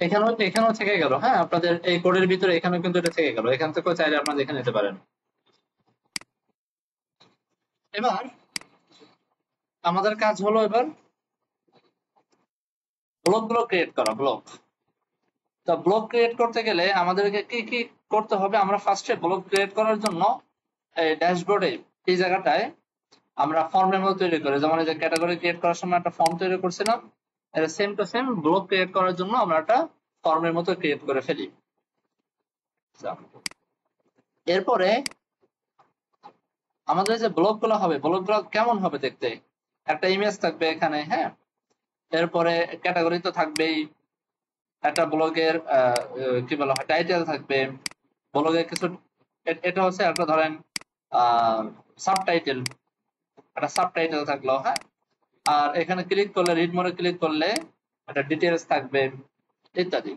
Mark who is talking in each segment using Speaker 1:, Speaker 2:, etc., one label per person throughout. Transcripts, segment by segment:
Speaker 1: এখানেও এখানেও থেকে গেল। হ্যাঁ, আপনাদের এই কোডের ভিতরে এখানেও কিন্তু এটা থেকে গেল, এখান থেকেও চাইলে আপনারা দেখে নিতে পারেন। এবার আমাদের কাজ হলো এবার ব্লক গুলো ক্রিয়েট করা। ব্লক, তো ব্লক ক্রিয়েট করতে গেলে আমাদেরকে কি কি করতে হবে? আমরা ফার্স্টে ব্লক ক্রিয়েট করার জন্য এই ড্যাশবোর্ডে এই জায়গাটায় আমরা ফর্মের মতো তৈরি করি, যেমন এই যে ক্যাটাগরি ক্রিয়েট করার সময় একটা ফর্ম তৈরি করছিলাম, এটা same to same block create করার জন্য আমরা একটা ফর্মের মতো ক্রিয়েট করে ফেলি। আচ্ছা, এরপরে আমাদের যে ব্লক গুলো হবে, ব্লক গুলো কেমন হবে দেখতে? একটা ইমেজ থাকবে এখানে, হ্যাঁ, এরপরে ক্যাটাগরি তো থাকবেই, একটা ব্লগের কি বলা হয় টাইটেল থাকবে, ব্লগের কিছু এটা হচ্ছে একটা ধরেন সাবটাইটেল, একটা সাবটাইটেল থাকলো, হ্যাঁ, আর এখানে ক্লিক করলে রিড মোডে ক্লিক করলে একটা ডিটেলস থাকবে ইত্যাদি।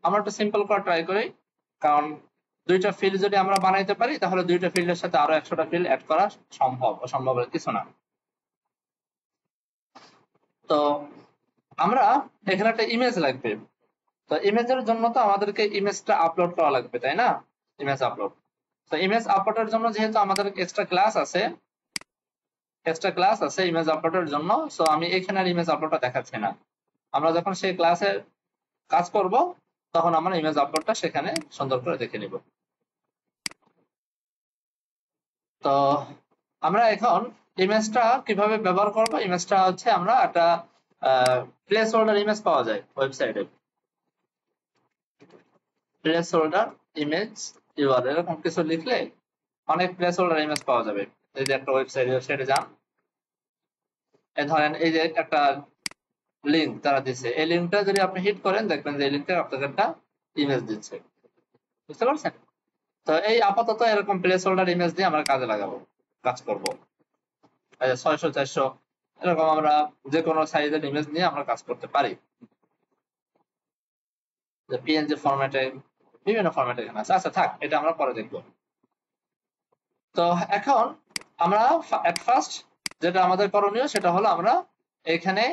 Speaker 1: আমরা একটু সিম্পল করা ট্রাই করি, কারণ দুইটা ফিল্ড যদি আমরা বানাইতে পারি তাহলে দুইটা ফিল্ডের সাথে আরো 100টা ফিল্ড অ্যাড করা সম্ভব, অসম্ভবের কিছু না। তো আমরা এখানে একটা ইমেজ লাগবে, তো ইমেজের জন্য তো আমাদেরকে ইমেজটা আপলোড করা লাগবে, তাই না? ইমেজ আপলোড, তো ইমেজ আপলোডের জন্য যেহেতু আমাদের এক্সট্রা ক্লাস আছে ইমেজ আপলোডের জন্য, সো আমি এখানে আর ইমেজ আপলোডটা দেখাচ্ছি না। আমরা যখন সেই ক্লাসে কাজ করব তখন আমরা ইমেজ আপলোডটা সেখানে সুন্দর করে দেখে নিব। তো আমরা এখন ইমেজটা কিভাবে ব্যবহার করব? ইমেজটা হচ্ছে আমরা একটা প্লেস হোল্ডার ইমেজ পাওয়া যায় ওয়েবসাইটে, প্লেস হোল্ডার ইমেজ ইউআরএল এরকম কিছু লিখলে অনেক প্লেস হোল্ডার ইমেজ পাওয়া যাবে। এই যে একটা ওয়েবসাইটে যান, ধরেন এই যে একটা লিঙ্ক তারা দিচ্ছে, এই লিঙ্কটা যদি আপনি হিট করেন দেখবেন যে এই লিঙ্কটা আপনাকে একটা ইমেজ দিচ্ছে, বুঝতে পারছেন? তো এই আপাতত এরকম প্লেস হোল্ডার ইমেজ দিয়ে আমরা কাজে লাগাবো, কাজ করব। 600 400 এরকম আমরা যে কোনো সাইজের ইমেজ নিয়ে আমরা কাজ করতে পারি, যে পিএনজি ফরম্যাটে, বিভিন্ন ফরম্যাটে এখানে আছে। আচ্ছা থাক, এটা আমরা পরে দেখবো। তো এখন আমরা এট ফার্স্ট যেটা আমাদের করণীয় সেটা হলো আমরা এখানে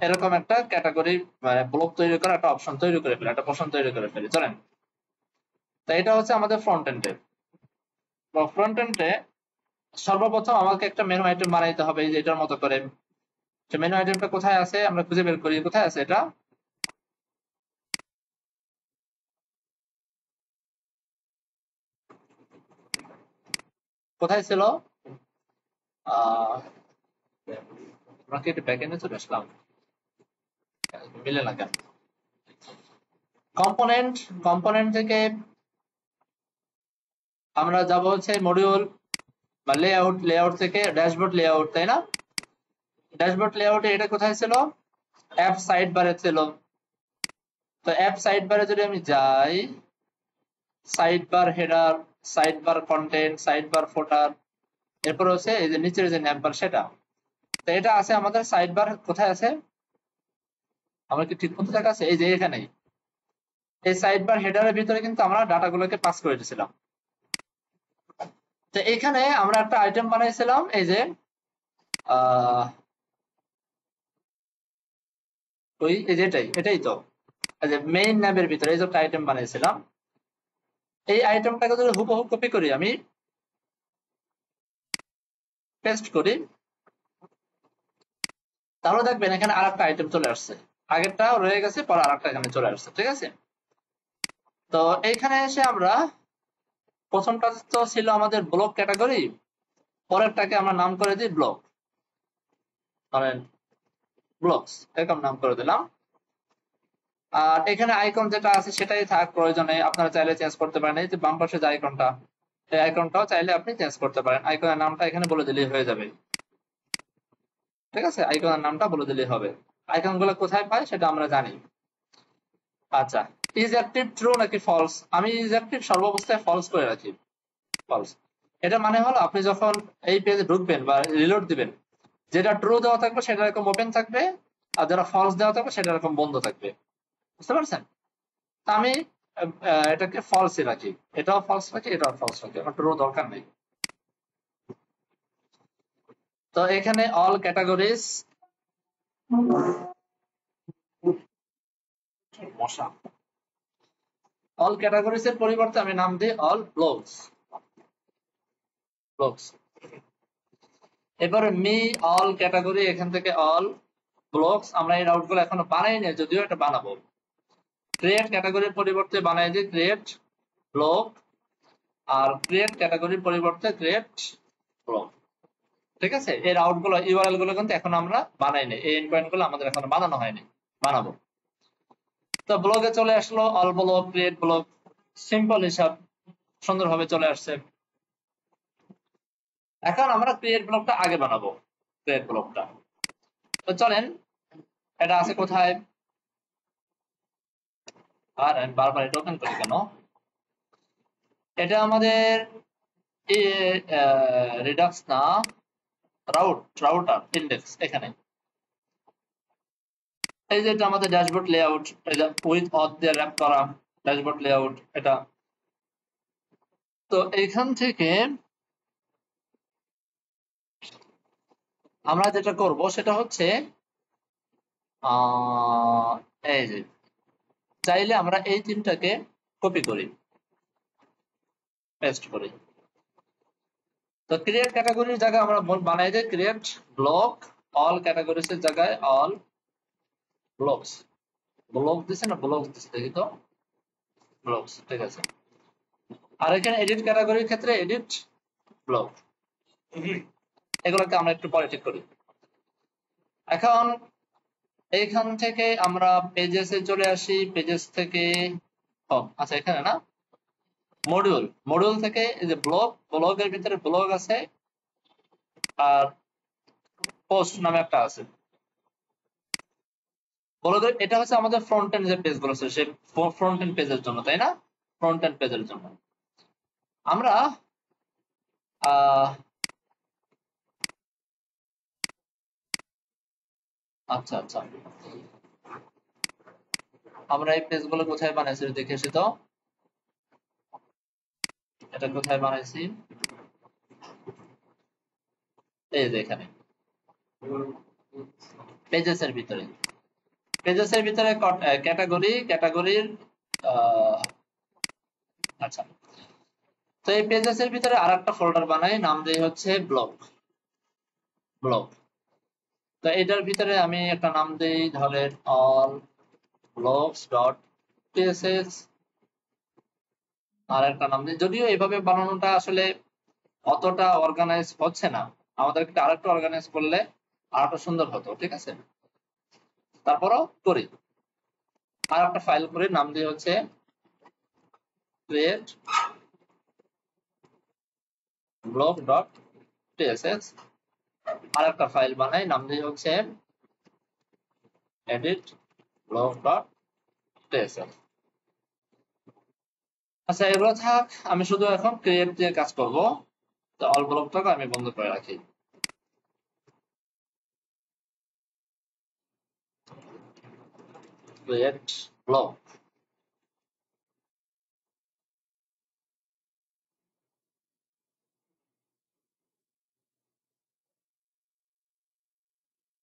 Speaker 1: এরকম একটা ক্যাটাগরি মানে ব্লক তৈরি করা একটা অপশন তৈরি করে ফেলি, একটা অপশন তৈরি করে ফেলি, চলেন। তো এটা হচ্ছে আমাদের ফ্রন্ট এন্ডে। ফ্রন্ট এন্ডে সর্বপ্রথম আমাকে একটা মেনু আইটেম বানাইতে হবে, এই যে এটার মতো করে। মেনু আইটেমটা কোথায় আছে আমরা খুঁজে বের করি, কোথায় আছে এটা? কোথায় ছিল? আহ আমরা কি ব্যাক এন্ডে চলে আসলাম? মিলে না কেন? কম্পোনেন্ট, কম্পোনেন্ট থেকে আমরা যাব হচ্ছে মডিউল বা লেআউট, লেআউট থেকে ড্যাশবোর্ড লেআউট, তাই না? ড্যাশবোর্ড লেআউটে এটা কোথায় ছিল? অ্যাপ সাইড বারে ছিল। তো অ্যাপ সাইড বারে যদি আমি যাই, sidebar header, sidebar content, sidebar footer, এরপর হচ্ছে এই যে নিচের যে ন্যাপ বার সেটা। তো এটা আছে আমাদের সাইড বার কোথায় আছে? আমরা কি ঠিক মতো জায়গা আছে? এই যে এখানেই। এই সাইড বার হেডারের ভিতরে কিন্তু আমরা ডাটাগুলোকে পাস করে দিয়েছিলাম। তো এখানে আমরা একটা আইটেম বানাইছিলাম, এই যে ওই এই যে এটাই তো, এই যে মেইন ন্যাবের ভিতরে এই যে একটা আইটেম বানাইছিলাম, এই আইটেমটাকে যদি হুবহু কপি করি, আমি পেস্ট করি, তাহলে দেখবেন এখানে আরেকটা আইটেম চলে আসছে। আগেরটা রয়ে গেছে, পরে আরেকটা এখানে চলে আসছে, ঠিক আছে? তো এইখানে এসে আমরা প্রথমটা তো ছিল আমাদের ব্লক ক্যাটাগরি, পরেরটাকে আমরা নাম করে দিই ব্লক, ধরেন ব্লকস এরকম নাম করে দিলাম। আর এখানে আইকন যেটা আছে সেটাই থাক, প্রয়োজনে আপনারা চাইলে চেঞ্জ করতে পারেন। এই যে বাম পাশে যে আইকনটা, এই আইকনটাও চাইলে আপনি চেঞ্জ করতে পারেন, আইকনের নামটা এখানে বলে দিলেই হয়ে যাবে, ঠিক আছে? আইকনের নামটা বলে দিলেই হবে। আইকন গুলো কোথায় পাই সেটা আমরা জানি। আচ্ছা, ইজ অ্যাক্টিভ ট্রু নাকি ফলস? আমি ইজ অ্যাক্টিভ সর্বাবস্থায় ফলস করে রাখি, ফলস। এটা মানে হলো আপনি যখন এই পেজে ঢুকবেন বা রিলোড দিবেন, যেটা ট্রু দেওয়া থাকবে সেটা এরকম ওপেন থাকবে, আর যেটা ফলস দেওয়া থাকবে সেটা এরকম বন্ধ থাকবে, বুঝতে পারছেন? তা আমি এটাকে ফলসই রাখি, এটাও ফলস রাখি, এটাও ফলস রাখি, আমার ট্রু দরকার নেই। তো এখানে অল ক্যাটাগরিজ মশা। অল ক্যাটাগরিজ এর পরিবর্তে আমি নাম দিই অল ব্লকস। এবারে মি অল ক্যাটাগরি, এখান থেকে অল ব্লকস। আমরা এই রাউট গুলো এখনো বানাই নাই, যদিও এটা বানাবো। ক্রিয়েট ক্যাটাগরির পরিবর্তে বানাই দিই ক্রিয়েট ব্লক, আর ক্রিয়েট ক্যাটাগরির পরিবর্তে ক্রিয়েট ব্লক। ঠিক আছে, এই রাউট গুলো ইউআরএল গুলো কিন্তু এখন আমরা বানাই নাই, এই এন্ড পয়েন্ট গুলো আমাদের এখনো বানানো হয়নি, বানাবো। তো ব্লগে চলে আসলো all block, create block, simple হিসাব সুন্দরভাবে চলে আসছে। এখন আমরা ক্রিয়েট ব্লকটা আগে বানাবো, ক্রিয়েট ব্লকটা। তো চলেন, এটা আছে কোথায়, আর আমি বারবার এটা ওপেন করি কেন, এটা আমাদের রিডাক্স না, রাউটার ইন্ডেক্স। এখানে এই যে এটা আমাদের ড্যাশবোর্ড লেআউট, এটা উইথ অথ দিয়ে র্যাপ করা ড্যাশবোর্ড লেআউট এটা। তো এইখান থেকে আমরা যেটা করব সেটা হচ্ছে এই যে চাইলে আমরা এই তিনটাকে কপি করি, পেস্ট করি। তো ক্রিয়েট ক্যাটাগরির জায়গায় আমরা বানাই দিই ক্রিয়েট ব্লক, অল ক্যাটাগরিজ এর জায়গায় অল ব্লকস। ব্লক দিছে না ব্লক দিছে, দেখি তো, ব্লকস, ঠিক আছে। আর এখানে এডিট ক্যাটাগরির ক্ষেত্রে এডিট ব্লক। এগুলোকে আমরা একটু পরে ঠিক করি। এখন এইখান থেকে আমরা পেজেস এ চলে আসি, পেজেস থেকে আচ্ছা এখানে না, মডিউল, মডিউল থেকে এই যে ব্লগ, ব্লগের ভিতরে ব্লগ আছে আর পোস্ট নামে একটা আছে। ব্লগের এটা হচ্ছে আমাদের ফ্রন্ট এন্ড যে পেজগুলো আছে সেই ফ্রন্ট এন্ড পেজের জন্য, তাই না, ফ্রন্ট এন্ড পেজের জন্য আমরা আচ্ছা আচ্ছা, আমরা এই পেজগুলো কোথায় বানাইছি দেখে এসে, তো এটা কোথায় বানাইছি, এই যে এখানে পেজেস এর ভিতরে, পেজেস এর ভিতরে ক্যাটাগরির আচ্ছা। তো এই পেজেস এর ভিতরে আরেকটা ফোল্ডার বানাই, নাম দেই হচ্ছে ব্লগ। তো এটার ভিতরে আমি একটা নাম দেই ধরেন অল ব্লগস ডট টিএসএস, আর একটা নাম দিই, যদিও এইভাবে বানানোটা আসলে অতটা অর্গানাইজ হচ্ছে না, আমাদেরকে আরেকটু অর্গানাইজ করলে আরেকটা সুন্দর হতো, ঠিক আছে। তারপরও করি, আর একটা ফাইল করে নাম দিয়ে হচ্ছে ক্রিয়েট ব্লগ ডট টিএসএস, আর একটা ফাইল বানাই নাম দিয়ে হচ্ছে এডিট ব্লগ ডট টিএসএস। আচ্ছা এগুলো থাক, আমি শুধু এখন ক্রিয়েট দিয়ে কাজ করব। তো অল ব্লকটাকে আমি বন্ধ করে রাখি। ক্রিয়েট ব্লক,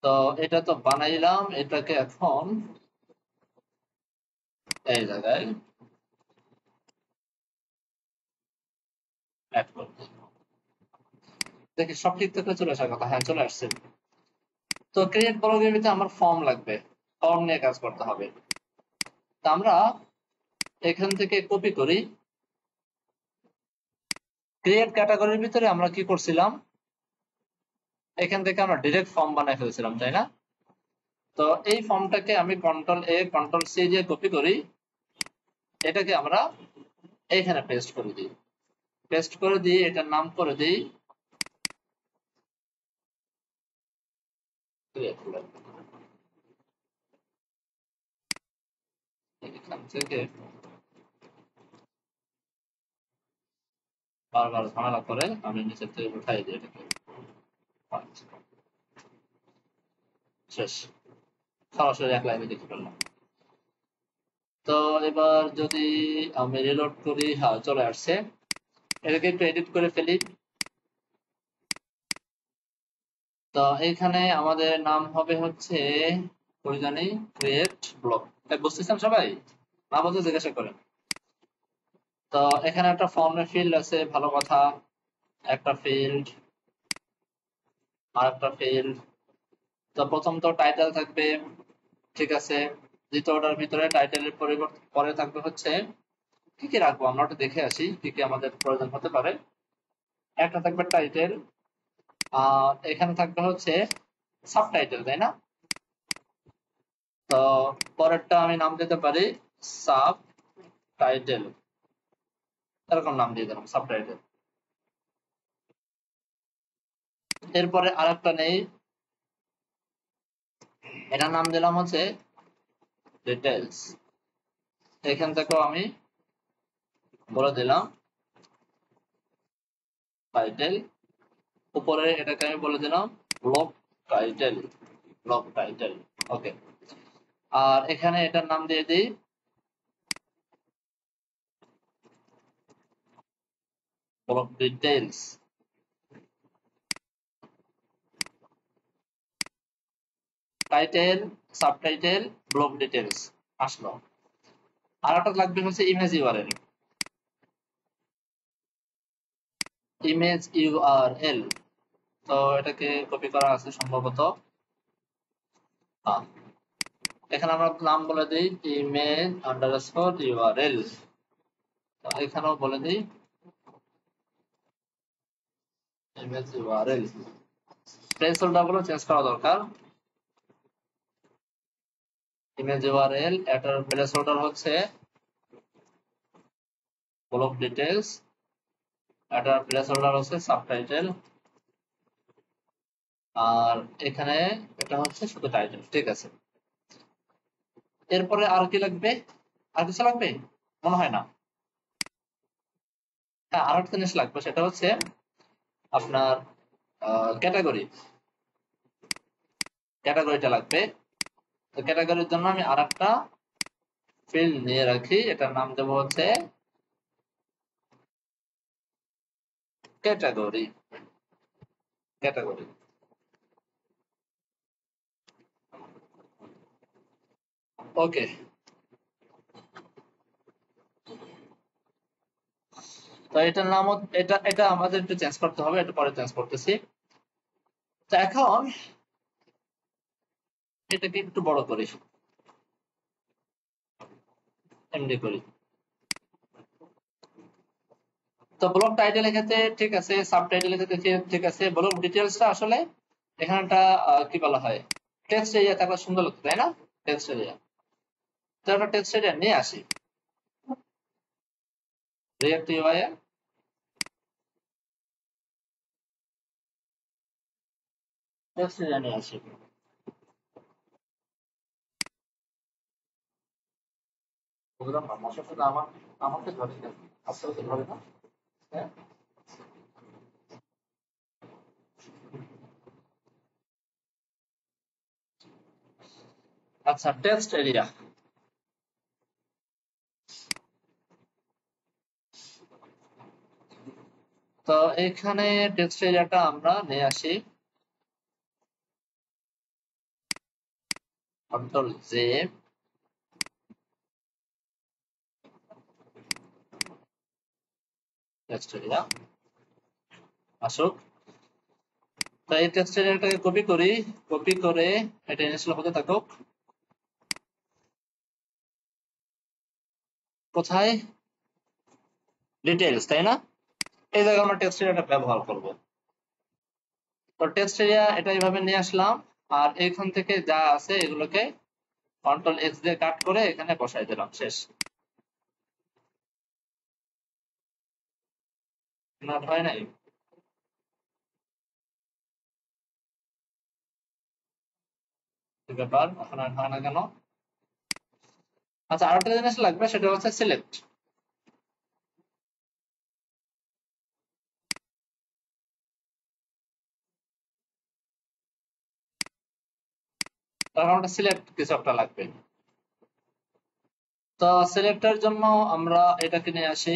Speaker 1: তো এটা তো বানাইলাম, এটাকে এখন এই জায়গায় অ্যাড করব। দেখি সব ঠিক থাকলে চলে আসার কথা, হ্যাঁ চলে আসছে। তো ক্রিয়েট ব্লকের ভিতরে আমার ফর্ম লাগবে, ফর্ম নিয়ে কাজ করতে হবে। তা আমরা এখান থেকে কপি করি, ক্রিয়েট ক্যাটাগরির ভিতরে আমরা কি করছিলাম, এখান থেকে আমরা ডিরেক্ট ফর্ম বানাই ফেলছিলাম, তাই না। তো এই ফর্মটাকে আমি কন্ট্রোল এ কন্ট্রোল সি দিয়ে কপি করি, এটাকে আমরা এইখানে পেস্ট করে দিই, পেস্ট করে দিয়ে এটার নাম করে দিই এখান থেকে বারবার ঝামেলা করে আমি নিচের থেকে উঠাই দিই এটাকে, শেষ, সরাসরি এক লাইনে লিখে ফেললাম। তো এবার যদি আমি রিলোড করি, হ্যাঁ চলে আসছে। এটাকে একটু এডিট করে ফেলি। তো এইখানে আমাদের নাম হবে হচ্ছে জানি ক্রিয়েট ব্লক, বুঝতেছেন সবাই? না বুঝলে জিজ্ঞাসা করেন। তো এখানে একটা ফর্মের ফিল্ড আছে, ভালো কথা। একটা ফিল্ড আর একটা ফিল্ড। তো প্রথম তো টাইটেল থাকবে, ঠিক আছে। দ্বিতীয়টার ভিতরে টাইটেলের পরিবর্তে পরে থাকবে হচ্ছে কি কি রাখবো আমরা ওটা দেখে আসি, কি কি আমাদের প্রয়োজন হতে পারে। একটা থাকবে টাইটেল, আর এখানে থাকবে হচ্ছে সাবটাইটেল, তাই না? তো পরেরটা আমি নাম দিতে পারি সাব টাইটেল, এরকম নাম দিয়ে দিলাম সাবটাইটেল। এরপরে আরেকটা নেই, এটার নাম দিলাম হচ্ছে ডিটেলস। এখান থেকেও আমি বলে দিলাম টাইটেল। উপরে এটাকে আমি বলে দিলাম ব্লক টাইটেল, ব্লক টাইটেল। ওকে। আর এখানে এটার নাম দিয়ে দিই block details. Title, subtitle, block details আসলো। আর একটা লাগবে হচ্ছে ইমেজ ইউআরএল। ইমেজ ইউআরএল, তো এটাকে কপি করা আছে সম্ভবত। এখানে আমরা নাম বলে দিই ইমেজ আন্ডারস্কোর ইউআরএল। এখানেও বলে দিই ইমেজ ইউআরএল। প্লেস হোল্ডার গুলো চেঞ্জ করা দরকার। ইমেজ ইউআরএল, এটার প্লেস হোল্ডার হচ্ছে ব্লক ডিটেলস, এটার প্লেস হোল্ডার হচ্ছে সাবটাইটেল, আর এখানে এটা হচ্ছে শুধু টাইটেল, ঠিক আছে। এরপরে আর কি লাগবে? আর কিছু লাগবে? মনে হয় না। হ্যাঁ, আর একটা জিনিস লাগবে, সেটা হচ্ছে আপনার ক্যাটাগরি। ক্যাটাগরিটা লাগবে। তো ক্যাটাগরির জন্য আমি আর একটা ফিল্ড নিয়ে রাখি, এটার নাম দেবো হচ্ছে ক্যাটাগরি। ক্যাটাগরি। ওকে। তো এটার নাম এটা এটা আমাদের একটু চেঞ্জ করতে হবে, এটা পরে চেঞ্জ করতেছি। তো এখন এটাকে একটু বড় করি, এমডি করি। তো ব্লক টাইটেলের ক্ষেত্রে ঠিক আছে, সাবটাইটেলের ক্ষেত্রে ঠিক আছে, ব্লক ডিটেলসটা আসলে এখানে একটা কি বলা হয়, টেক্সট এরিয়া থাকলে সুন্দর লাগতো, তাই না? Text area. তো একটা টেক্সট এরিয়া নিয়ে আসি রিয়েক্ট ইউআই এ। টেক্সট এরিয়া নিয়ে আসি। বুঝলাম না, মশা শুধু আমাকে ধরে না, আপনাকে ধরে না। হ্যাঁ, আচ্ছা, টেক্সট এরিয়া। তো এখানে টেক্সট এরিয়াটা আমরা নিয়ে আসি কন্ট্রোল জে, টেক্সট এরিয়া আসুক। তো এই টেক্সট এরিয়াটাকে কপি করি, কপি করে এটা ইনস্টল হতে থাকুক। কোথায়? ডিটেইলস, তাই না? এই জায়গায় আমরা টেক্সট এরিয়াটা ব্যবহার করব। তো টেক্সট এরিয়া এটা এইভাবে নিয়ে আসলাম, আর এখান থেকে যা আছে এগুলোকে কন্ট্রোল এক্স দিয়ে কাট করে এখানে বসাই দিলাম, শেষ। নট হয় নাই? কি ব্যাপার, এখন আর হয় না কেন? আচ্ছা, আরেকটা জিনিস লাগবে, সেটা হচ্ছে সিলেক্ট। তখন একটা সিলেক্ট কিছু একটা লাগবে। তো সিলেক্টের জন্য আমরা এটাকে নিয়ে আসি,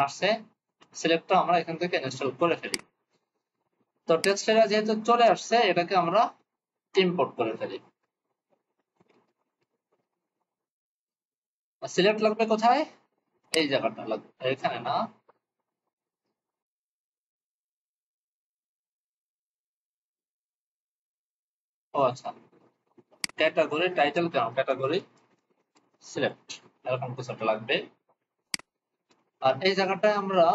Speaker 1: আসছে। সিলেক্টটা আমরা এখান থেকে ইনস্টল করে ফেলি। তো টেক্সট এরিয়া যেহেতু চলে আসছে, এটাকে আমরা ইম্পোর্ট করে ফেলি। সিলেক্ট লাগবে কোথায়? এই জায়গাটা লাগবে, এখানে না। ও আচ্ছা, ক্যাটাগরি টাইটেল কেন, ক্যাটাগরি সিলেক্ট, এরকম কিছু একটা লাগবে। আর এই জায়গাটায় আমরা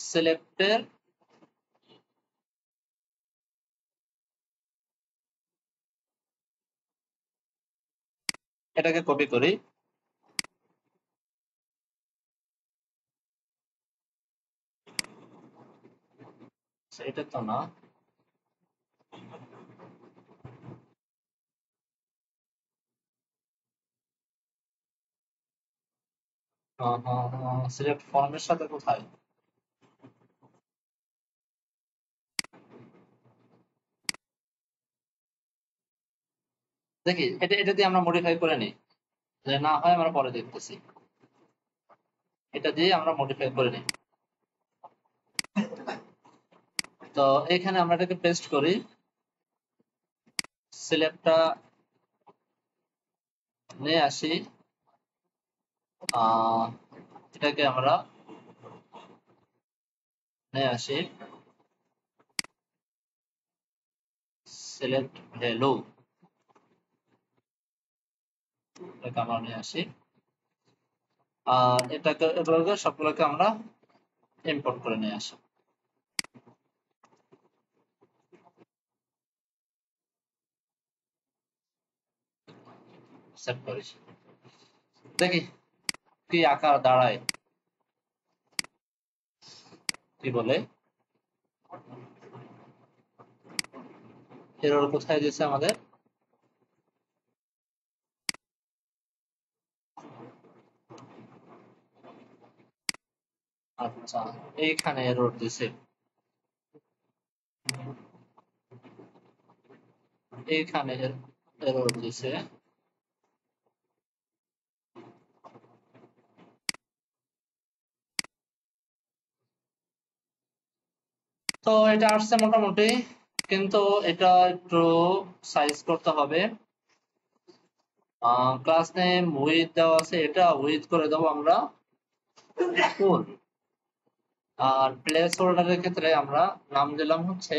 Speaker 1: সিলেক্টের এটাকে কপি করি, এটা তো না। সিলেক্ট ফর্মের সাথে কোথায়? দেখি এটা দিয়ে আমরা মডিফাই করে নিই, যে না হয় আমরা পরে দেখতেছি। এটা দিয়ে আমরা মডিফাই করে নিই। তো এখানে আমরা এটাকে পেস্ট করি, সিলেক্টটা নিয়ে আসি, এটাকে আমরা নিয়ে আসি সিলেক্ট ভ্যালু, এটাকে আমরা নিয়ে আসি। আর এটাকে এগুলোকে সবগুলোকে আমরা ইম্পোর্ট করে নিয়ে আসি। সেট করি, দেখি কি আকার দাঁড়ায়, কি বলে। এরর কোথায় দিয়েছে আমাদের? আচ্ছা, এইখানে এরর দিছে, এইখানে এরর দিছে। তো এটা আসছে মোটামুটি, কিন্তু এটা একটু সাইজ করতে হবে। ক্লাস নেম উইথ দেওয়া আছে, এটা উইথ করে দেবো আমরা ফুল। আর প্লেস হোল্ডারের ক্ষেত্রে আমরা নাম দিলাম হচ্ছে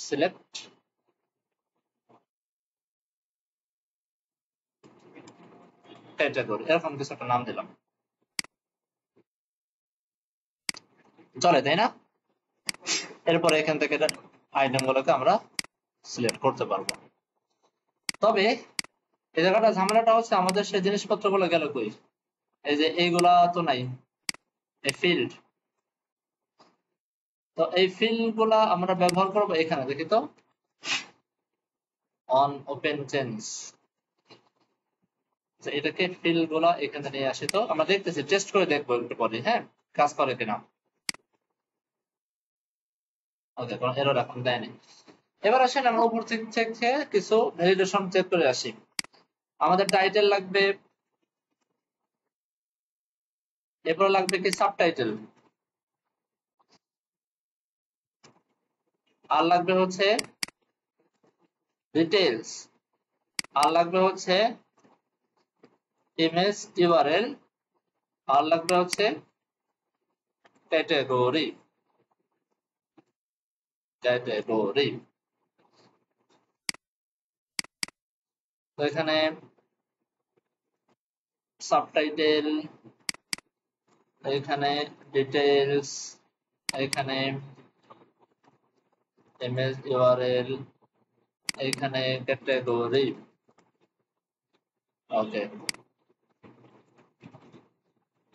Speaker 1: সিলেক্ট ক্যাটাগরি, এরকম কিছু একটা নাম দিলাম, চলে তাই না? এরপরে এখান থেকে আইটেম গুলোকে আমরা সিলেক্ট করতে পারবো। তবে এই জায়গাটা ঝামেলাটা হচ্ছে, আমাদের সেই জিনিসপত্র গুলো গেল কই? এই যে এইগুলা তো নাই, এই ফিল্ড। তো এই ফিল্ড গুলা আমরা ব্যবহার করবো এখানে, দেখি তো, অন ওপেন চেঞ্জ। এটাকে ফিল্ড গুলা এখানে নিয়ে আসি, তো আমরা দেখতেছি, টেস্ট করে দেখবো একটু পরে, হ্যাঁ, কাজ করে কিনা। ওকে, কোনো এরর এখন দেয়নি। এবার আসেন আমরা উপর থেকে কিছু ভ্যালিডেশন চেক করে আসি। আমাদের টাইটেল লাগবে, এরপর লাগবে কি সাবটাইটেল, আর লাগবে হচ্ছে ডিটেইলস, আর লাগবে হচ্ছে ইমেজ ইউআরএল, আর লাগবে হচ্ছে ক্যাটাগরি, ক্যাটাগরি। তো এখানে সাবটাইটেল, এখানে ডিটেইলস, এখানে ইমেজ ইউআরএল, এখানে ক্যাটাগরি। ওকে,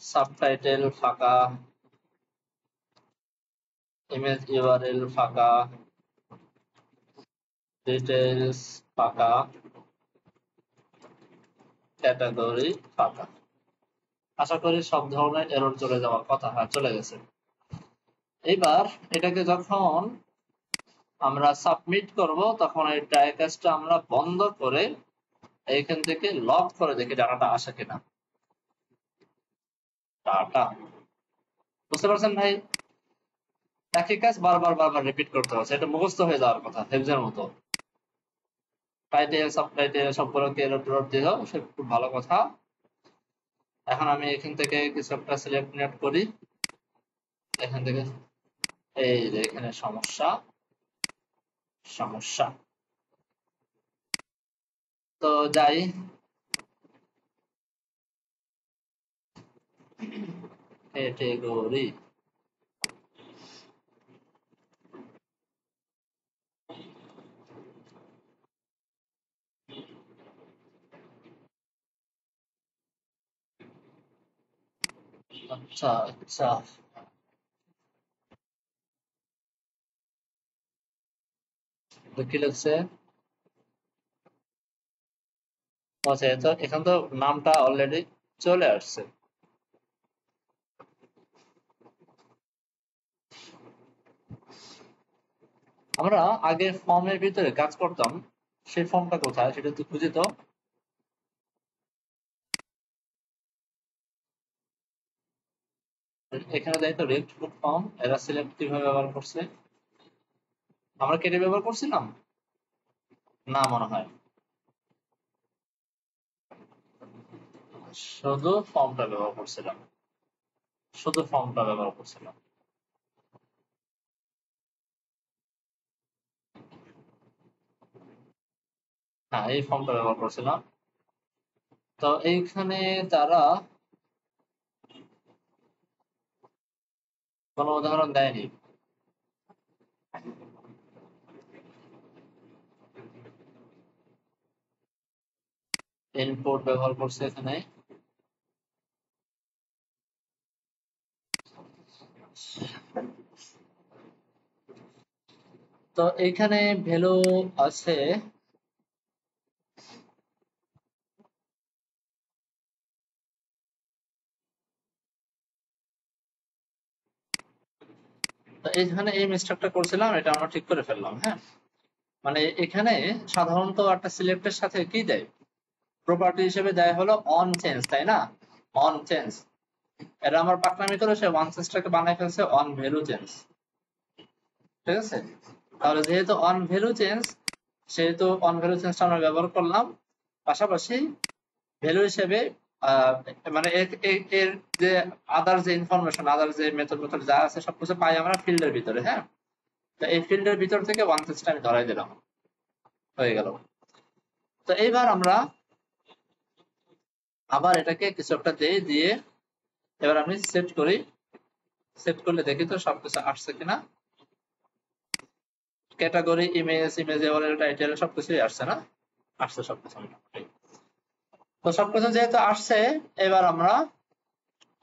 Speaker 1: সাবটাইটেল ফাঁকা, ইমেজ ইউআরএল ফাঁকা, ডিটেইলস ফাঁকা, ক্যাটাগরি ফাঁকা। আশা করি সব ধরনের এরর চলে যাওয়ার কথা, হ্যাঁ চলে গেছে। এবার এটাকে যখন আমরা সাবমিট করব, তখন এই ট্রাই কাজটা আমরা বন্ধ করে এইখান থেকে লক করে দেখি ডাটাটা আসে কিনা। ডাটা, বুঝতে পারছেন ভাই? একই কাজ বারবার বারবার রিপিট করতে হচ্ছে, এটা মুখস্থ হয়ে যাওয়ার কথা হেফজের মতো। টাইটেল সাবটাইটেল সবগুলোকে এরর দিয়ে দাও, সে খুব ভালো কথা। এখন আমি এখান থেকে কিছু একটা সিলেক্ট করি, এখান থেকে এই যে এখানে সমস্যা সমস্যা, তো যাই ক্যাটেগরি, আচ্ছা আচ্ছা, তো কি লাগছে? আচ্ছা, তো এখান তো নামটা অলরেডি চলে আসছে। আমরা আগে ফর্মের ভিতরে কাজ করতাম, সেই ফর্মটা কোথায় সেটা তো খুঁজে তো। এখানে যাই তো, রেক্ট ফুড ফর্ম, এরা সিলেক্ট কিভাবে ব্যবহার করছে? আমরা কেটে ব্যবহার করছিলাম না মনে হয়, শুধু ফর্মটা ব্যবহার করছিলাম, শুধু ফর্মটা ব্যবহার করছিলাম। হ্যাঁ, এই ফর্মটা ব্যবহার করছিলাম। তো এইখানে তারা কোনো উদাহরণ দেয়নি। ইনপুট ব্যবহার করছে এখানে, তো এইখানে ভ্যালু আছে, তো এইখানে এই মিস্টেকটা করছিলাম, এটা আমরা ঠিক করে ফেললাম। হ্যাঁ, মানে এখানে সাধারণত একটা সিলেক্টের সাথে কি দেয়, প্রপার্টি হিসেবে দেয় হলো অন চেঞ্জ, তাই না? অন চেঞ্জ, এটা আমার পাকনামি করে সে ওয়ান চেঞ্জটাকে বানাই ফেলছে অন ভ্যালু চেঞ্জ। ঠিক আছে, তাহলে যেহেতু অন ভ্যালু চেঞ্জ, সেহেতু অন ভ্যালু চেঞ্জটা আমরা ব্যবহার করলাম, পাশাপাশি ভ্যালু হিসেবে মানে এর যে আদার যে ইনফরমেশন, আদার যে মেথড মেথড যা আছে সবকিছু পাই আমরা ফিল্ডের ভিতরে। হ্যাঁ, তো এই ফিল্ডের ভিতর থেকে ওয়ান চেঞ্জটা আমি ধরাই দিলাম, হয়ে গেল। তো এইবার আমরা আবার এটাকে কিছু একটা দিয়ে এবার আমি সেট করি, সেট করলে দেখি তো সবকিছু আসছে কিনা। ক্যাটাগরি, ইমেজ, ইমেজ এর টাইটেল সবকিছুই আসছে না? আসছে সবকিছু মোটামুটি। তো সবকিছু যেহেতু আসছে, এবার আমরা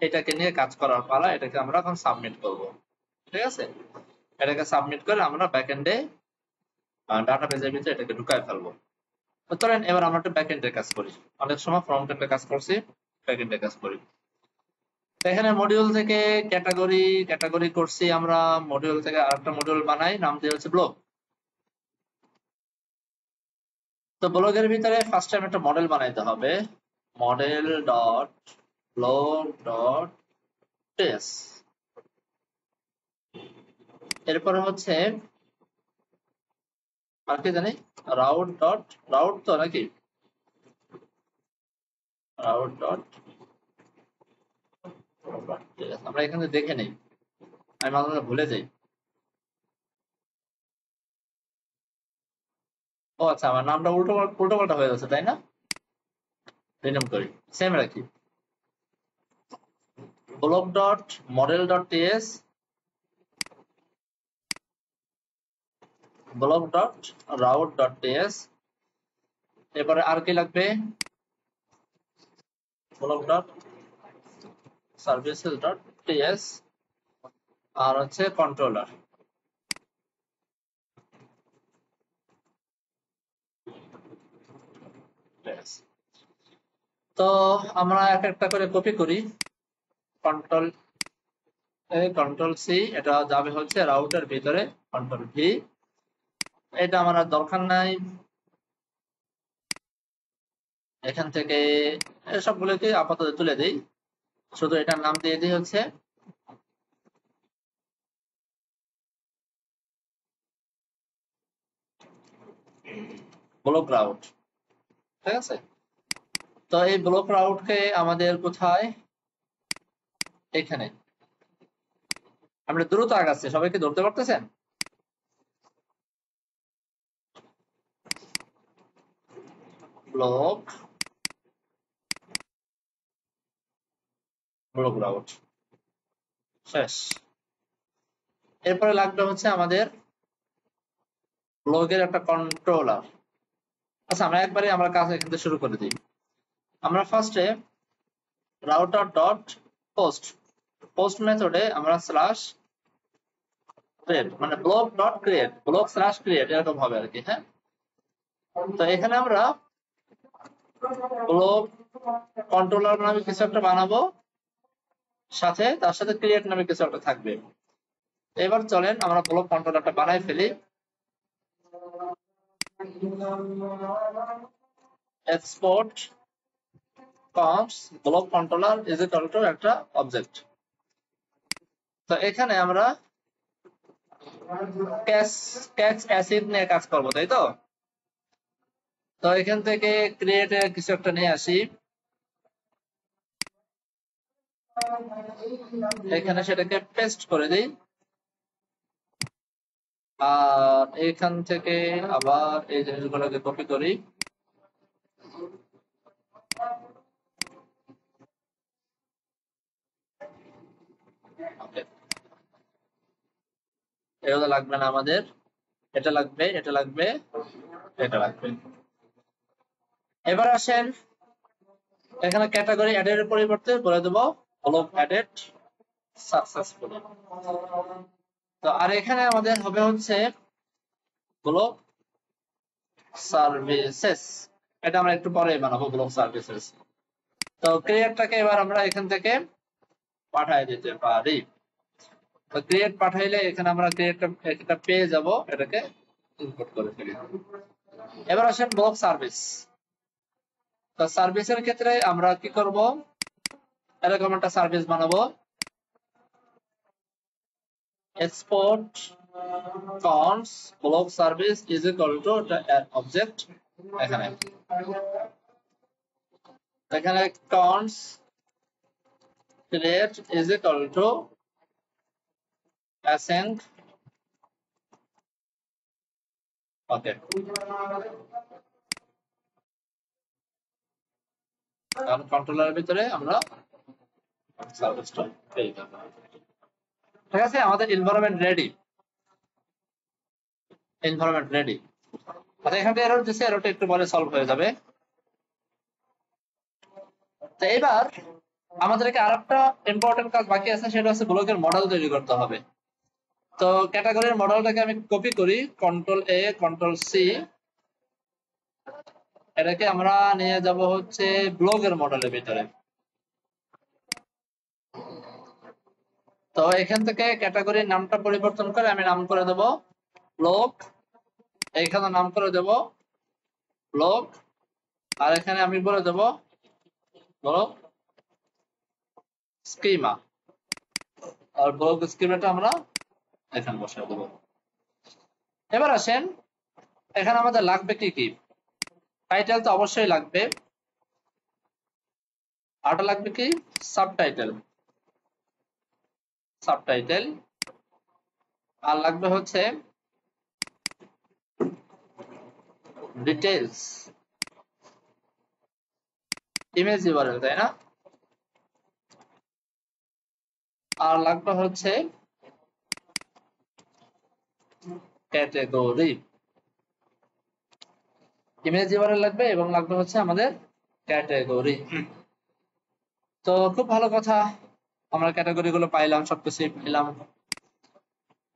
Speaker 1: এটাকে নিয়ে কাজ করার পালা, এটাকে আমরা এখন সাবমিট করব। ঠিক আছে, এটাকে সাবমিট করে আমরা ব্যাকএন্ডে ডাটাবেজের ভিতরে এটাকে ঢুকায় ফেলবো। তো চলেন এবার আমরা একটা ব্যাকএন্ডের কাজ করি, অনেক সময় ফ্রন্ট এন্ডে কাজ করছি, ব্যাকএন্ডে কাজ করি। এখানে মডিউল থেকে ক্যাটাগরি ক্যাটাগরি করছি আমরা, মডিউল থেকে আরেকটা মডিউল বানাই, নাম দিয়ে হচ্ছে ব্লগ। তো ব্লগের ভিতরে ফার্স্ট টাইম একটা মডেল বানাইতে হবে, model dot blog dot test. এরপরে হচ্ছে আর কি জানি, রাউট ডট, রাউট তো নাকি, রাউট ডট, আমরা এখানে দেখে নেই, আমি মাঝে মাঝে ভুলে যাই। ও আচ্ছা, আমার নামটা উল্টো উল্টো পাল্টা হয়ে যাচ্ছে তাই না? রিনেম করি, সেম রাখি, blog dot model dot TS, blog dot route dot TS. এরপরে আর কি লাগবে, blog dot services dot TS, আর হচ্ছে কন্ট্রোলার। তো আমরা এক একটা করে কপি করি, কন্ট্রোল এ কন্ট্রোল সি, এটা যাবে হচ্ছে রাউটের ভিতরে, কন্ট্রোল ভি, এটা আমার আর দরকার নাই। এখান থেকে সবগুলোকে আপাতত তুলে দিই, শুধু এটার নাম দিয়ে দিই হচ্ছে ব্লক রাউট। ঠিক আছে, তো এই ব্লক রাউটকে আমাদের কোথায়, এখানে আমরা দ্রুত আগাচ্ছি, সবাইকে ধরতে পারতেছেন? ব্লক ব্লক রাউট শেষ। এরপরে লাগবে হচ্ছে আমাদের ব্লকের একটা কন্ট্রোলার। আচ্ছা, আমরা কাজ এখান থেকে শুরু করে দিই। আমরা ফার্স্টে রাউটার ডট পোস্ট পোস্ট মেথডে আমরা স্ল্যাশ ক্রিয়েট, মানে block dot create, block slash create এরকম হবে আর কি। হ্যাঁ, তো এখানে আমরা ব্লক কন্ট্রোলার নামে কিছু একটা বানাবো, সাথে তার সাথে ক্রিয়েট নামে কিছু একটা থাকবে। এবার চলেন আমরা ব্লক কন্ট্রোলারটা বানাই ফেলি। Export comes block controller is equal to একটা অবজেক্ট। তো এখানে আমরা ক্যাচ অ্যাসিড নিয়ে কাজ করবো, তাই তো? তো এখান থেকে ক্রিয়েট কিছু একটা নিয়ে আসি, এখানে সেটাকে পেস্ট করে দিই, আর এখান থেকে আবার এই জিনিসগুলোকে কপি করি। এগুলো লাগবে না আমাদের, এটা লাগবে, এটা লাগবে, এটা লাগবে। এবার আসেন এখানে ক্যাটাগরি অ্যাডের পরিবর্তে বলে দেবো ব্লক অ্যাডেড সাকসেসফুলি। তো আর এখানে আমাদের হবে হচ্ছে ব্লক সার্ভিসেস, এটা আমরা একটু পরে বানাবো ব্লক সার্ভিসেস। তো ক্রিয়েটটাকে এবার আমরা এখান থেকে পাঠিয়ে দিতে পারি। তো ক্রিয়েট পাঠাইলে এখানে আমরা ক্রিয়েটটা পেয়ে যাব, এটাকে ইনপুট করে ফেলি। এবার আসেন ব্লক সার্ভিস। তো সার্ভিসের ক্ষেত্রে আমরা কি করব, এরকম একটা সার্ভিস বানাবো, export cons block service is equal to object, এখানে এখানে cons create is equal to async, ওকে। কারণ কন্ট্রোলারের ভিতরে আমরা সার্ভিসটা পেয়ে যাব। ঠিক আছে, আমাদের এনভায়রনমেন্ট রেডি, এনভায়রনমেন্ট রেডি। আচ্ছা, এখান থেকে এরর দিছে, এররটা একটু পরে সলভ হয়ে যাবে। তো এবার আমাদেরকে আরেকটা ইম্পর্টেন্ট কাজ বাকি আছে, সেটা হচ্ছে ব্লকের মডেল তৈরি করতে হবে। তো ক্যাটাগরির মডেলটাকে আমি কপি করি, কন্ট্রোল এ কন্ট্রোল সি, এটাকে আমরা নিয়ে যাব হচ্ছে ব্লকের মডেলের ভিতরে। তো এখান থেকে ক্যাটাগরির নামটা পরিবর্তন করে আমি নাম করে দেব ব্লক, এইখানে নাম করে দেব ব্লক, আর এখানে আমি বলে দেব ব্লক স্কিমা, আর ব্লক স্কিমাটা আমরা এখানে বসাই দেব। এবার আসেন এখানে আমাদের লাগবে কি কি, টাইটেল তো অবশ্যই লাগবে, আরটা লাগবে কি সাবটাইটেল, সাবটাইটেল, আর লাগবে হচ্ছে ডিটেইলস, ইমেজ ইউআরএল, তাই না? আর লাগবে হচ্ছে ক্যাটাগরি, ইমেজ ইউআরএল লাগবে এবং লাগবে হচ্ছে আমাদের ক্যাটাগরি। তো খুব ভালো কথা, আমরা ক্যাটাগরি গুলো পাইলাম, সবকিছু পেলাম।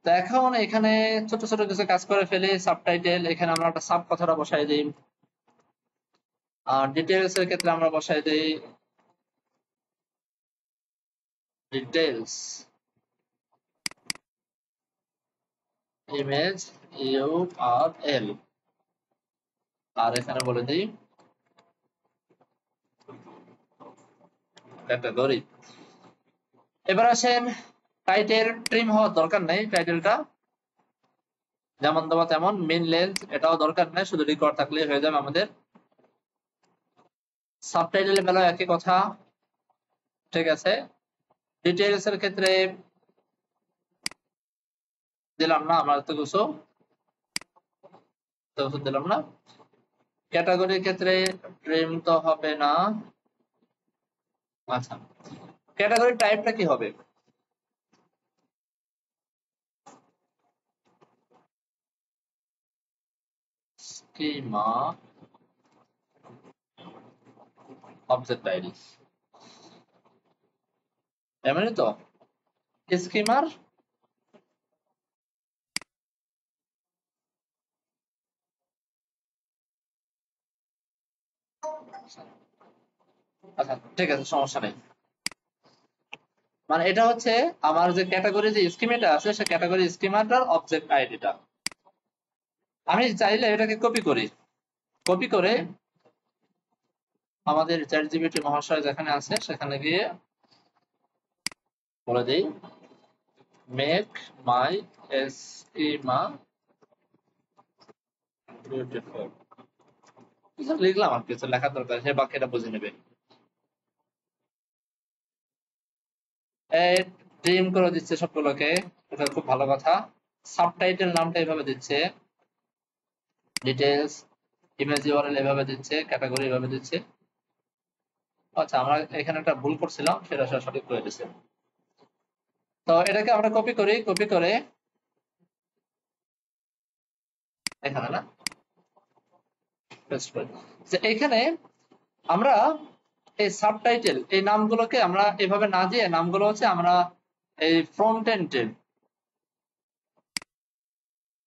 Speaker 1: তো এখন এখানে ছোট ছোট কিছু কাজ করে ফেলি। সাবটাইটেল, এখানে আমরা একটা সাব কথাটা বসাই দিই, আর ডিটেইলস এর ক্ষেত্রে আমরা বসাই দিই ডিটেইলস, ইমেজ ইউআরএল, আর এখানে বলে দিই ক্যাটাগরি। এবার আসেন, টাইটেল ট্রিম হওয়ার দরকার নেই, টাইটেলটা যেমন দেওয়া তেমন। মেইন লেন্থ এটাও দরকার নেই, শুধু রেকর্ড থাকলেই হয়ে যাবে আমাদের। সাবটাইটেলের বেলায় একই কথা, ঠিক আছে। ডিটেইলস এর ক্ষেত্রে দিলাম না আমরা তো কিছু দিলাম না। ক্যাটাগরির ক্ষেত্রে ট্রিম তো হবে না। আচ্ছা, ক্যাটাগরি টাইপটা কি হবে? স্কিমা অবজেক্ট আইডি, এমনি তো স্কিমার আচ্ছা ঠিক আছে, সমস্যা নেই। মানে এটা হচ্ছে আমার যে ক্যাটাগরি যে স্কিমাটা আছে, সে ক্যাটাগরি স্কিমাটার অবজেক্ট আইডিটা। আমি চাইলে এটাকে কপি করি, কপি করে আমাদের চ্যাটজিপিটি মহাশয় যেখানে আছে সেখানে গিয়ে বলে দেই মেক মাই স্কিমা বিউটিফুল। লিখলাম আর কিছু লেখার দরকার, সে বাক্যটা বুঝে নেবে। ট্রিম করে দিচ্ছে সবগুলোকে, এটা খুব ভালো কথা। সাবটাইটেল নামটা এইভাবে দিচ্ছে, ডিটেইলস ইমেজ ইউআরএল এভাবে দিচ্ছে, ক্যাটাগরি এভাবে দিচ্ছে। আচ্ছা, আমরা এখানে একটা ভুল করছিলাম, সেটা সঠিক করে দিচ্ছে। তো এটাকে আমরা কপি করি, কপি করে এখানে না পেস্ট করি। যে এখানে আমরা এই সাবটাইটেল এই নামগুলোকে আমরা এভাবে না দিয়ে, নামগুলো হচ্ছে আমরা এই ফ্রন্ট এন্ডে,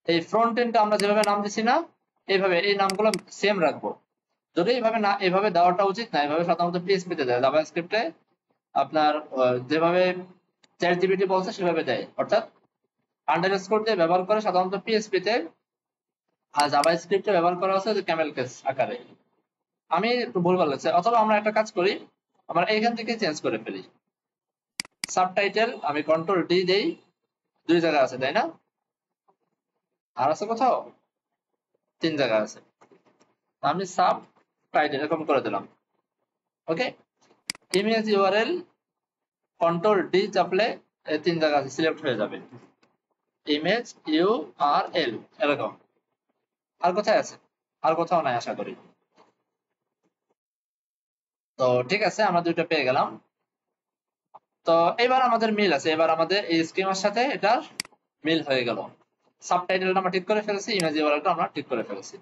Speaker 1: এই ফ্রন্ট এন্ডে আমরা যেভাবে নাম দিছি না, এইভাবে এই নামগুলো সেম রাখবো। যদি এইভাবে না, এভাবে দেওয়াটা উচিত না, এভাবে সাধারণত পিএইচপি তে দেয়, জাভাস্ক্রিপ্টে আপনার যেভাবে চ্যাটজিপিটি বলছে সেভাবে দেয়, অর্থাৎ আন্ডারস্কোর দিয়ে ব্যবহার করে সাধারণত পিএইচপি তে, আর জাভাস্ক্রিপ্টে ব্যবহার করা হচ্ছে যে ক্যামেল কেস আকারে। আমি একটু ভুল বলেছি, অথবা আমরা একটা কাজ করি, আমরা এইখান থেকে চেঞ্জ করে ফেলি। সাবটাইটেল আমি কন্ট্রোল ডি দেই, 2 জায়গা আছে তাই না, আর আছে কোথাও 3 জায়গা আছে, আমি সাব টাইটেল এরকম করে দিলাম। ওকে, ইমেজ ইউআরএল কন্ট্রোল ডি চাপলে 3 জায়গা আছে, সিলেক্ট হয়ে যাবে ইমেজ ইউআরএল এরকম। আর কোথায় আছে? আর কোথাও নাই আশা করি। তো ঠিক আছে, আমরা দুইটা পেয়ে গেলাম। তো এবার আমাদের মিল আছে, এবার আমাদের এই স্কিমার সাথে এটার মিল হয়ে গেল। সাবটাইটেলটা আমরা ঠিক করে ফেলেছি, ইমেজ ইউআরএলটা আমরা ঠিক করে ফেলেছি।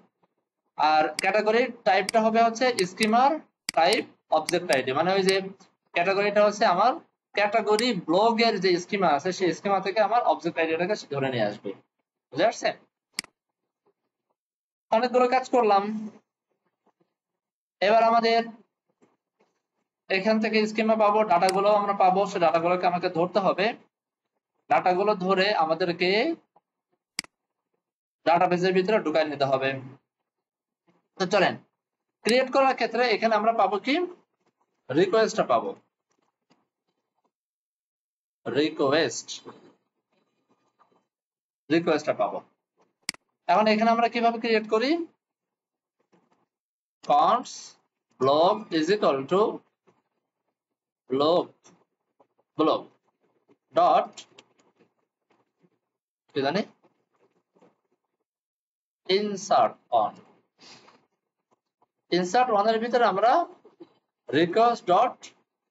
Speaker 1: আর ক্যাটাগরি টাইপটা হবে হচ্ছে স্কিমার টাইপ অবজেক্ট আইডি, মানে ওই যে ক্যাটাগরিটা হচ্ছে আমার ক্যাটাগরি ব্লগের যে স্কিমা আছে, সেই স্কিমা থেকে আমার অবজেক্ট আইডিটাকে ধরে নিয়ে আসবে। বুঝতে পারছেন? অনেকগুলো কাজ করলাম। এবার আমাদের এখান থেকে স্কিমা পাবো, ডাটাগুলো আমরা পাবো, সেই ডাটাগুলোকে আমাকে ধরতে হবে। ডাটাগুলো ধরে আমাদেরকে ডাটাবেসের ভিতরে ঢুকাই নিতে হবে। তো চলেন, ক্রিয়েট করার ক্ষেত্রে এখানে আমরা পাবো কি, রিকোয়েস্টটা পাবো, রিকোয়েস্টটা পাবো। এখন এখানে আমরা কিভাবে ক্রিয়েট করি, const blog is equal to blog dot কি জানি insert on এর ভিতরে আমরা request dot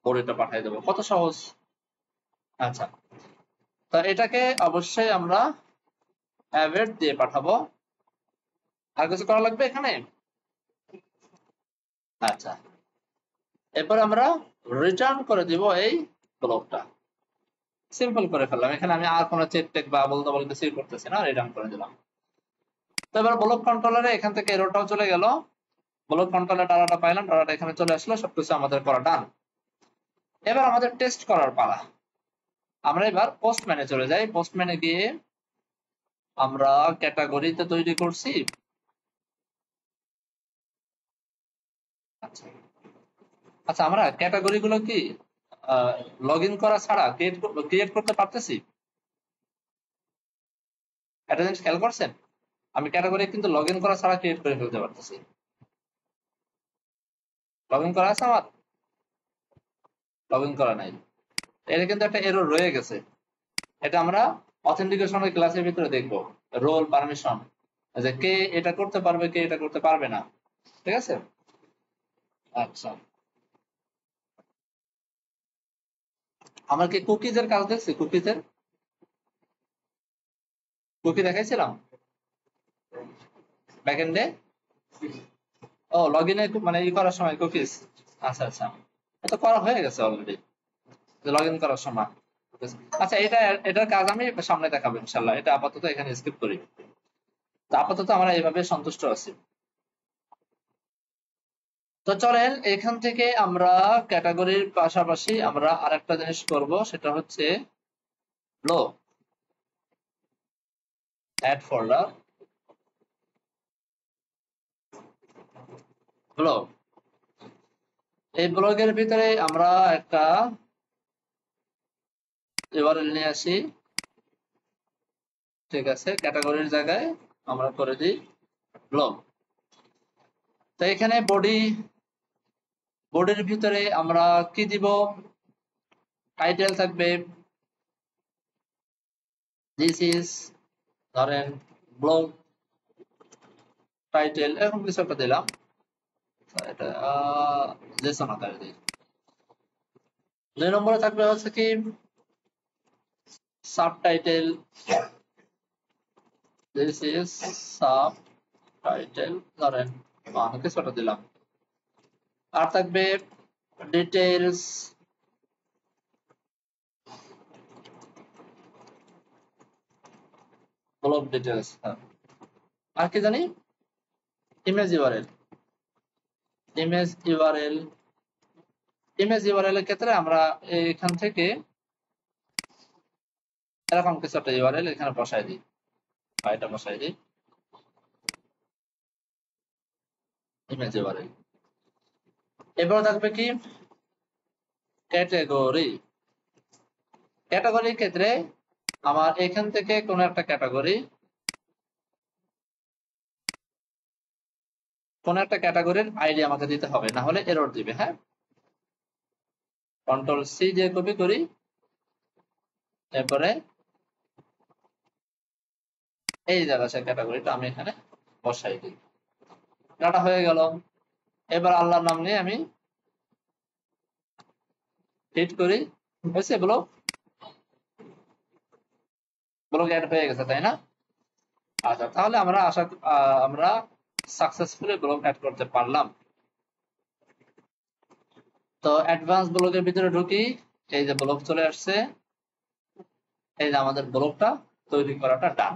Speaker 1: বডিটা পাঠিয়ে দেবো। কত সহজ। আচ্ছা, তো এটাকে অবশ্যই আমরা await দিয়ে পাঠাবো। আর কিছু করা লাগবে এখানে? আচ্ছা, এরপর আমরা রিটার্ন করে দিব এই ব্লকটা। সিম্পল করে ফেললাম, এখানে আমি আর কোনো চেক টেক বা বলতে কিছুই করতেছি না, রিটার্ন করে দিলাম। তো এবার ব্লক কন্ট্রোলারে এখান থেকে এররটাও চলে গেল, ব্লক কন্ট্রোলার ডাটাটা পাইলাম, ডাটাটা এখানে চলে আসলো, সবকিছু আমাদের করা ডান। এবার আমাদের টেস্ট করার পালা। আমরা এবার পোস্টম্যানে চলে যাই, পোস্টম্যানে গিয়ে আমরা ক্যাটাগরিতে তৈরি করছি। আচ্ছা আচ্ছা, আমরা ক্যাটাগরি গুলো কি লগ ইন করা ছাড়া ক্রিয়েট করতে পারতেছি? একটা জিনিস খেয়াল করছেন, আমি ক্যাটাগরি কিন্তু লগ ইন করা ছাড়া ক্রিয়েট করে ফেলতে পারতেছি। লগ ইন করা আছে আমার? লগ ইন করা নাই। এটা কিন্তু একটা এরর রয়ে গেছে। এটা আমরা অথেন্টিকেশনের ক্লাসের ভিতরে দেখবো, রোল পারমিশন, যে কে এটা করতে পারবে কে এটা করতে পারবে না। ঠিক আছে। আচ্ছা, আমরা কি কুকিজের কাজ দেখছি? কুকিজের কুকি দেখাইছিলাম ব্যাকএন্ডে। ও লগ ইনে মানে ই করার সময় কুকিজ। আচ্ছা আচ্ছা, এটা করা হয়ে গেছে অলরেডি, লগ ইন করার সময়। আচ্ছা, এটার কাজ আমি সামনে দেখাবো ইনশাল্লাহ। এটা আপাতত এখানে স্কিপ করি। তো আপাতত আমরা এইভাবে সন্তুষ্ট আছি। তো চলেন এখান থেকে আমরা ক্যাটাগরির পাশাপাশি আমরা আরেকটা জিনিস করব, সেটা হচ্ছে ব্লক অ্যাড ফোল্ডার ব্লক। এই ব্লগের ভিতরে আমরা একটা ইউআরএল নিয়ে আসি। ঠিক আছে, ক্যাটাগরির জায়গায় আমরা করে দিই ব্লগ। তো এখানে বডির ভিতরে আমরা কি দিব? টাইটেল থাকবে, দিস ইজ, ধরেন ব্লগ টাইটেল, এরকম কিছু একটা দিলাম। এটা জেসন আকারে দিই। 2 নম্বরে থাকবে হচ্ছে কি সাবটাইটেল, দিস ইজ সাবটাইটেল, ধরেন কিছু একটা দিলাম। আর থাকবে ডিটেইলস, ব্লগ ডিটেইলস। আর কি জানি, image URL. Image URL, image URL এর ক্ষেত্রে আমরা এখান থেকে এরকম কিছু একটা ইউআরএল এখানে বসাই দিই, বা এটা বসাই দিই ইমেজ ইউআরএল। এরপর থাকবে কি ক্যাটাগরি। ক্যাটাগরির ক্ষেত্রে আমার এখান থেকে কোন একটা ক্যাটাগরির আইডি আমাকে দিতে হবে, না হলে এরর দিবে। হ্যাঁ, কন্ট্রোল সি দিয়ে কপি করি, এরপরে এই জায়গা সে ক্যাটাগরিটা আমি এখানে বসাই দিই। ডাটা হয়ে গেল। এবার আল্লাহর নাম নিয়ে আমি হিট করি, হয়েছে ব্লক অ্যাড হয়ে গেছে, তাই না? আচ্ছা, তাহলে আমরা সাকসেসফুলি ব্লক অ্যাড করতে পারলাম। তো অ্যাডভান্স ব্লকের ভিতরে ঢুকি, এই যে ব্লক চলে আসছে, এই যে আমাদের ব্লকটা তৈরি করাটা ডান।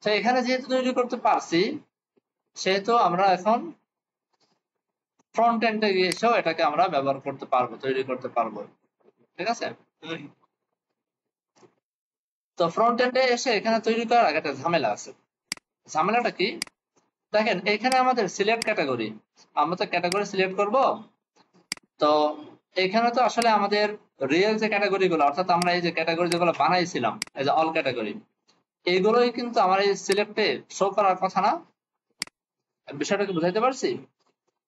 Speaker 1: তো এখানে যেহেতু তৈরি করতে পারছি, সেহেতু আমরা এখন ফ্রন্ট এন্ডে গিয়েছেও এটাকে আমরা ব্যবহার করতে পারবো, তৈরি করতে পারবো। ঠিক আছে। তো ফ্রন্ট এন্ডে এসে এখানে তৈরি করার আগে একটা ঝামেলা আছে। ঝামেলাটা কি? দেখেন এখানে আমাদের সিলেক্ট ক্যাটাগরি, আমরা তো ক্যাটাগরি সিলেক্ট করব। তো এখানে তো আসলে আমাদের রিয়েল যে ক্যাটাগরি গুলো, অর্থাৎ আমরা এই যে ক্যাটাগরি যেগুলো বানাইছিলাম, এই যে অল ক্যাটাগরি, এইগুলোই কিন্তু আমার এই সিলেক্টে শো করার কথা না। বিষয়টা কি বুঝাইতে পারছি?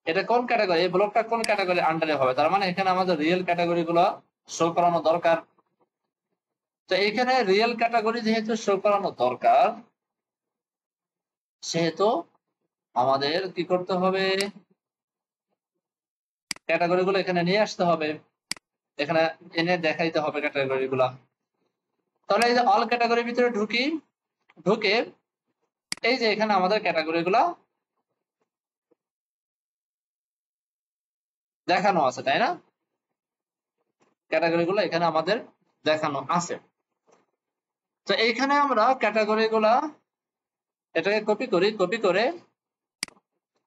Speaker 1: এটা কোন ক্যাটাগরি, এই ব্লকটা কোন ক্যাটাগরি আন্ডারে হবে, তার মানে এখানে আমাদের রিয়েল ক্যাটাগরি গুলো শো করানো দরকার। তো এখানে রিয়েল ক্যাটাগরি যেহেতু শো করানো দরকার, সেহেতু আমাদের কি করতে হবে? ক্যাটাগরি গুলো এখানে নিয়ে আসতে হবে, এখানে এনে দেখাইতে হবে ক্যাটাগরি গুলা। তাহলে এই যে অল ক্যাটাগরির ভিতরে ঢুকে এই যে এখানে আমাদের ক্যাটাগরি গুলা দেখানো আছে, তাই না? ক্যাটাগরি গুলো এখানে আমাদের দেখানো আছে। তো এইখানে আমরা ক্যাটাগরি গুলা এটাকে কপি করে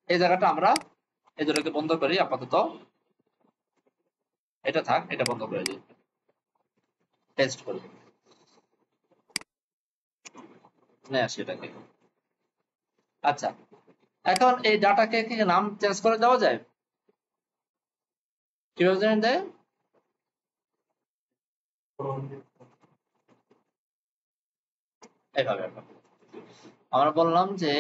Speaker 1: এই জায়গাটা আমরা এই দুটোকে বন্ধ করি আপাতত। এটা থাক, এটা বন্ধ করে দিই, টেস্ট করি। নিয়ে আসি এটাকে। আচ্ছা, এখন এই ডাটাকে কি নাম চেঞ্জ করে দেওয়া যায়? কিভাবে জানেন দেয়? এইভাবে আমরা বললাম যে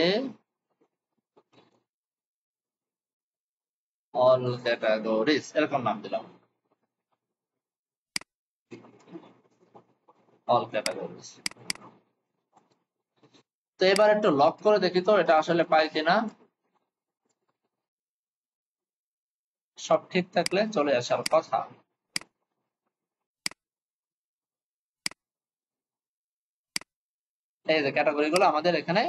Speaker 1: অল ক্যাটাগরিজ, এরকম নাম দিলাম, অল ক্যাটাগরিজ। তো এবার একটু লক করে দেখি তো এটা আসলে পাই কিনা। সব ঠিক থাকলে চলে আসার কথা। এই যে ক্যাটাগরি গুলো আমাদের এখানে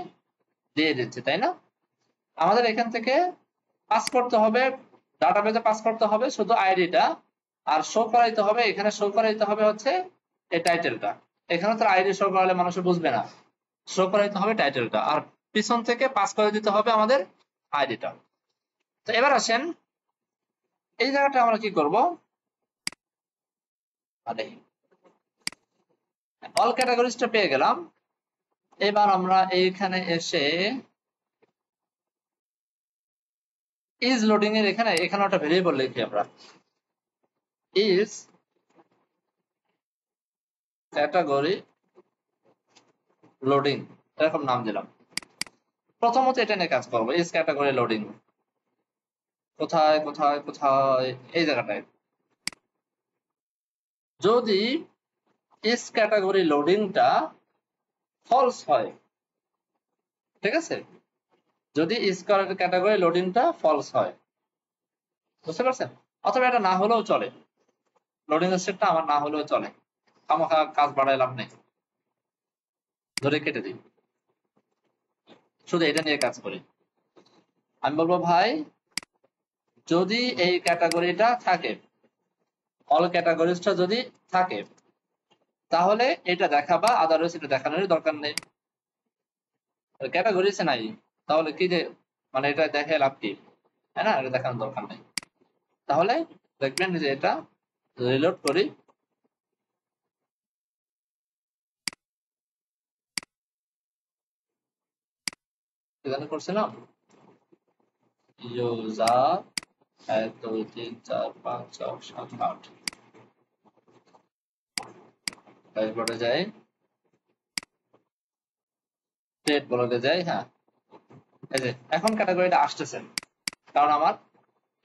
Speaker 1: দিয়ে দিচ্ছে, তাই না? আমাদের এখান থেকে পাস করতে হবে, ডাটাবেজে পাস করতে হবে শুধু আইডিটা, আর শো করাইতে হবে, এখানে শো করাইতে হবে হচ্ছে এই টাইটেলটা। এখানে তো আইডি শো করালে মানুষ বুঝবে না, শো করাইতে হবে টাইটেলটা, আর পিছন থেকে পাস করে দিতে হবে আমাদের আইডিটা। তো এবার আসেন এই জায়গাটা আমরা কি করব, আরে অল ক্যাটাগরিজটা পেয়ে গেলাম। এবার আমরা এইখানে এসে ইজ লোডিং এর এখানে একটা ভেরিয়েবল লিখি আমরা, ইজ ক্যাটাগরি লোডিং, এরকম নাম দিলাম। প্রথমত এটা নিয়ে কাজ করবো, ইজ ক্যাটাগরি লোডিং। কোথায় কোথায় কোথায়, এই জায়গাটায়। যদি ইজ ক্যাটাগরি লোডিংটা ফলস হয়, ঠিক আছে, যদি ইজ ক্যাটাগরি লোডিংটা ফলস হয়, বুঝতে পারছেন? অথবা এটা না হলেও চলে, লোডিং স্টেটটা আমার না হলেও চলে, খামাখা কাজ বাড়াইলাম নেই, ধরে কেটে দিই, শুধু এটা নিয়ে কাজ করি। আমি বলবো ভাই যদি এই ক্যাটাগরিটা থাকে, অল ক্যাটাগরিজটা যদি থাকে, তাহলে এটা দেখাবা, আদারওয়াইজ এটা দেখানোর দরকার নেই। ক্যাটাগরিজ নাই, তাহলে কি যে মানে এটা দেখে লাভ কি, তাই না? এটা দেখানোর দরকার নেই। তাহলে দেখবেন যে এটা রিলোড করি, এখানে করছিলাম ইউজার 1 2 3 4 5 6 7 8, ড্যাশবোর্ডে যাই, স্টেট ব্লকে যাই, হ্যাঁ এই যে এখন ক্যাটাগরিটা আসতেছে, কারণ আমার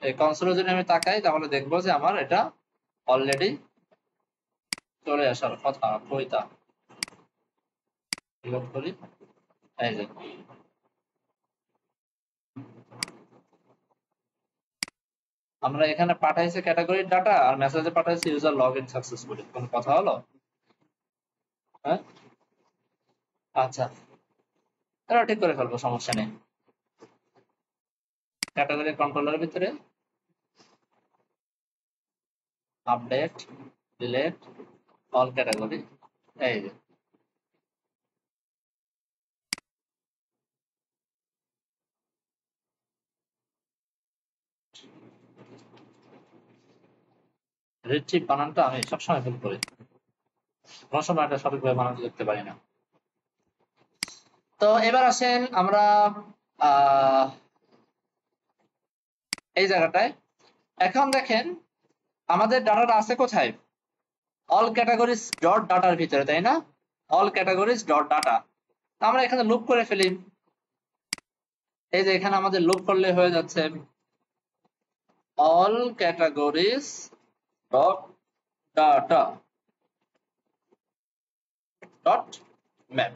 Speaker 1: এই কনসোলে যদি আমি তাকাই তাহলে দেখবো যে আমার এটা অলরেডি চলে আসার কথা। কইতা রিলোড করি, এই যে আমরা এখানে পাঠাইছি ক্যাটাগরি ডাটা, আর মেসেজে পাঠাইছি ইউজার লগ ইন সাকসেসফুলি। কোন কথা হলো? হ্যাঁ, আচ্ছা, এটা ঠিক করে ফেলবো, সমস্যা নেই। ক্যাটাগরি কন্ট্রোলারের ভিতরে আপডেট ডিলেট অল ক্যাটাগরি, এই যে রিট্রিভ বানানটা আমি সবসময় ভুল করি, কোনো সময় এটা সঠিকভাবে বানান লিখতে পারি না। তো এবার আসেন আমরা আহ এই জায়গাটায়, এখন দেখেন আমাদের ডাটাটা আছে কোথায়, অল ক্যাটাগরিজ ডট ডাটার ভিতরে, তাই না? অল ক্যাটাগরিজ ডট ডাটা, আমরা এখানে লুপ করে ফেলি। এই যে এখানে আমাদের লুপ করলে হয়ে যাচ্ছে all categories dot data dot map.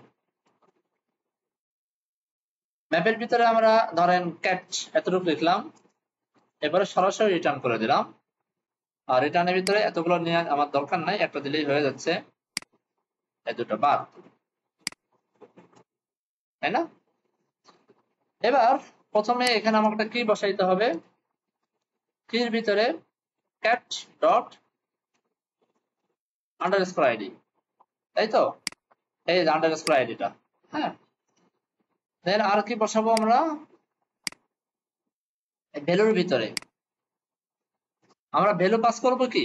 Speaker 1: ম্যাপের ভিতরে আমরা ধরেন ক্যাট এতটুকু লিখলাম, এবারে সরাসরি রিটার্ন করে দিলাম, আর রিটার্নের ভিতরে এতগুলো নিয়ে আমার দরকার নাই, একটা দিলেই হয়ে যাচ্ছে, এই দুটো বাদ, তাই না? এবার প্রথমে এখানে আমাকে একটা কি বসাইতে হবে, কির ভিতরে ক্যাট ডট আন্ডারস্কোর আইডি, তাই তো? এই যে আন্ডারস্কোর আইডিটা, হ্যাঁ। দেন আর কি বসাবো আমরা, ভ্যালুর ভিতরে আমরা ভ্যালু পাস করব কি,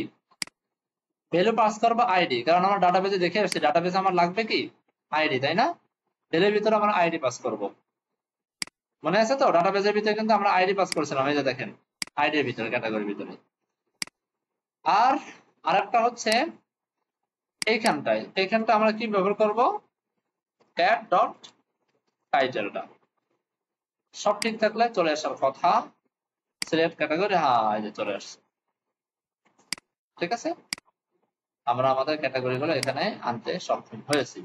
Speaker 1: ভ্যালু পাস করবো আইডি, কারণ আমার ডাটাবেজে দেখে আসছে ডাটাবেজে আমার লাগবে কি আইডি, তাই না? এর ভিতরে আমরা আইডি পাস করব। মনে আছে তো ডাটাবেজের ভিতরে কিন্তু আমরা আইডি পাস করেছিলাম, এই যে দেখেন আইডির ভিতরে, ক্যাটাগরির ভিতরে। আর আরেকটা হচ্ছে এইখানটা আমরা কি ব্যবহার করব, ক্যাট ডট টাইটেলটা সব ঠিক থাকলে চলে আসার কথা। সিলেক্ট ক্যাটাগরি, হ্যাঁ এই যে চলে আসছে। ঠিক আছে, আমরা আমাদের ক্যাটাগরি গুলো এখানে আনতে সক্ষম হয়েছি।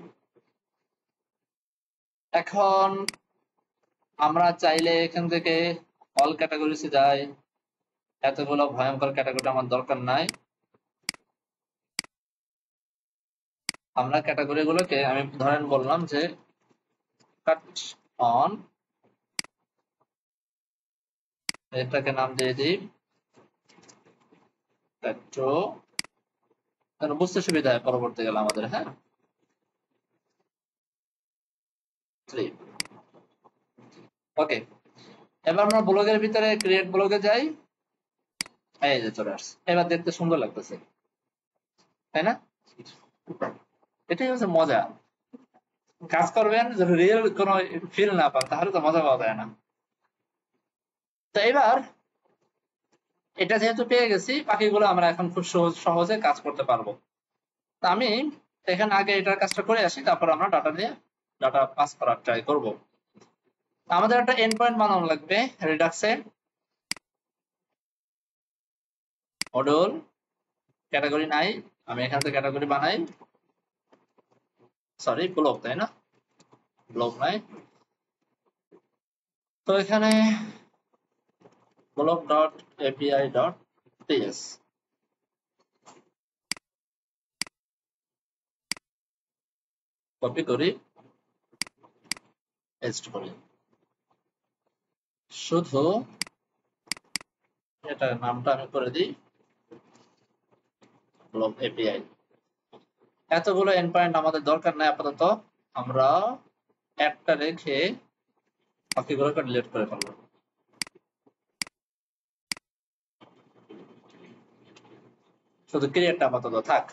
Speaker 1: এখন আমরা চাইলে এখান থেকে অল ক্যাটাগরিতে যাই, এতগুলো ভয়ঙ্কর ক্যাটাগরি আমার দরকার নাই। আমরা ক্যাটাগরি গুলোকে আমি ধরেন বললাম যে কাট অন, এটাকে নাম দিয়ে দিই পেট্রো, বুঝতে সুবিধা হয় পরবর্তী গেলে আমাদের। হ্যাঁ, 3 ওকে। এবার আমরা ব্লগের ভিতরে ক্রিয়েট ব্লগে যাই, এই যে চলে আসছে। এবার দেখতে সুন্দর লাগতেছে, তাই না? এটাই হচ্ছে মজা। কাজ করবেন যদি রিয়েল কোনো ফিল না পান তাহলে তো মজা পাওয়া যায় না। তো এবার এটা যেহেতু পেয়ে গেছি, বাকিগুলো আমরা এখন খুব সহজে কাজ করতে পারবো। তা আমি এখানে আগে এটার কাজটা করে আসি, তারপর আমরা ডাটা পাস করার ট্রাই করব। আমাদের একটা এন্ড পয়েন্ট বানানো লাগবে রিডাক্সে। মডিউল ক্যাটাগরি নাই, আমি এখান থেকে ক্যাটাগরি বানাই, সরি ব্লক, তাই না? ব্লক নাই, তো এখানে block dot API dot T S copy করি, পেস্ট করি। শুধু এটার নামটা আমি করে দিই ব্লক এপিআই। এতগুলো এন্ড পয়েন্ট আমাদের দরকার নাই আপাতত, আমরা একটা রেখে বাকিগুলোকে ডিলিট করে ফেলবো। শুধু ক্রিয়েটটা আপাতত থাক।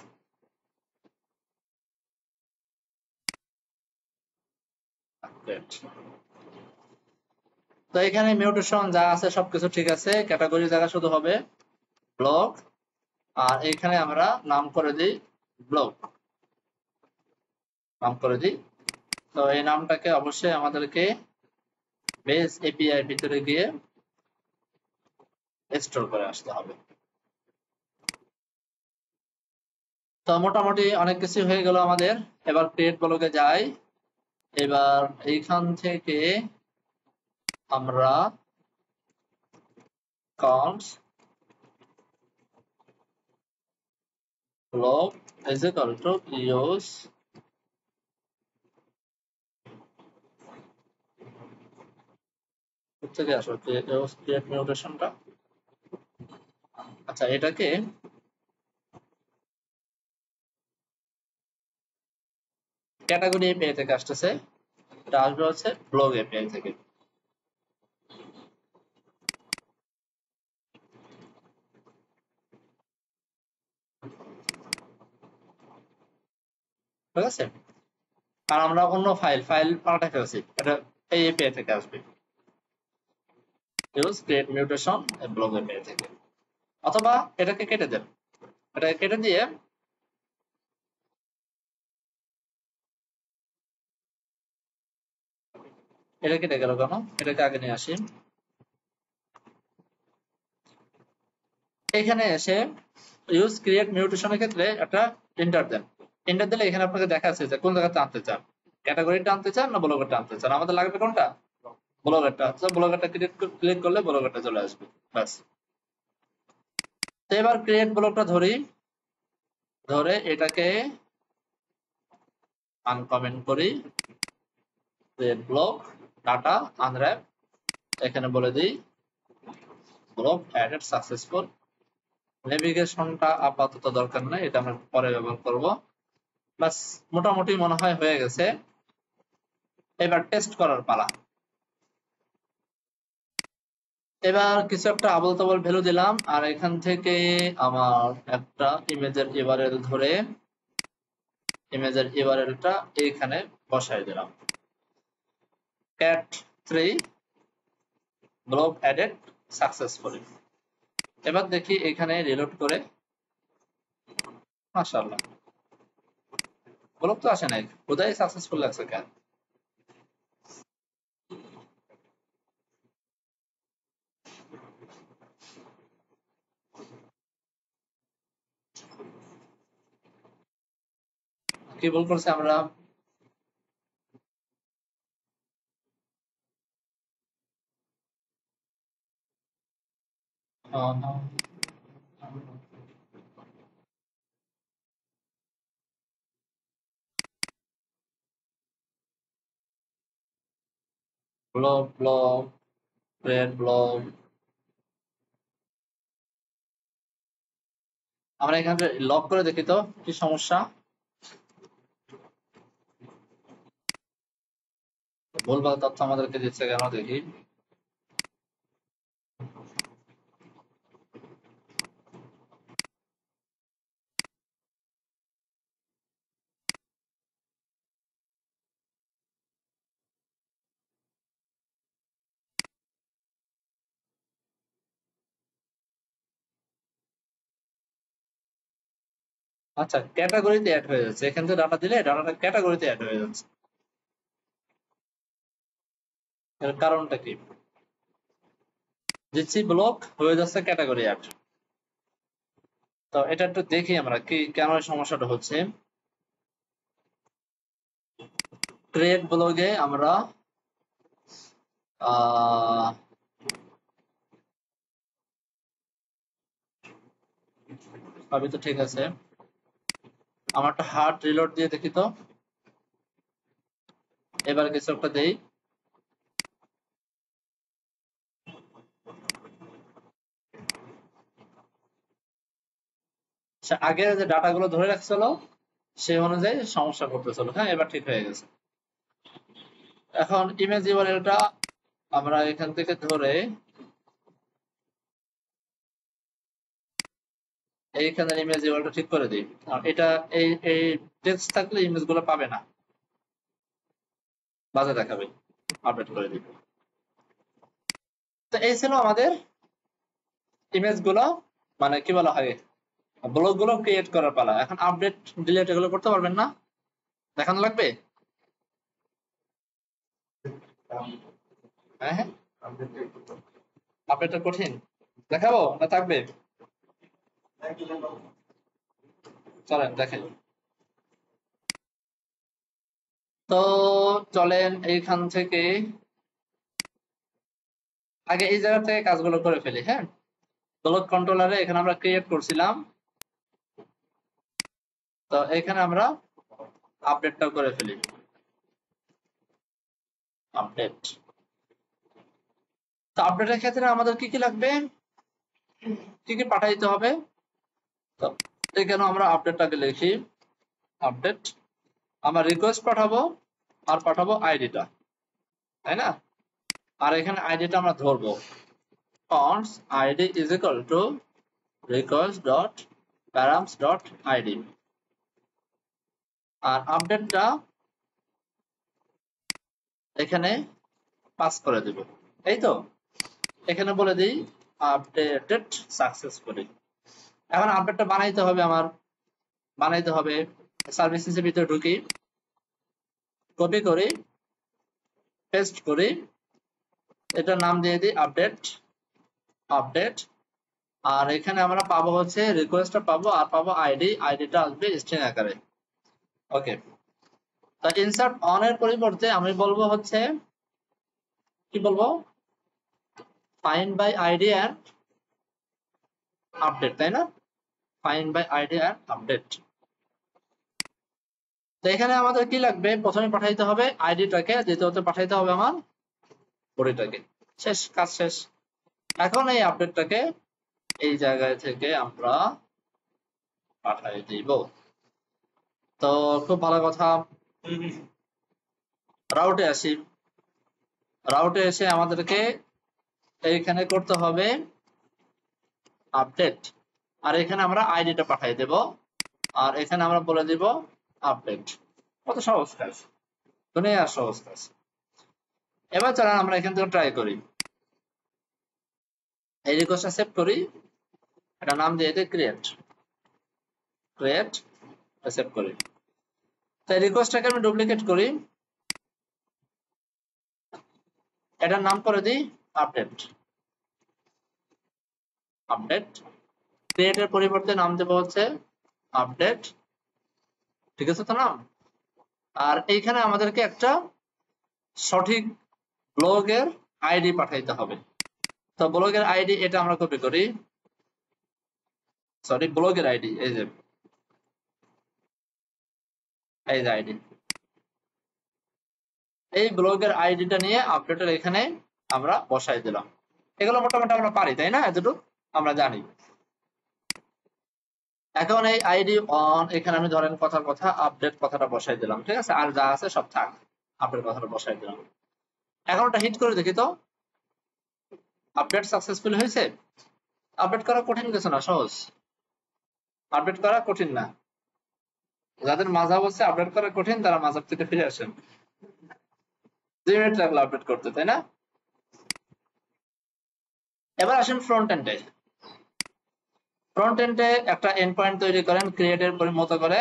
Speaker 1: তো এখানে মিউটেশন যা আছে সবকিছু ঠিক আছে, ক্যাটাগরি জায়গা শুধু হবে ব্লক, আর এখানে আমরা নাম করে দিই ব্লক, নাম করে দিই। তো এই নামটাকে অবশ্যই আমাদেরকে বেস এপিআই ভিতরে গিয়ে স্টোর করে আসতে হবে। তো মোটামুটি অনেক কিছু হয়ে গেল আমাদের। এবার ক্রিয়েট ব্লকে যাই। এবার এইখান থেকে আমরা cons block is equal to use থেকে আসো ক্রিয়েট মিউটেশনটা। আচ্ছা, এটাকে ক্যাটাগরি এপিআই থেকে আসতেছে, এটা আসবে হচ্ছে ব্লগ এপিআই থেকে। ঠিক আছে, আর আমরা অন্য ফাইল পাল্টাই ফেলছি, এটা এই এপিআই থেকে আসবে, use create mutation blog API থেকে। অথবা এটাকে কেটে দেন, এটাকে কেটে দিয়ে এটা কেটে গেল কেন, এটাকে আগে নিয়ে আসি। এখানে এসে ইউজ ক্রিয়েট মিউটেশনের ক্ষেত্রে একটা এন্টার দেন। এন্টার দিলে এখানে আপনাকে দেখাচ্ছে যে কোন জায়গাতে আনতে চান, ক্যাটাগরিটা আনতে চান না ব্লগারটা আনতে চান। আমাদের লাগবে কোনটা, ব্লগারটা। তো ব্লগারটা ক্লিক করলে ব্লগারটা চলে আসবে, ব্যাস। তো এবার ক্রিয়েট ব্লকটা ধরি, ধরে এটাকে আনকমেন্ট করি, ক্রিয়েট ব্লক ডাটা আনর্যাপ, এখানে বলে দিই ব্লক অ্যাডেড সাকসেসফুল। নেভিগেশনটা আপাতত দরকার নাই, এটা আমরা পরে ব্যবহার করব। বাস, মোটামুটি মনে হয় হয়ে গেছে। এবার টেস্ট করার পালা। এবার কিছু একটা আবল তাবল ভ্যালু দিলাম, আর এখান থেকে আমার একটা ইমেজের ইউআরএল ধরে ইমেজের ইউআরএলটা এইখানে বসাই দিলাম। cat 3 block added successfully. এবার দেখি এখানে রিলোড করে, মাশাআল্লাহ ব্লক তো আসে নাই, কোথায় সাকসেসফুল লাগছে কেন? কি ভুল করছে আমরা? ব্লক ব্লক রেড ব্লক, আমরা এখানে লক করে দেখি তো কি সমস্যা। ভুলভাল তথ্য আমাদেরকে দিচ্ছে কেন দেখি। আচ্ছা, ক্যাটাগরিতে অ্যাড হয়ে যাচ্ছে, এখান থেকে ডাটা দিলে ডাটাটা ক্যাটাগরিতে অ্যাড হয়ে যাচ্ছে, এর কারণটা কি? দিচ্ছি ব্লক, হয়ে যাচ্ছে ক্যাটাগরি অ্যাড। তো এটা একটু দেখি আমরা কি কেন এই সমস্যাটা হচ্ছে। ক্রিয়েট ব্লগে আমরা সবই তো ঠিক আছে, আমার একটা হার্ড রিলোড দিয়ে দেখি তো, এবার কিছু একটা দেই। আগে যে ডাটা গুলো ধরে রাখছিল সেই অনুযায়ী সমস্যা করতেছিল, হ্যাঁ এবার ঠিক হয়ে গেছে। এখন ইমেজ ইউআরএলটা আমরা এখান থেকে ধরে এইখানের ইমেজ ইউআরএলটা ঠিক করে দিই। এটা এই এই টেক্সট থাকলে ইমেজ গুলো পাবে না, বাজে দেখাবে, আপডেট করে দিব। তো এই ছিল আমাদের ইমেজ গুলো, মানে কি বলা হয় ব্লগ গুলো ক্রিয়েট করার পালা। এখন আপডেট ডিলিট এগুলো করতে পারবেন না, দেখানো লাগবে। হ্যাঁ হ্যাঁ, আপডেটটা কঠিন, দেখাবো না থাকবে? চলেন দেখেন। তো চলেন এইখান থেকে আগে এই জায়গা থেকে কাজগুলো করে ফেলি। হ্যাঁ, ব্লক কন্ট্রোলারে এখানে আমরা ক্রিয়েট করছিলাম, তো এখানে আমরা আপডেটটাও করে ফেলি। আপডেট, তো আপডেটের ক্ষেত্রে আমাদের কি কি লাগবে, কি কি পাঠাইতে হবে। তো এখানে আমরা আপডেটটাকে লিখি, আপডেট আমরা রিকোয়েস্ট পাঠাবো আর পাঠাবো আইডিটা, তাই না? আর এখানে আইডিটা আমরা ধরবো, const id is equal to request dot params dot id, আর আপডেটটা এখানে পাস করে দেব। এই তো এখানে বলে দিই আপডেটেড সাকসেসফুলি। এখন আপডেটটা বানাইতে হবে, আমার বানাইতে হবে সার্ভিসেসের ভিতরে ঢুকি, কপি করি, পেস্ট করি, এটার নাম দিয়ে দিই আপডেট, আপডেট। আর এখানে আমরা পাবো হচ্ছে রিকোয়েস্টটা পাবো আর পাবো আইডি, আইডিটা আসবে স্ট্রিং আকারে। ওকে, তা ইনসার্ট অন এর পরিবর্তে আমি বলবো হচ্ছে কি বলবো, find by ID and update, তাই না? Find by ID and update. তো এখানে আমাদের কি লাগবে, প্রথমে পাঠাইতে হবে আইডিটাকে, দ্বিতীয়ত পাঠাইতে হবে আমার বডিটাকে। শেষ, কাজ শেষ। এখন এই আপডেটটাকে এই জায়গায় থেকে আমরা পাঠাই দিব। তো খুব ভালো কথা, রাউটে আসি। রাউটে এসে আমাদেরকে এইখানে করতে হবে আপডেট, আর এখানে আমরা আইডিটা পাঠাই দেব, আর এখানে আমরা বলে দিব আপডেট। কত সহজ কাজ, দুনিয়ার সহজ কাজ। এবার চলেন আমরা এখান থেকে ট্রাই করি, এই রিকোয়েস্টটা সেভ করি, এটা নাম দিয়ে দিই ক্রিয়েট, সেভ করি। তাই রিকোয়েস্টটাকে আমি ডুপ্লিকেট করি, এটার নাম করে দিই আপডেট, ক্রিয়েটের পরিবর্তে নাম দেবো হচ্ছে আপডেট, ঠিক আছে তো নাম। আর এইখানে আমাদেরকে একটা সঠিক ব্লগের আইডি পাঠাইতে হবে। তো ব্লগের আইডি এটা আমরা কপি করি, সরি ব্লগের আইডি এই যে আইডি, এই ব্লগের আইডিটা নিয়ে আপডেটের এখানে আমরা বসাই দিলাম। এগুলো মোটামুটি আমরা পারি তাই না, এতটুকু আমরা জানি। এখন এই আইডি অন, এখানে আমি ধরেন কথার কথা আপডেট কথাটা বসাই দিলাম, ঠিক আছে, আর যা আছে সব থাক, আপডেট কথাটা বসাই দিলাম। এখন ওটা হিট করে দেখি তো আপডেট সাকসেসফুল হয়েছে। আপডেট করা কঠিন কিছু না, সহজ, আপডেট করা কঠিন না। যাদের মাঝাব হচ্ছে আপডেট করা কঠিন তারা মাঝাব থেকে ফিরে আসেন, 2 মিনিট লাগলো আপডেট করতে তাই না। এবার আসেন ফ্রন্ট এন্ডে, ফ্রন্ট এন্ডে একটা এন্ড পয়েন্ট তৈরি করেন ক্রিয়েটের মতো করে,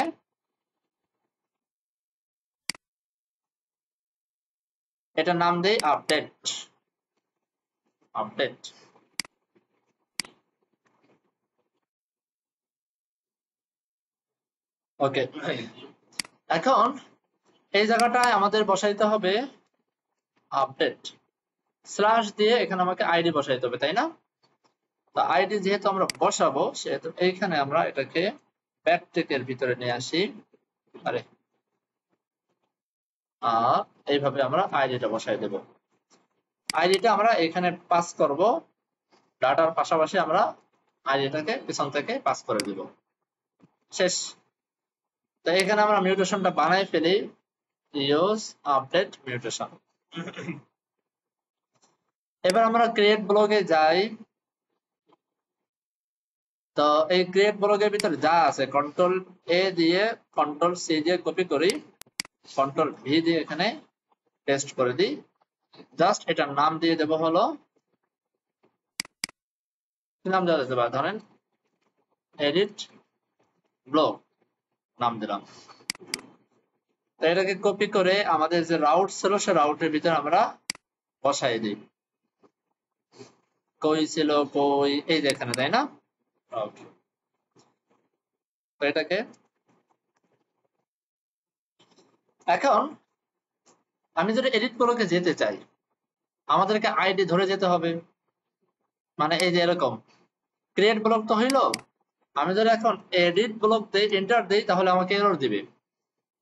Speaker 1: এটা নাম দেই আপডেট, ওকে। এখন এই জায়গাটায় আমাদের বসাইতে হবে আপডেট স্ল্যাশ দিয়ে, এখানে আমাকে আইডি বসাইতে হবে তাই না। তো আইডি যেহেতু আমরা বসাবো সেহেতু এইখানে আমরা এটাকে ব্যাকটেকের ভিতরে নিয়ে আসি, আরে আর এইভাবে আমরা আইডিটা বসাই দেব। আইডিটা আমরা এখানে পাস করব, ডাটার পাশাপাশি আমরা আইডিটাকে পিছন থেকে পাস করে দিব, শেষ। তো এখানে আমরা মিউটেশনটা বানাই ফেলি, ইউজ আপডেট মিউটেশন। এবার আমরা ক্রিয়েট ব্লগে যাই, তো এই ক্রিয়েট ব্লগের ভিতরে যা আছে কন্ট্রোল এ দিয়ে কন্ট্রোল সি দিয়ে কপি করি, কন্ট্রোল ভি দিয়ে এখানে পেস্ট করে দিই, জাস্ট এটার নাম দিয়ে দেব হলো, কি নাম দেওয়া যেতে পারে, ধরেন এডিট ব্লগ নাম দিলাম। তো এটাকে কপি করে আমাদের যে রাউট ছিল সে রাউটের ভিতরে আমরা বসাই দিই, কই ছিল কই, এই যেখানে তাই না, রাউট। তো এটাকে এখন আমি যদি এডিট ব্লকে যেতে চাই আমাদেরকে আইডি ধরে যেতে হবে, মানে এই যে এরকম ক্রিয়েট ব্লক তো হইলো, আমি যদি এখন এডিট ব্লক দেই এন্টার দেই তাহলে আমাকে এরর দিবে,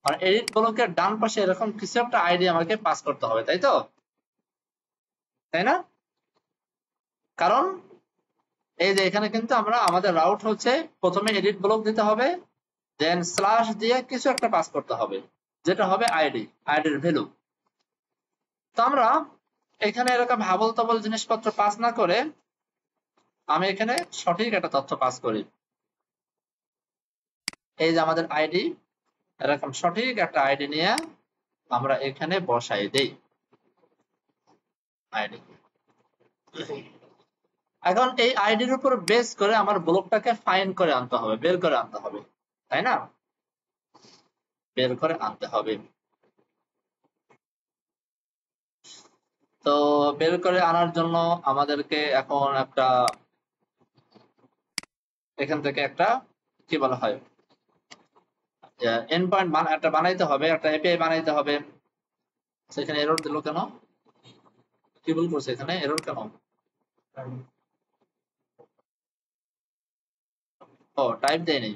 Speaker 1: আর এডিট ব্লকের ডান পাশে এরকম কিছু একটা আইডি আমাকে পাস করতে হবে তাই তো, তাই না। কারণ এই যে এখানে কিন্তু আমরা আমাদের রাউট হচ্ছে প্রথমে এডিট ব্লক দিতে হবে, দেন স্ল্যাশ দিয়ে কিছু একটা পাস করতে হবে যেটা হবে আইডির ভ্যালু। তো আমরা এখানে এরকম হাবল তাবল জিনিসপত্র পাস না করে আমি এখানে সঠিক একটা তথ্য পাস করি, এই যে আমাদের আইডি, এরকম সঠিক একটা আইডি নিয়ে আমরা এখানে বসাই দেই আইডি। এখন এই আইডির উপর বেস করে আমার ব্লকটাকে ফাইন্ড করে আনতে হবে, বের করে আনতে হবে তাই না, বের করে আনতে হবে। তো বের করে আনার জন্য আমাদেরকে এখন একটা এখান থেকে একটা কি বলা হয় এন্ড পয়েন্ট একটা বানাইতে হবে, একটা এপিআই বানাইতে হবে। সেখানে এরর দিল কেন, কি ভুল করছে এখানে, এরর কেন, ও টাইপ দেয়নি,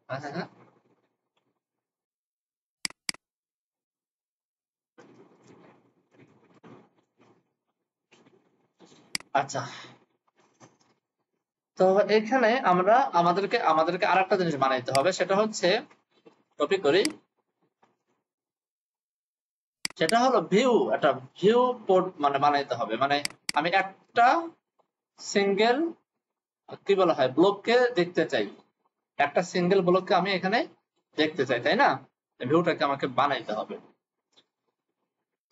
Speaker 1: হ্যাঁ হ্যাঁ হ্যাঁ। আচ্ছা, তো এখানে আমরা আমাদেরকে আরেকটা জিনিস বানাইতে হবে, সেটা হচ্ছে কপি করি, সেটা হলো ভিউ, একটা ভিউ পোর্ট মানে বানাইতে হবে, মানে আমি একটা সিঙ্গেল কি বলা হয় ব্লককে দেখতে চাই, একটা সিঙ্গেল ব্লককে আমি এখানে দেখতে চাই তাই না, ভিউটাকে আমাকে বানাইতে হবে।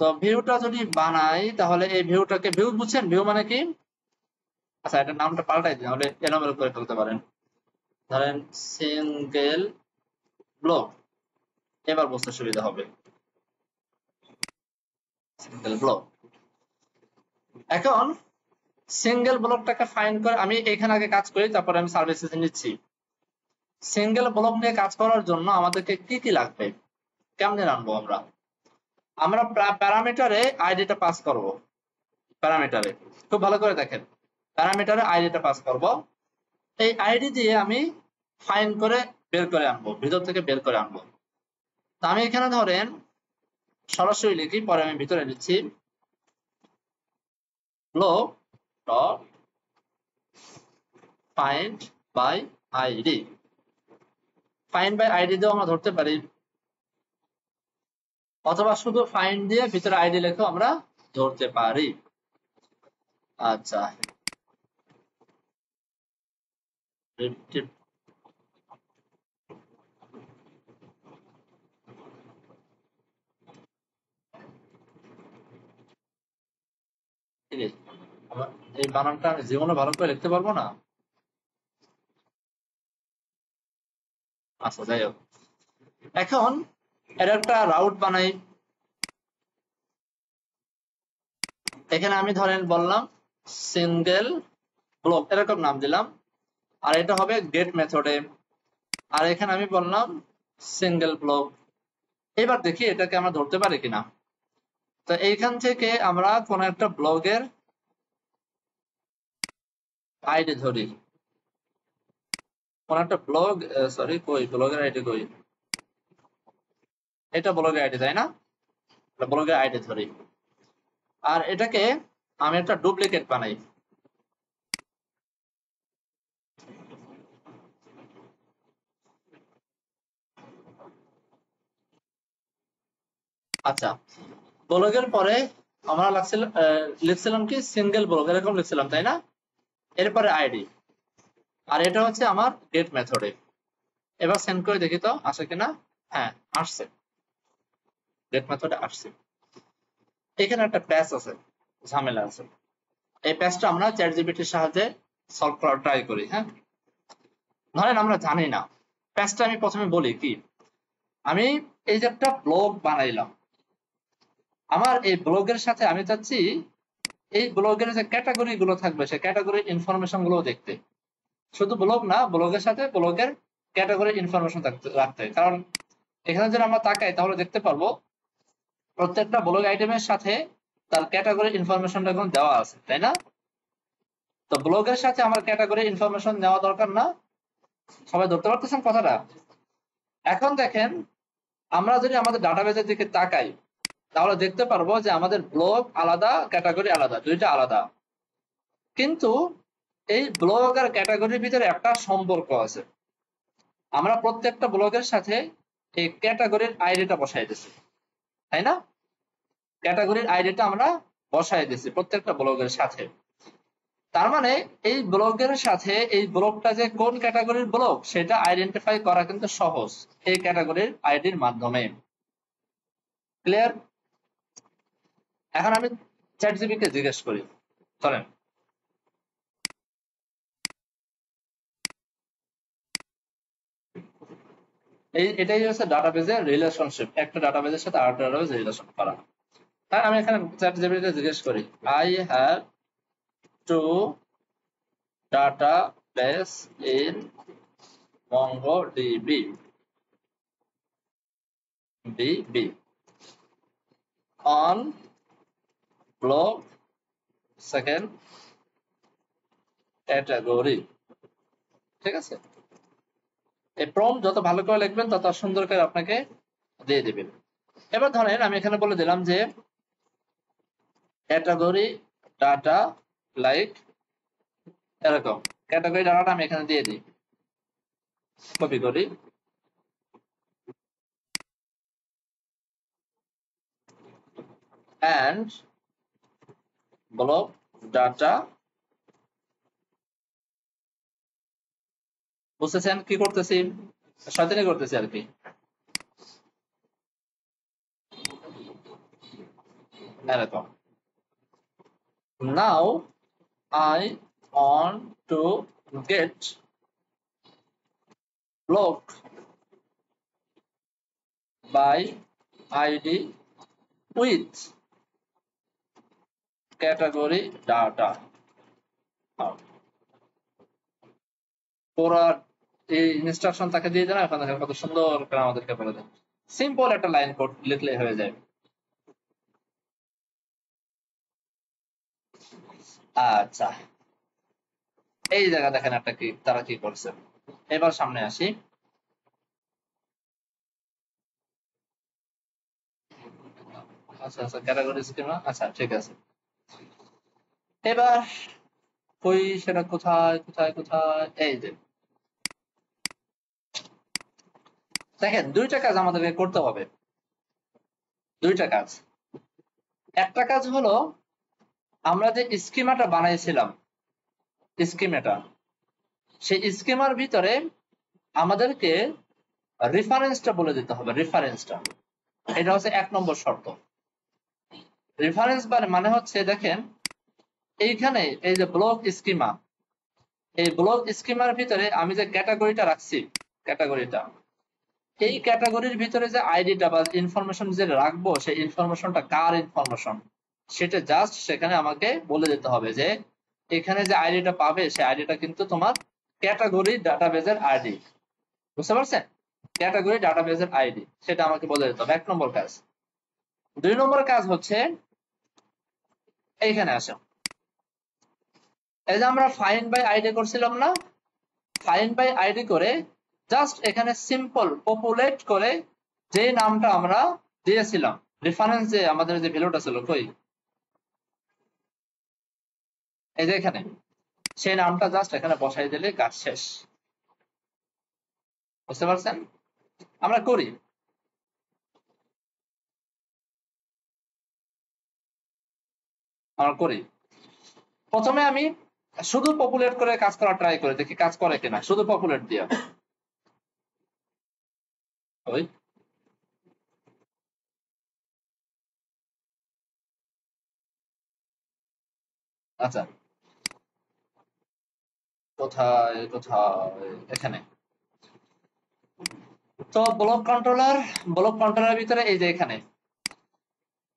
Speaker 1: তো ভিউটা যদি বানাই তাহলে এই ভিউটাকে ভিউ বুঝছেন ভিউ মানে কি আচ্ছা এটার নামটা পাল্টাই দিন তাহলে এলোমেলো করে ফেলতে পারেন ধরেন সিঙ্গেল ব্লক এবার বুঝতে সুবিধা হবে সিঙ্গেল ব্লক এখন সিঙ্গেল ব্লকটাকে ফাইন্ড করে আমি এখানে আগে কাজ করি তারপরে আমি সার্ভিসেস নিচ্ছি সিঙ্গেল ব্লক নিয়ে কাজ করার জন্য আমাদেরকে কি কি লাগবে কেমনে আনবো আমরা প্যারামিটারে আইডিটা পাস করব প্যারামিটারে খুব ভালো করে দেখেন প্যারামিটারে আইডিটা পাস করব এই আইডি দিয়ে আমি ফাইন্ড করে বের করে আনবো ভিতর থেকে বের করে আনবো তো আমি এখানে ধরেন সরাসরি লিখি পরে আমি ভিতরে লিখছি block dot find by ID find by ID দিয়েও আমরা ধরতে পারি অথবা শুধু ফাইন্ড দিয়ে ভিতরে আইডি লিখেও আমরা ধরতে পারি আচ্ছা এই বানানটা আমি জীবনে ভালো করে লিখতে পারবো না আচ্ছা যাই হোক এখন এর একটা রাউট বানাই এখানে আমি ধরেন বললাম সিঙ্গেল ব্লক এরকম নাম দিলাম আর এটা হবে গেট মেথডে আর এখানে আমি বললাম সিঙ্গেল ব্লক এবার দেখি এটাকে আমরা ধরতে পারি কিনা তো এইখান থেকে আমরা কোন একটা ব্লগের আইডি ধরি কোন একটা ব্লগ সরি কই ব্লগের আইডি কই এটা ব্লগের আইডি তাই না ব্লগের আইডি ধরি আর এটাকে আমি একটা ডুপ্লিকেট বানাই আচ্ছা ব্লগের পরে আমরা লিখছিলাম কি সিঙ্গেল ব্লগ এরকম লিখছিলাম তাই না এরপরে আইডি আর এটা হচ্ছে আমার গেট মেথডে এবার সেন্ড করে দেখি তো আসে কিনা হ্যাঁ আসছে গেট মেথডে আসছে এখানে একটা প্যাচ আছে ঝামেলা আছে এই প্যাচটা আমরা চ্যাট জিপিটির সাহায্যে সলভ করার ট্রাই করি হ্যাঁ ধরেন আমরা জানি না প্যাচটা আমি প্রথমে বলি কি আমি এই যে একটা ব্লগ বানাইলাম আমার এই ব্লগের সাথে আমি চাচ্ছি এই ব্লগের যে ক্যাটাগরি গুলো থাকবে সেই ক্যাটাগরি ইনফরমেশন গুলো দেখতে শুধু ব্লগ না ব্লগের সাথে ব্লগের ক্যাটাগরি ইনফরমেশন রাখতে কারণ এখানে যদি আমরা তাকাই তাহলে দেখতে পারবো প্রত্যেকটা ব্লগ আইটেমের সাথে তার ক্যাটাগরি ইনফরমেশনটা এখন দেওয়া আছে তাই না তো ব্লগের সাথে আমার ক্যাটাগরি ইনফরমেশন নেওয়া দরকার না সবাই ধরতে পারতেছেন কথাটা এখন দেখেন আমরা যদি আমাদের ডাটাবেজের দিকে তাকাই তাহলে দেখতে পারবো যে আমাদের ব্লগ আলাদা ক্যাটাগরি আলাদা দুইটা আলাদা কিন্তু এই ব্লগ আর ক্যাটাগরির ভিতরে একটা সম্পর্ক আছে আমরা প্রত্যেকটা ব্লগের সাথে এই ক্যাটাগরির আইডিটা বসাই দিছি তাই না ক্যাটাগরির আইডিটা আমরা বসাই দিছি প্রত্যেকটা ব্লগের সাথে তার মানে এই ব্লগের সাথে এই ব্লগটা যে কোন ক্যাটাগরির ব্লগ সেটা আইডেন্টিফাই করা কিন্তু সহজ এই ক্যাটাগরির আইডির মাধ্যমে ক্লিয়ার এখন আমি চ্যাট জিপিটিকে জিজ্ঞেস করি চলেন এটাই হচ্ছে ডাটাবেজের রিলেশনশিপ একটা ডাটাবেজের সাথে আরেকটা ডাটাবেজ রিলেশন করা তাই আমি এখানে চ্যাট জিপিটিকে জিজ্ঞেস করি I have to database in MongoDB on blog second category ঠিক আছে এই প্রম্পট যত ভালো করে লিখবেন তত সুন্দর করে আপনাকে দিয়ে দিবেন এবার ধরেন আমি এখানে বলে দিলাম যে ক্যাটাগরি ডাটা লাইক এরকম ক্যাটাগরি ডাটাটা আমি এখানে দিয়ে দিই কপি করি and block data বুঝতেছেন কি করতেছি শয়তানি করতেছি আর কি এরকম। নাও I want to get blocked by ID with category data. পুরা এই ইনস্ট্রাকশন তাকে দিয়ে দেন, এখন দেখেন কত সুন্দর করে আমাদেরকে বলে দেন। সিম্পল একটা লাইন কোড লিখলে হয়ে যায়। আচ্ছা, এই জায়গা দেখেন একটা কি তারা কি করছে। এবার সামনে আসি। আচ্ছা আচ্ছা, ক্যাটাগরি স্কিমা, আচ্ছা ঠিক আছে। এবার কই সেটা কোথায় কোথায় কোথায়, এই যে দেখেন দুইটা কাজ আমাদেরকে করতে হবে, দুইটা কাজ। একটা কাজ হলো আমরা যে স্কিমাটা বানাইছিলাম, স্কিমাটা, সেই স্কিমার ভিতরে আমাদেরকে রেফারেন্সটা বলে দিতে হবে। রেফারেন্সটা এটা হচ্ছে 1 নম্বর শর্ত। রেফারেন্স মানে হচ্ছে দেখেন এইখানে এই যে ব্লক স্কিমা, এই ব্লক স্কিমার ভিতরে আমি যে ক্যাটাগরিটা রাখছি, ক্যাটাগরিটা, এই ক্যাটাগরির ভিতরে যে আইডিটা বা ইনফরমেশন যে রাখবো, সেই ইনফরমেশনটা কার ইনফরমেশন সেটা জাস্ট সেখানে আমাকে বলে দিতে হবে যে এখানে যে আইডিটা পাবে সেই আইডিটা কিন্তু তোমার ক্যাটাগরি ডাটাবেজের আইডি। বুঝতে পারছেন? ক্যাটাগরি ডাটাবেজের আইডি, সেটা আমাকে বলে দিতে হবে, 1 নম্বর কাজ। 2 নম্বর কাজ হচ্ছে এইখানে আসো, এই যে আমরা ফাইন্ড বাই আইডি করছিলাম না, ফাইন্ড বাই আইডি করে জাস্ট এখানে সিম্পল পপুলেট করে যে নামটা আমরা দিয়েছিলাম, রেফারেন্স যে আমাদের যে ভ্যালুটা ছিল কই, এই যে এখানে, সেই নামটা জাস্ট এখানে বসাই দিলে কাজ শেষ। বুঝতে পারছেন? আমরা করি, আমরা করি। প্রথমে আমি শুধু পপুলেট করে কাজ করা ট্রাই করে দেখি কাজ করে কিনা, শুধু পপুলেট দিয়ে। ওই আচ্ছা, কোথায় কোথায়, এখানে। তো ব্লক কন্ট্রোলার, ব্লক কন্ট্রোলারের ভিতরে এই যে এখানে,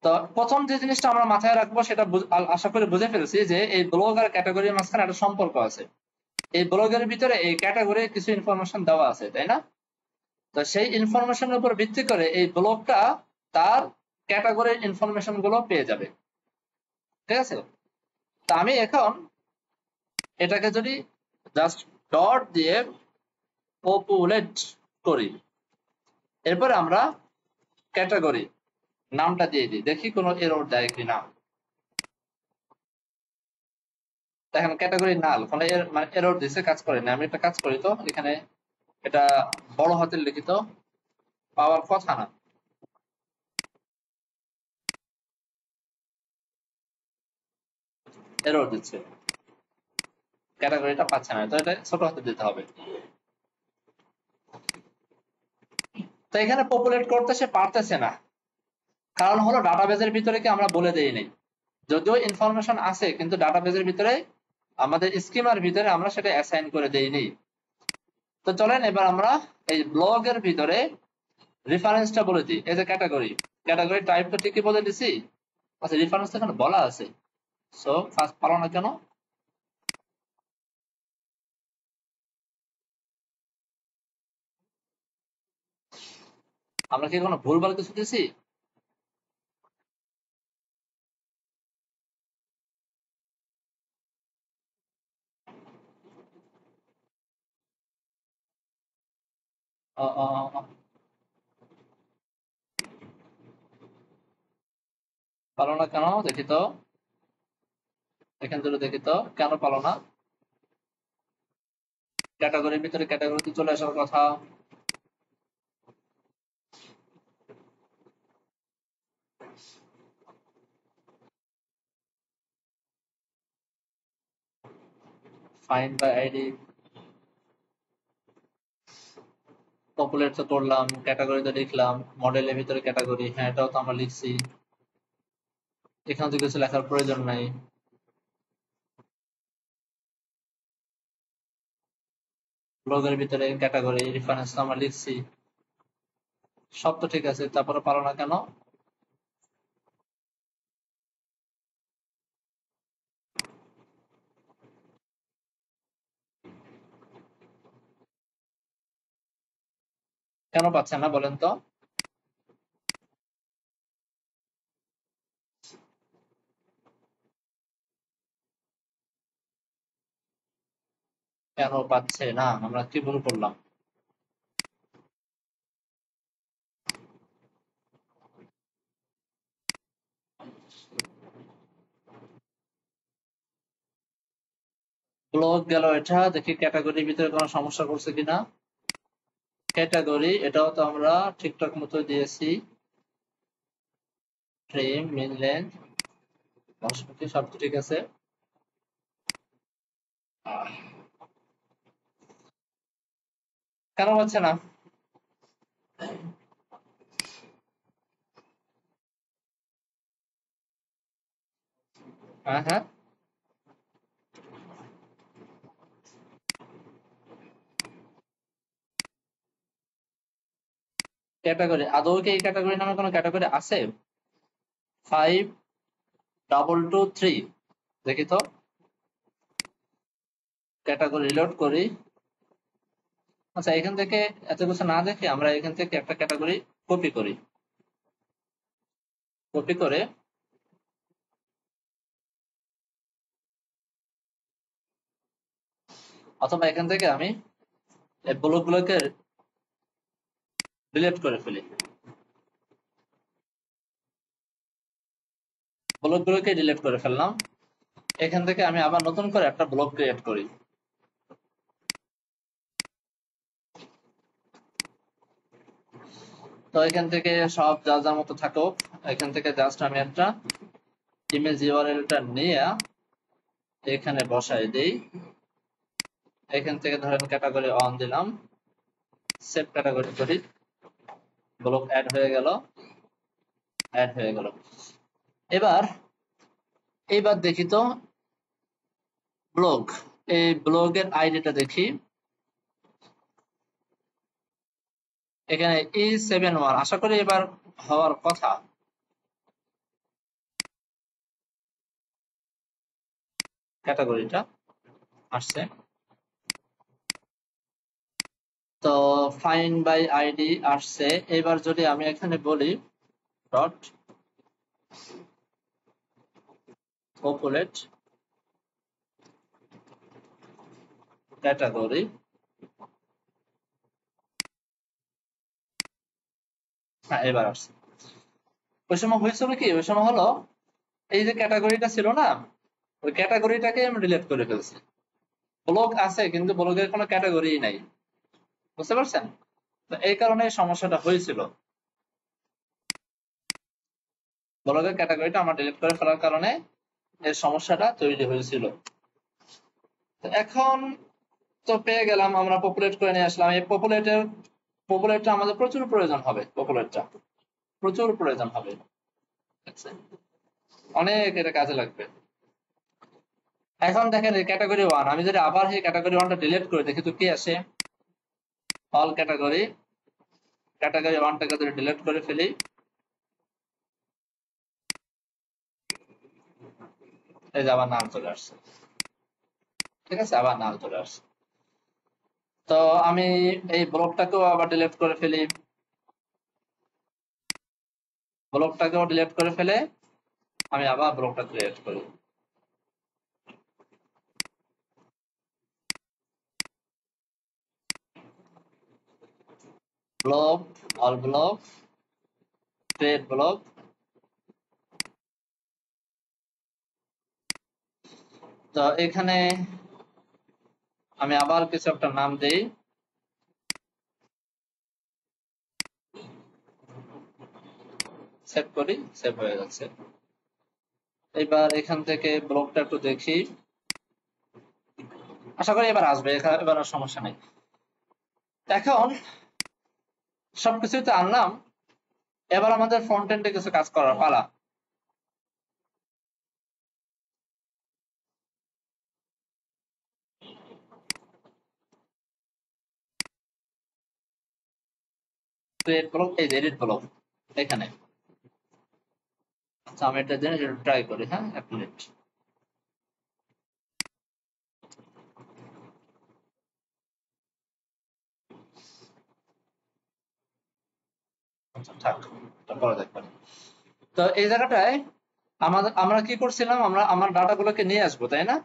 Speaker 1: তো প্রথম যে জিনিসটা আমরা মাথায় রাখবো সেটা আশা করি বুঝে ফেলেছি যে এই ব্লগ আর ক্যাটাগরির মাঝখানে একটা সম্পর্ক আছে। এই ব্লগের ভিতরে এই ক্যাটাগরির কিছু ইনফরমেশন দেওয়া আছে, তাই না? তো সেই ইনফরমেশনের উপর ভিত্তি করে এই ব্লগটা তার ক্যাটাগরির ইনফরমেশন গুলো পেয়ে যাবে। ঠিক আছে? তা আমি এখন এটাকে যদি জাস্ট ডট দিয়ে পপুলেট করি, এরপর আমরা ক্যাটাগরি নামটা দিয়ে দিই, দেখি কোনো এরর দেয় কিনা। দেখেন ক্যাটাগরি নাল, কোনো মানে এরর দিছে, কাজ করে না। আমি একটা কাজ করি তো, এখানে এটা বড় হাতের লিখিত পাওয়ার কথা না, এরর দিচ্ছে, ক্যাটাগরিটা পাচ্ছে না, তো এটা ছোট হাতে দিতে হবে। তো এখানে পপুলেট করতে সে পারতেছে না, কারণ হলো ডাটাবেজের ভিতরে কি আমরা বলে দেই নাই, যদিও ইনফরমেশন আছে কিন্তু ডাটাবেজের ভিতরে আমাদের স্কিমার ভিতরে আমরা সেটা অ্যাসাইন করে দেইনি। তো চলেন এবার আমরা এই ব্লগের ভিতরে রেফারেন্সটা বলে দিই। এই যে ক্যাটাগরি, ক্যাটাগরি টাইপ তো ঠিকই বলে দিছি, আচ্ছা রেফারেন্স তো এখানে বলা আছে, সো কাজ পারো না কেন? আমরা কি কোনো ভুলভাল কিছু দিছি? আ, আ, আ, পারো না কেন দেখি তো, এখান থেকে দেখি তো কেন পারো না। ক্যাটাগরির ভিতরে ক্যাটাগরিতে চলে আসার কথা। ফাইন্ড বাই আইডি, পপুলেট তো করলাম, ক্যাটাগরিতে লিখলাম, মডেলের ভিতরে ক্যাটাগরি, হ্যাঁ এটাও তো আমরা লিখছি। এখানে তো কিছু লেখার প্রয়োজন নাই। ব্লগের ভিতরে ক্যাটাগরি রেফারেন্স আমরা লিখছি, সব তো ঠিক আছে, তারপরে পারো না কেন? কেন পাচ্ছেন না বলেন তো? কেন পাচ্ছে না? আমরা কি ভুল করলাম? ব্লগ গেল, এটা দেখি ক্যাটাগরির ভিতরে কোনো সমস্যা করছে কিনা। ক্যাটাগরি এটাও তো আমরা ঠিকঠাক মতো দিয়েছি, ফ্রেম, মিন লেন্থ, সব তো ঠিক আছে। কেন পাচ্ছে না? হ্যাঁ হ্যাঁ, ক্যাটাগরি আদৌ কি এই ক্যাটাগরি নামে কোনো ক্যাটাগরি আছে? 5223, দেখি তো। ক্যাটাগরি রিলোড করি। আচ্ছা, এখান থেকে এত কিছু না দেখে আমরা এখান থেকে একটা ক্যাটাগরি কপি করি। কপি করে অথবা এখান থেকে আমি এই ব্লকগুলোকে ডিলিট করে ফেলি। ব্লকগুলোকে ডিলিট করে ফেললাম। এখান থেকে আমি আবার নতুন করে একটা ব্লক ক্রিয়েট করি। তো এখান থেকে সব যা যার মতো থাকুক, এখান থেকে জাস্ট আমি একটা ইমেজ ইউআরএলটা নিয়ে এখানে বসাই দেই। এখান থেকে ধরেন ক্যাটাগরি অন দিলাম, সেভ ক্যাটাগরি করি, ব্লক অ্যাড হয়ে গেল, অ্যাড হয়ে গেল। এবার এইবার দেখি তো ব্লগ, এই ব্লগের আইডিটা দেখি। এখানে E71, আশা করি এবার হওয়ার কথা। ক্যাটাগরিটা আসছে। তো ফাইন্ড বাই আইডি আসছে। এবার যদি আমি এখানে বলি ডট পপুলেট ক্যাটাগরি, হ্যাঁ এবার আসছে। ওই সময় হয়েছিল কি, ওই সময় হলো এই যে ক্যাটাগরিটা ছিল না, ওই ক্যাটাগরিটাকে আমি ডিলিট করে ফেলছি। ব্লগ আছে কিন্তু ব্লগের কোনো ক্যাটাগরি নাই, বুঝতে পারছেন? তো এই কারণে এই সমস্যাটা হয়েছিল। ব্লগের ক্যাটাগরিটা আমার ডিলিট করে ফেলার কারণে এই সমস্যাটা তৈরি হয়েছিল। তো এখন তো পেয়ে গেলাম, আমরা পপুলেট করে নিয়ে আসলাম। এই পপুলেটটা আমাদের প্রচুর প্রয়োজন হবে, পপুলেটটা প্রচুর প্রয়োজন হবে, অনেক এটা কাজে লাগবে। এখন দেখেন ক্যাটাগরি ওয়ান, আমি যদি আবার এই ক্যাটাগরি ওয়ানটা ডিলিট করে দেখি তো কি আসে? অল ক্যাটাগরি, ক্যাটাগরি ওয়ানটাকে যদি ডিলিট করে ফেলি, এই যে আবার নাম চলে আসছে। ঠিক আছে, আবার নাম চলে আসছে। তো আমি এই ব্লকটাকেও আবার ডিলিট করে ফেলি, ব্লকটাকেও ডিলিট করে ফেলে আমি আবার ব্লকটা ক্রিয়েট করি। Block, all block, create block. তো এখানে আমি আবার কিছু একটা নাম দেই, সেভ করি, সেভ হয়ে যাচ্ছে। এবার এখান থেকে ব্লকটা একটু দেখি, আশা করি এবার আসবে, এবার আর সমস্যা নেই। এখন সবকিছুই তো আনলাম, এবার আমাদের ফ্রন্ট এন্ডে কিছু কাজ করার পালা। ক্রিয়েট ব্লক, এই যে এডিট ব্লক এখানে। আচ্ছা আমি এটা জেনে ট্রাই করি, হ্যাঁ 1 মিনিট। আচ্ছা থাক, তারপরে দেখবেন। তো এই জায়গাটায় আমরা কি করছিলাম, আমার ডাটাগুলোকে নিয়ে আসবো, তাই না?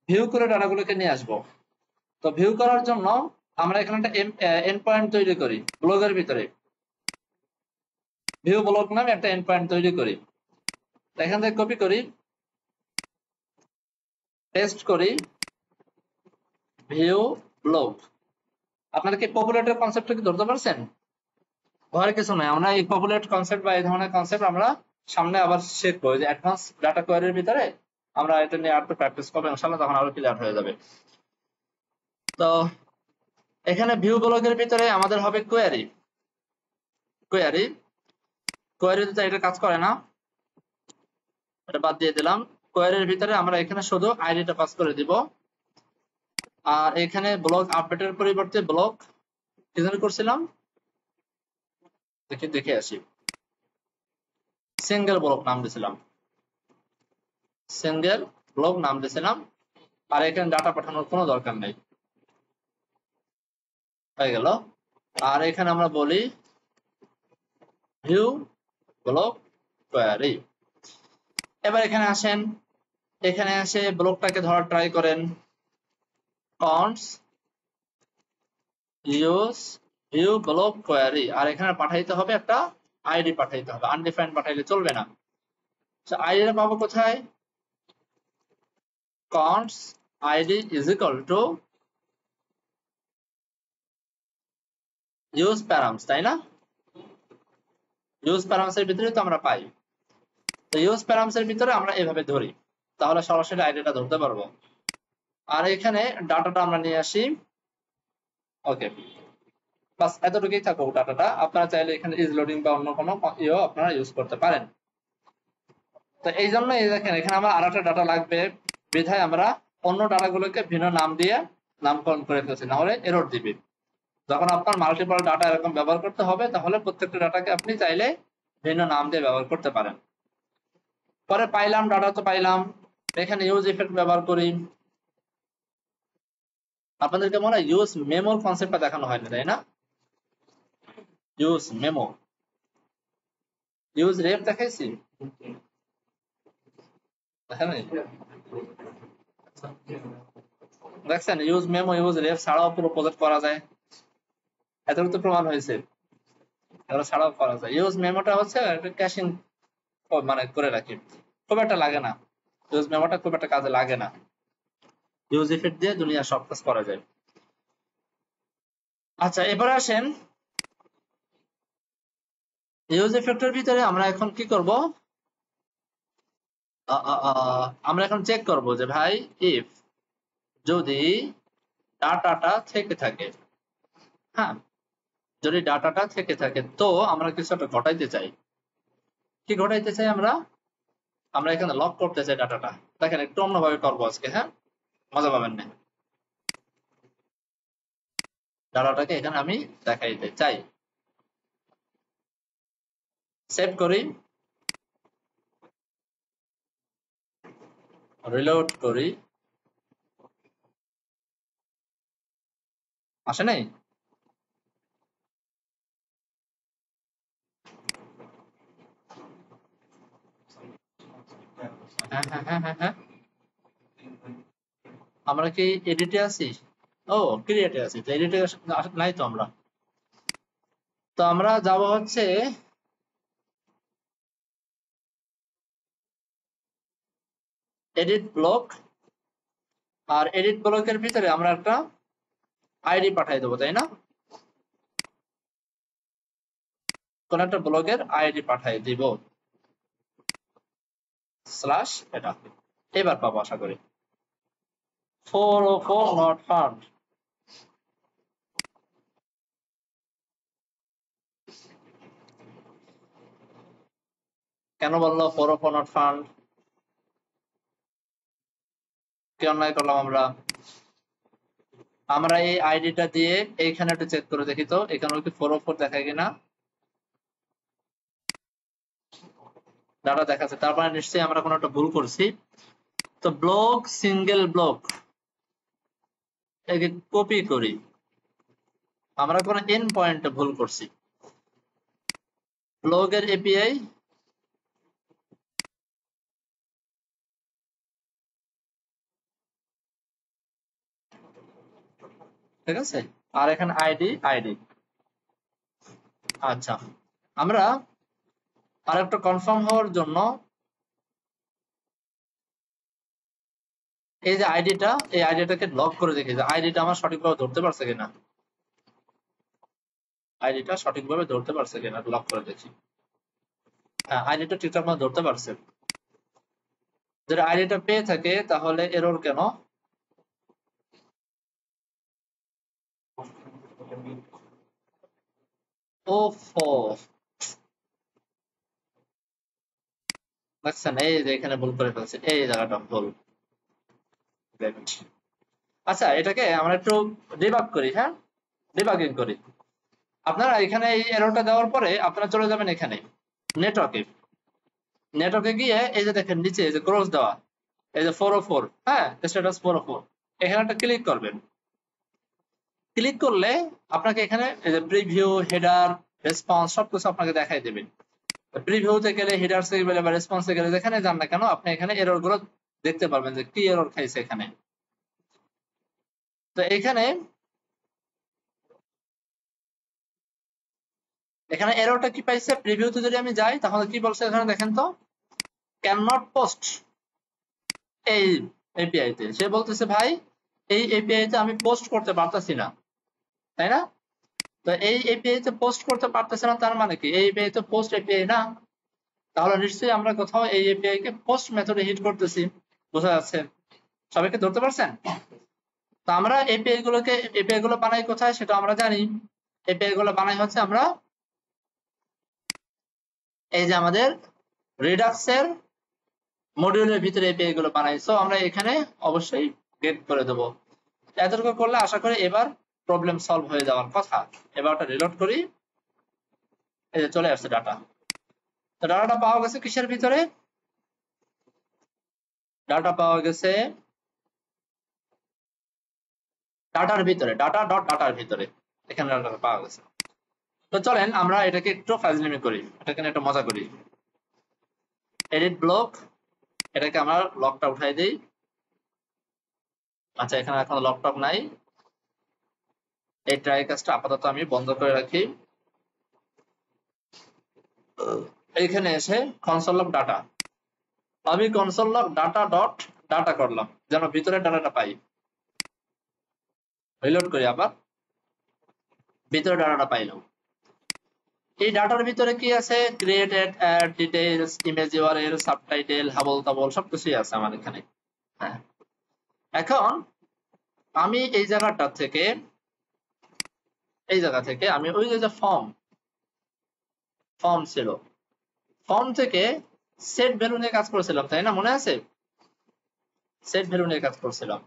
Speaker 1: ভিউ করে ডাটাগুলোকে নিয়ে আসবো। তো ভিউ করার জন্য আমরা এখানে একটা এন্ড পয়েন্ট তৈরি করি ব্লগের ভিতরে। ভিউ ব্লক নামে একটা এন্ড পয়েন্ট তৈরি করি। এখান থেকে কপি করি, পেস্ট করি, ভিউ ব্লক। আপনারা কি পপুলেটের কনসেপ্টটা কি ধরতে পারছেন? ভয়ের কিছু নাই, আমরা এই পপুলেট কনসেপ্ট বা এই ধরনের কনসেপ্ট আমরা সামনে আবার শিখবো, যে অ্যাডভান্স ডাটা কোয়ারির ভিতরে আমরা এটা নিয়ে আরেকটু প্র্যাকটিস করবো ইনশাআল্লাহ, তখন আরো ক্লিয়ার হয়ে যাবে। তো এখানে ভিউ ব্লকের ভিতরে আমাদের হবে কোয়ারি। কোয়ারি কোয়ারিতে এটা কাজ করে না, এটা বাদ দিয়ে দিলাম। কোয়ারির ভিতরে আমরা এখানে শুধু আইডিটা পাস করে দিব। আর এখানে ব্লক আপডেটের পরিবর্তে ব্লক কি জানি করছিলাম, দেখে আসি। সিঙ্গেল ব্লক নাম দিয়েছিলাম, সিঙ্গেল ব্লক নাম দিয়েছিলাম। আর এখানে ডাটা পাঠানোর কোনো দরকার নেই, হয়ে গেল। আর এখানে আমরা বলি ভিউ ব্লক কোয়ারি। এবার এখানে আসেন, এখানে এসে ব্লকটাকে ধরার ট্রাই করেন। কন্টস ইউজ ভিউ ব্লক কোয়ারি, আর এখানে পাঠাইতে হবে একটা আইডি, পাঠাইতে হবে, আনডিফাইন্ড পাঠাইলে চলবে না। আইডিটা পাবো কোথায়? const id is equal to use params, তাই না? ইউজ প্যারামস এর ভিতরে তো আমরা পাই। তো ইউজ প্যারামস এর ভিতরে আমরা এভাবে ধরি, তাহলে সরাসরি আইডিটা ধরতে পারবো। আর এখানে ডাটাটা আমরা নিয়ে আসি। ওকে, বাস এতটুকুই থাকুক ডাটাটা। আপনারা চাইলে এখানে ইজ লোডিং বা অন্য কোনো ইও আপনারা ইউজ করতে পারেন। তো এই জন্য এই দেখেন, এখানে আমার আরেকটা ডাটা লাগবে, বিধায় আমরা অন্য ডাটাগুলোকে ভিন্ন নাম দিয়ে নামকরণ করে ফেলছি, না হলে এরর দিবে। যখন আপনার মাল্টিপল ডাটা এরকম ব্যবহার করতে হবে, তাহলে প্রত্যেকটা ডাটাকে আপনি চাইলে ভিন্ন নাম দিয়ে ব্যবহার করতে পারেন। পরে পাইলাম, ডাটা তো পাইলাম, এখানে ইউজ ইফেক্ট ব্যবহার করি। আপনাদেরকে মনে হয় ইউজ মেমোর কনসেপ্টটা দেখানো হয়নি, তাই না? ইউজ মেমো, ইউজ রেপ দেখাইছি, দেখছেন? ইউজ মেমো ইউজ রেপ ছাড়াও পুরো প্রজেক্ট করা যায়, এতটুকু তো প্রমাণ হয়েছে। এগুলো ছাড়াও করা যায়। ইউজ মেমোটা হচ্ছে ক্যাশিং মানে করে রাখি, খুব একটা লাগে না। ইউজ মেমোটা খুব একটা কাজে লাগে না, ইউজ ইফেক্ট দিয়ে দুনিয়া সব কাজ করা যায়। আচ্ছা এবারে আসেন, ইউজ ইফেক্টের ভিতরে আমরা এখন কি করব, আমরা এখন চেক করব যে ভাই ইফ যদি ডাটাটা থেকে থাকে, হ্যাঁ যদি ডাটাটা থেকে থাকে, তো আমরা কিছু একটা ঘটাইতে চাই। কি ঘটাইতে চাই আমরা? আমরা এখানে লক করতে চাই ডাটাটা। দেখেন একটু অন্যভাবে করবো আজকে, হ্যাঁ মজা পাবেন না। ডাটাটাকে এখানে আমি দেখাইতে চাই, সেভ করি, রিলোড করি, আসে নাই? হ্যাঁ হ্যাঁ হ্যাঁ হ্যাঁ হ্যাঁ, আমরা কি এডিটে আছি? ও ক্রিয়েটে আছি, তো এডিটে নাই তো আমরা। তো আমরা যাব হচ্ছে এডিট ব্লক, আর এডিট ব্লকের ভিতরে আমরা একটা আইডি পাঠাই দেবো, তাই না? কোন একটা ব্লকের আইডি পাঠাই দিব, স্ল্যাশ এটা। এবার পাবো আশা করি। 404 not found, কেন বললো 404 not found? কি অন্যায় করলাম আমরা? আমরা এই আইডিটা দিয়ে এইখানে একটু চেক করে দেখি তো এখানেও কি 404 দেখায় কিনা। ডাটা দেখাচ্ছে, তার মানে নিশ্চয়ই আমরা কোনো একটা ভুল করছি। তো ব্লক সিঙ্গেল ব্লক একে কপি করি, আমরা কোনো এন পয়েন্টে ভুল করছি। ব্লকের এপিআই ঠিক আছে, আর এখানে আইডি আইডি। আচ্ছা, আমরা আরেকটা কনফার্ম হওয়ার জন্য এই যে আইডিটা, এই আইডিটাকে লক করে দেখি যে আইডিটা আমার সঠিকভাবে ধরতে পারছে কিনা, আইডিটা সঠিকভাবে ধরতে পারছে কিনা লক করে দেখি। হ্যাঁ, আইডিটা ঠিকঠাক মতো ধরতে পারছে। যদি আইডিটা পেয়ে থাকে তাহলে এরর কেন? ওফো, দেখছেন এই যে এখানে ভুল করে ফেলছে, এই জায়গাটা ভুল। আচ্ছা, এটাকে আমরা একটু ডিবাগ করি। হ্যাঁ, ডিবাগিং করি। আপনারা এখানে এই এররটা দেওয়ার পরে আপনারা চলে যাবেন এখানে নেটওয়ার্কে। নেটওয়ার্কে গিয়ে এই যে দেখেন নিচে এই যে ক্রস দেওয়া, এই যে 404, হ্যাঁ স্ট্যাটাস 404, এখানে একটা ক্লিক করবেন। ক্লিক করলে আপনাকে এখানে এই যে প্রিভিউ, হেডার, রেসপন্স সবকিছু আপনাকে দেখাই দেবে। প্রিভিউতে গেলে, হেডারসে গেলে বা রেসপন্সে গেলে যেখানে যান না কেন আপনি এখানে এরর গুলো দেখতে পারবেন যে কি এরর খাইছে এখানে। তো এখানে এখানে এররটা কি পাইছে, প্রিভিউতে যদি আমি যাই তাহলে কি বলছে এখানে দেখেন তো, ক্যান নট পোস্ট এই এপিআই তে। সে বলতেছে ভাই এই এপিআই তে আমি পোস্ট করতে পারতাছি না, তাই না? তো এই এপিআই তে পোস্ট করতে পারতেছে না, তার মানে কি এই এপিআই তো পোস্ট এপিআই না। তাহলে নিশ্চয়ই আমরা কোথাও এই এপিআই কে পোস্ট মেথডে হিট করতেছি। বোঝা যাচ্ছে? সবাইকে ধরতে পারছেন? তো আমরা এপিআই গুলো বানাই কোথায় সেটা আমরা জানি। এপিআই গুলো বানাই হচ্ছে আমরা এই যে আমাদের রিডাক্স এর মডিউলের ভিতরে এপিআই গুলো বানাই। সো আমরা এখানে অবশ্যই গেট করে দেব। এতটুকু করলে আশা করি এবার প্রবলেম সলভ হয়ে যাওয়ার কথা। এবার ওটা রিলোড করি, এই যে চলে আসছে ডাটা। তো ডাটাটা পাওয়া গেছে কিসের ভিতরে? ডাটা পাওয়া গেছে ডাটার ভিতরে, ডাটা ডট ডাটার ভিতরে এখানে ডাটা পাওয়া গেছে। তো চলেন আমরা এটাকে একটু ফাজলামি করি, এটাকে একটু মজা করি। এডিট ব্লক, এটাকে আমরা লকটা উঠাই দেই। আচ্ছা, এখানে এখন লক টক নাই, এই ট্রাই কাজটা আপাতত আমি বন্ধ করে রাখি। এইখানে এসে কনসোল লক ডাটা, আমি console lock data dot data করলাম যেন ভিতরে ডাটাটা পাই। রিলোড করি আবার, ভিতরে ডাটাটা পাইলাম। এই ডাটার ভিতরে কি আছে? Created, add, details, image URL, subtitle, হাবল তাবল সবকিছুই আছে আমার এখানে। হ্যাঁ, এখন আমি এই জায়গাটা থেকে, এই জায়গা থেকে আমি ওই যে ফর্ম ছিল, ফর্ম থেকে সেট ভ্যালু নিয়ে কাজ করেছিলাম, তাই না? মনে আছে? সেট ভ্যালু নিয়ে কাজ করছিলাম।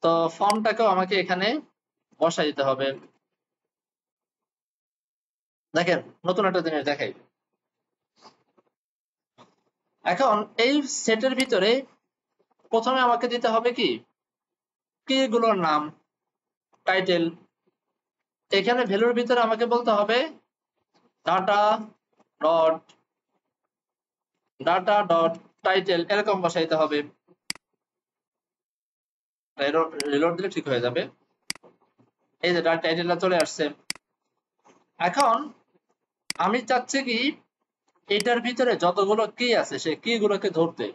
Speaker 1: তো ফর্মটাকেও আমাকে এখানে বসাই দিতে হবে। দেখেন নতুন একটা জিনিস দেখাই। এখন এই সেটের ভিতরে প্রথমে আমাকে দিতে হবে কি, কি গুলোর নাম, টাইটেল। এখানে ভ্যালুর ভিতরে আমাকে বলতে হবে data dot data dot title, এরকম বসাইতে হবে। রিলোড দিলে ঠিক হয়ে যাবে। এই যে ডাটা টাইটেলটা চলে আসছে। এখন আমি চাচ্ছি কি এটার ভিতরে যতগুলো কি আছে সেই কি গুলোকে ধরতে,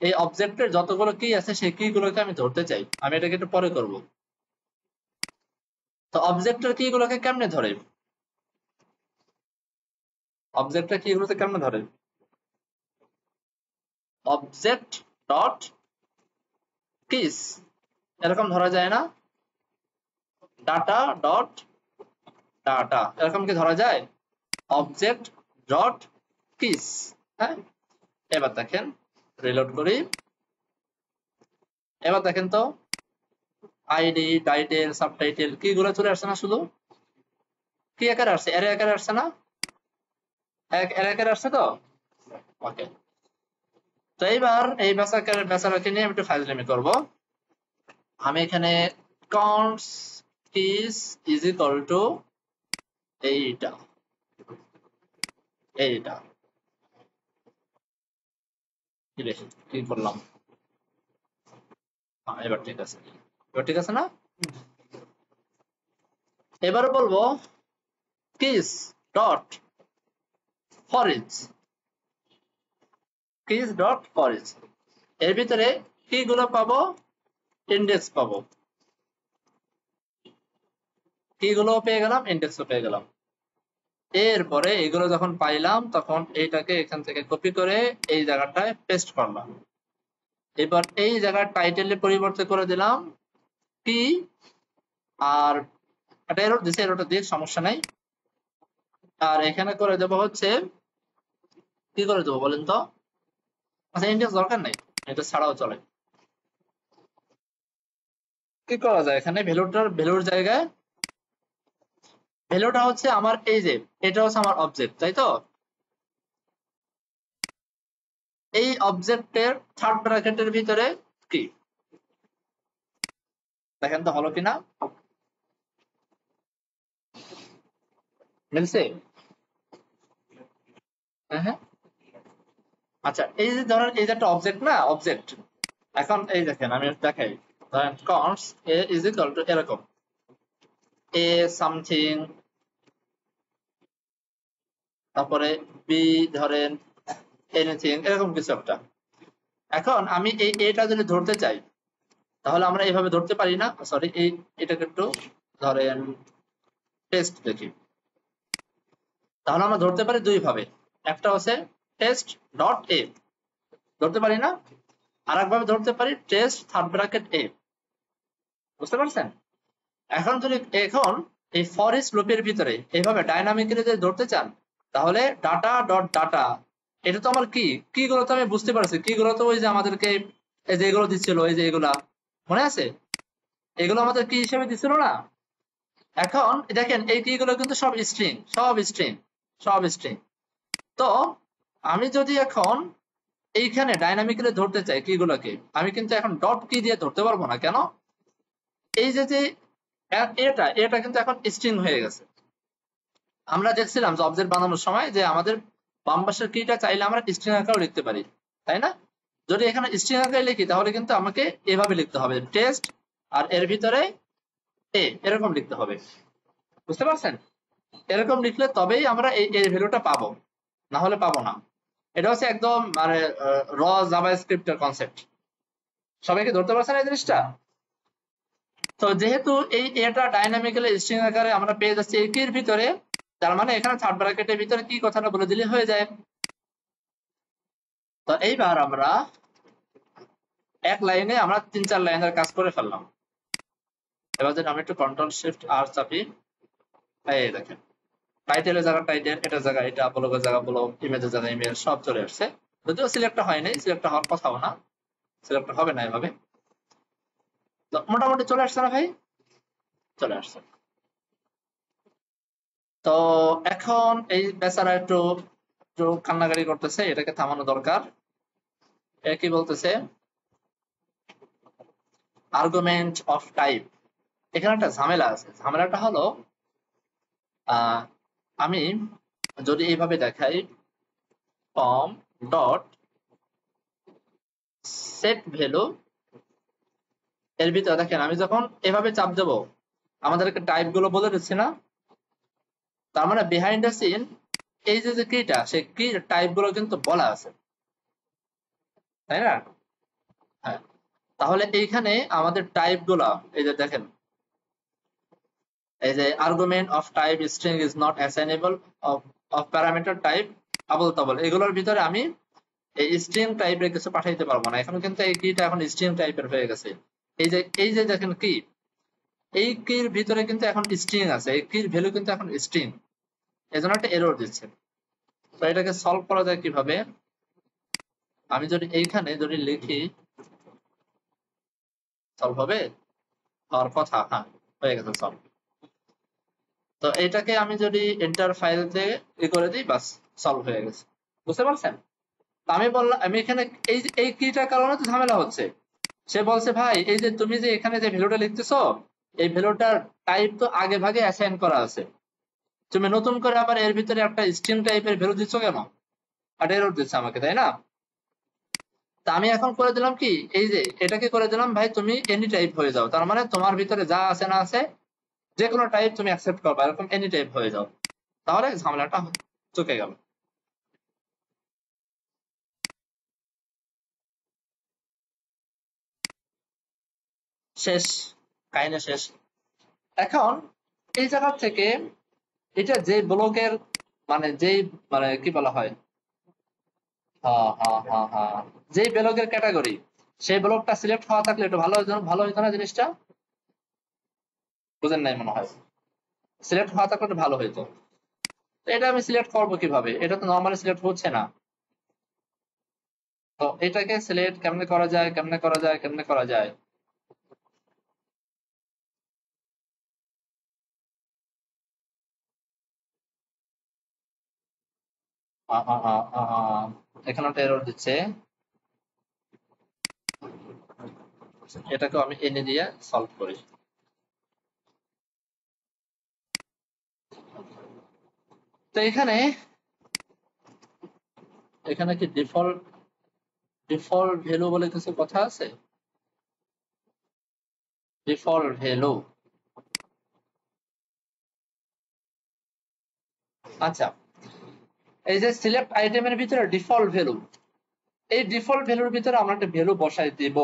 Speaker 1: এই অবজেক্টের যতগুলো কি আছে সেই কি গুলোকে আমি ধরতে চাই। আমি এটাকে একটু পরে করব। তো অবজেক্টের কি গুলোকে কেমনে ধরে, অবজেক্টের কি গুলোকে কেমনে ধরে? অবজেক্ট ডট কিস, এরকম ধরা যায় না? ডাটা ডট ডাটা, এরকম কি ধরা যায়? Object dot kiss. হ্যাঁ, এবার দেখেন রিলোড করি, এবার দেখেন তো আইডি, টাইটেল, সাবটাইটেল কি গুলো চলে আসছে না? শুধু কি আকারে আসছে? অ্যারে আকারে আসছে না? অ্যারে আকারে আসছে তো? ওকে। তো এইবার এই বেচারাকে নিয়ে আমি একটু ফাইজলামি করব। আমি এখানে const keys is equal to এইটা এইটা কি রে, কি করলাম? এবার ঠিক আছে, এবার ঠিক আছে না? এবারে বলবো keys dot for each, keys dot for each এর ভিতরে কি গুলো পাবো? ইন্ডেক্স পাবো। কি গুলো পেয়ে গেলাম? ইন্ডেক্সও পেয়ে গেলাম। এরপরে এগুলো যখন পাইলাম তখন এইটাকে এখান থেকে কপি করে এই জায়গাটায় পেস্ট করলাম। এবার এই জায়গার টাইটেলের পরিবর্তে করে দিলাম কি, আর এটা এরর দিছে, এররটা দিয়ে সমস্যা নাই। আর এখানে করে দেবো হচ্ছে কি করে দেবো বলেন তো? আচ্ছা ইন্ডেক্স দরকার নাই, এটা ছাড়াও চলে। কি করা যায় এখানে? ভ্যালুর জায়গায় ভ্যালুটা হচ্ছে আমার এই যে এটা হচ্ছে আমার অবজেক্ট, তাই তো? এই অবজেক্টের থার্ড ব্র্যাকেটের ভিতরে কি দেখেন তো হলো কিনা? মিলছে? হ্যাঁ। আচ্ছা এই যে ধরেন এই যে একটা অবজেক্ট না, অবজেক্ট। এখন এই দেখেন আমি দেখাই, ধরেন const a is equal to এরকম a সামথিং, তারপরে b ধরেন এনিথিং, এরকম কিছু একটা। এখন আমি এই এটা যদি ধরতে চাই তাহলে আমরা এইভাবে ধরতে পারি না? সরি, এটাকে একটু ধরেন টেস্ট দেখি। তাহলে আমরা ধরতে পারি দুই ভাবে, একটা হচ্ছে টেস্ট ডট এ ধরতে পারি না, আর একভাবে ধরতে পারি টেস্ট থার্ড ব্র্যাকেট এ। বুঝতে পারছেন? এখন এই ফর ইচ লুপের ভিতরে এইভাবে ডাইনামিক্যালি যদি ধরতে চান তাহলে ডাটা ডট ডাটা, এটা তো আমার কি গুলো তো আমি বুঝতে পারছি। কি গুলো তো ওই যে আমাদেরকে এই যে এগুলো দিচ্ছিল, এই যে এগুলা মনে আছে, এগুলো আমাদের কি হিসেবে দিচ্ছিল না? এখন দেখেন এই কি গুলো কিন্তু সব স্ট্রিং, সব স্ট্রিং। তো আমি যদি এখন এইখানে ডাইনামিক্যালি ধরতে চাই কি গুলোকে, আমি কিন্তু এখন ডট কি দিয়ে ধরতে পারবো না। কেন? এই যে যে এটা কিন্তু এখন স্ট্রিং হয়ে গেছে। আমরা দেখছিলাম যে অবজেক্ট বানানোর সময় যে আমাদের বাম পাশের কিটা চাইলে আমরা স্ট্রিং আকারেও লিখতে পারি, তাই না? যদি এখানে স্ট্রিং আকারে লিখি তাহলে কিন্তু আমাকে এভাবে লিখতে হবে, টেস্ট আর এর ভিতরে এ, এরকম লিখতে হবে। বুঝতে পারছেন? এরকম লিখলে তবেই আমরা এই ভ্যালুটা পাবো, না হলে পাবো না। এটা হচ্ছে একদম মানে র জাভাস্ক্রিপ্টের কনসেপ্ট। সবাইকে ধরতে পারছেন এই জিনিসটা? তো যেহেতু এটা ডাইনামিক্যালি স্ট্রিং আকারে আমরা পেয়ে যাচ্ছি এই কির ভিতরে, তার মানে এখানে থার্ড ব্র্যাকেটের ভিতরে কি কথাটা বলে দিলে হয়ে যায়। তো এইবার আমরা এক লাইনে আমরা 3-4 লাইনের কাজ করে ফেললাম। এবার যদি আমি একটু কন্ট্রোল শিফট আর চাপি, এই দেখেন টাইটেলের জায়গা টাইটেল, এটার জায়গা এটা, ব্লগের জায়গা ব্লগ, ইমেজের জায়গা ইমেজ, সব চলে আসছে। যদিও সিলেক্ট হয় নাই, সিলেক্ট হওয়ার কথাও না, সিলেক্ট হবে না এভাবে। তো মোটামুটি চলে আসছে না ভাই? চলে আসছে। তো এখন এই বেচারা একটু একটু কান্নাকাটি করতেছে, এটাকে থামানো দরকার। এ কি বলতেছে? Argument of type. এখানে একটা ঝামেলা আছে। ঝামেলাটা হলো আমি যদি এইভাবে দেখাই ফর্ম ডট সেট ভ্যালু, এর ভিতরে দেখেন আমি যখন এভাবে চাপ দেব আমাদেরকে টাইপ গুলো বলে দিচ্ছে না? তার মানে বিহাইন্ড দ্য সিন এই যে কিটা, সেই কি টাইপ গুলো কিন্তু বলা আছে, তাই না? হ্যাঁ। তাহলে এইখানে আমাদের টাইপ গুলা এই যে দেখেন, এই যে argument of type string is not assignable of parameter type আবল তাবল, এগুলোর ভিতরে আমি এই স্ট্রিং টাইপের কিছু পাঠাইতে পারবো না। এখন কিন্তু এই কিটা এখন স্ট্রিং টাইপের হয়ে গেছে। এই যে দেখেন কি, এই কির ভিতরে কিন্তু এখন স্ট্রিং আছে, এই কির ভ্যালু কিন্তু এখন স্ট্রিং, এজন্য একটা এরর দিচ্ছে। তো এটাকে সলভ করা যায় কিভাবে? আমি যদি এইখানে যদি লিখি, সলভ হবে? হওয়ার কথা। হ্যাঁ, হয়ে গেছে সলভ। তো এটাকে আমি যদি এন্টার ফাইলতে করে দিই, বাস সলভ হয়ে গেছে। বুঝতে পারছেন? আমি বললাম, আমি এখানে এই কিটার কারণে তো ঝামেলা হচ্ছে। সে বলছে ভাই এই যে তুমি যে এখানে যে ভ্যালুটা লিখতেছো, এই ভ্যালুটার টাইপ তো আগে ভাগে অ্যাসাইন করা আছে, তুমি নতুন করে আবার এর ভিতরে একটা স্ট্রিং টাইপের ভ্যালু দিচ্ছ কেন? আর এরর দিচ্ছে আমাকে, তাই না? তা আমি এখন করে দিলাম কি, এই যে এটাকে করে দিলাম ভাই তুমি এনি টাইপ হয়ে যাও, তার মানে তোমার ভিতরে যা আছে না আছে যে কোনো টাইপ তুমি অ্যাকসেপ্ট করবে, এরকম এনি টাইপ হয়ে যাও, তাহলে ঝামেলাটা চুকে গেল। শেষ, কাহিনী শেষ। এখন এই জায়গা থেকে এটা যে ব্লকের মানে যেই মানে কি বলা হয়, হ্যাঁ হ্যাঁ হ্যাঁ হ্যাঁ, যেই ব্লকের ক্যাটাগরি, সেই ব্লকটা সিলেক্ট হওয়া থাকলে একটু ভালো হইতো না জিনিসটা? বুঝেন নাই মনে হয়। সিলেক্ট হওয়া থাকলে একটু ভালো হইতো। তো এটা আমি সিলেক্ট করবো কিভাবে? এটা তো নর্মালি সিলেক্ট হচ্ছে না। তো এটাকে সিলেক্ট কেমনে করা যায়, কেমনে করা যায়, কেমনে করা যায়? এখানে একটা এরর দিচ্ছে, এটাকে আমি এনে দিয়ে সলভ করি। তো এখানে এখানে কি ডিফল্ট ভ্যালু বলে কিছু কথা আছে? ডিফল্ট ভ্যালু, আচ্ছা, এই যে সিলেক্ট আইটেমের ভিতরে ডিফল্ট ভ্যালু, এই ডিফল্ট ভ্যালুর ভিতরে আমরা একটা ভ্যালু বসাই দিব।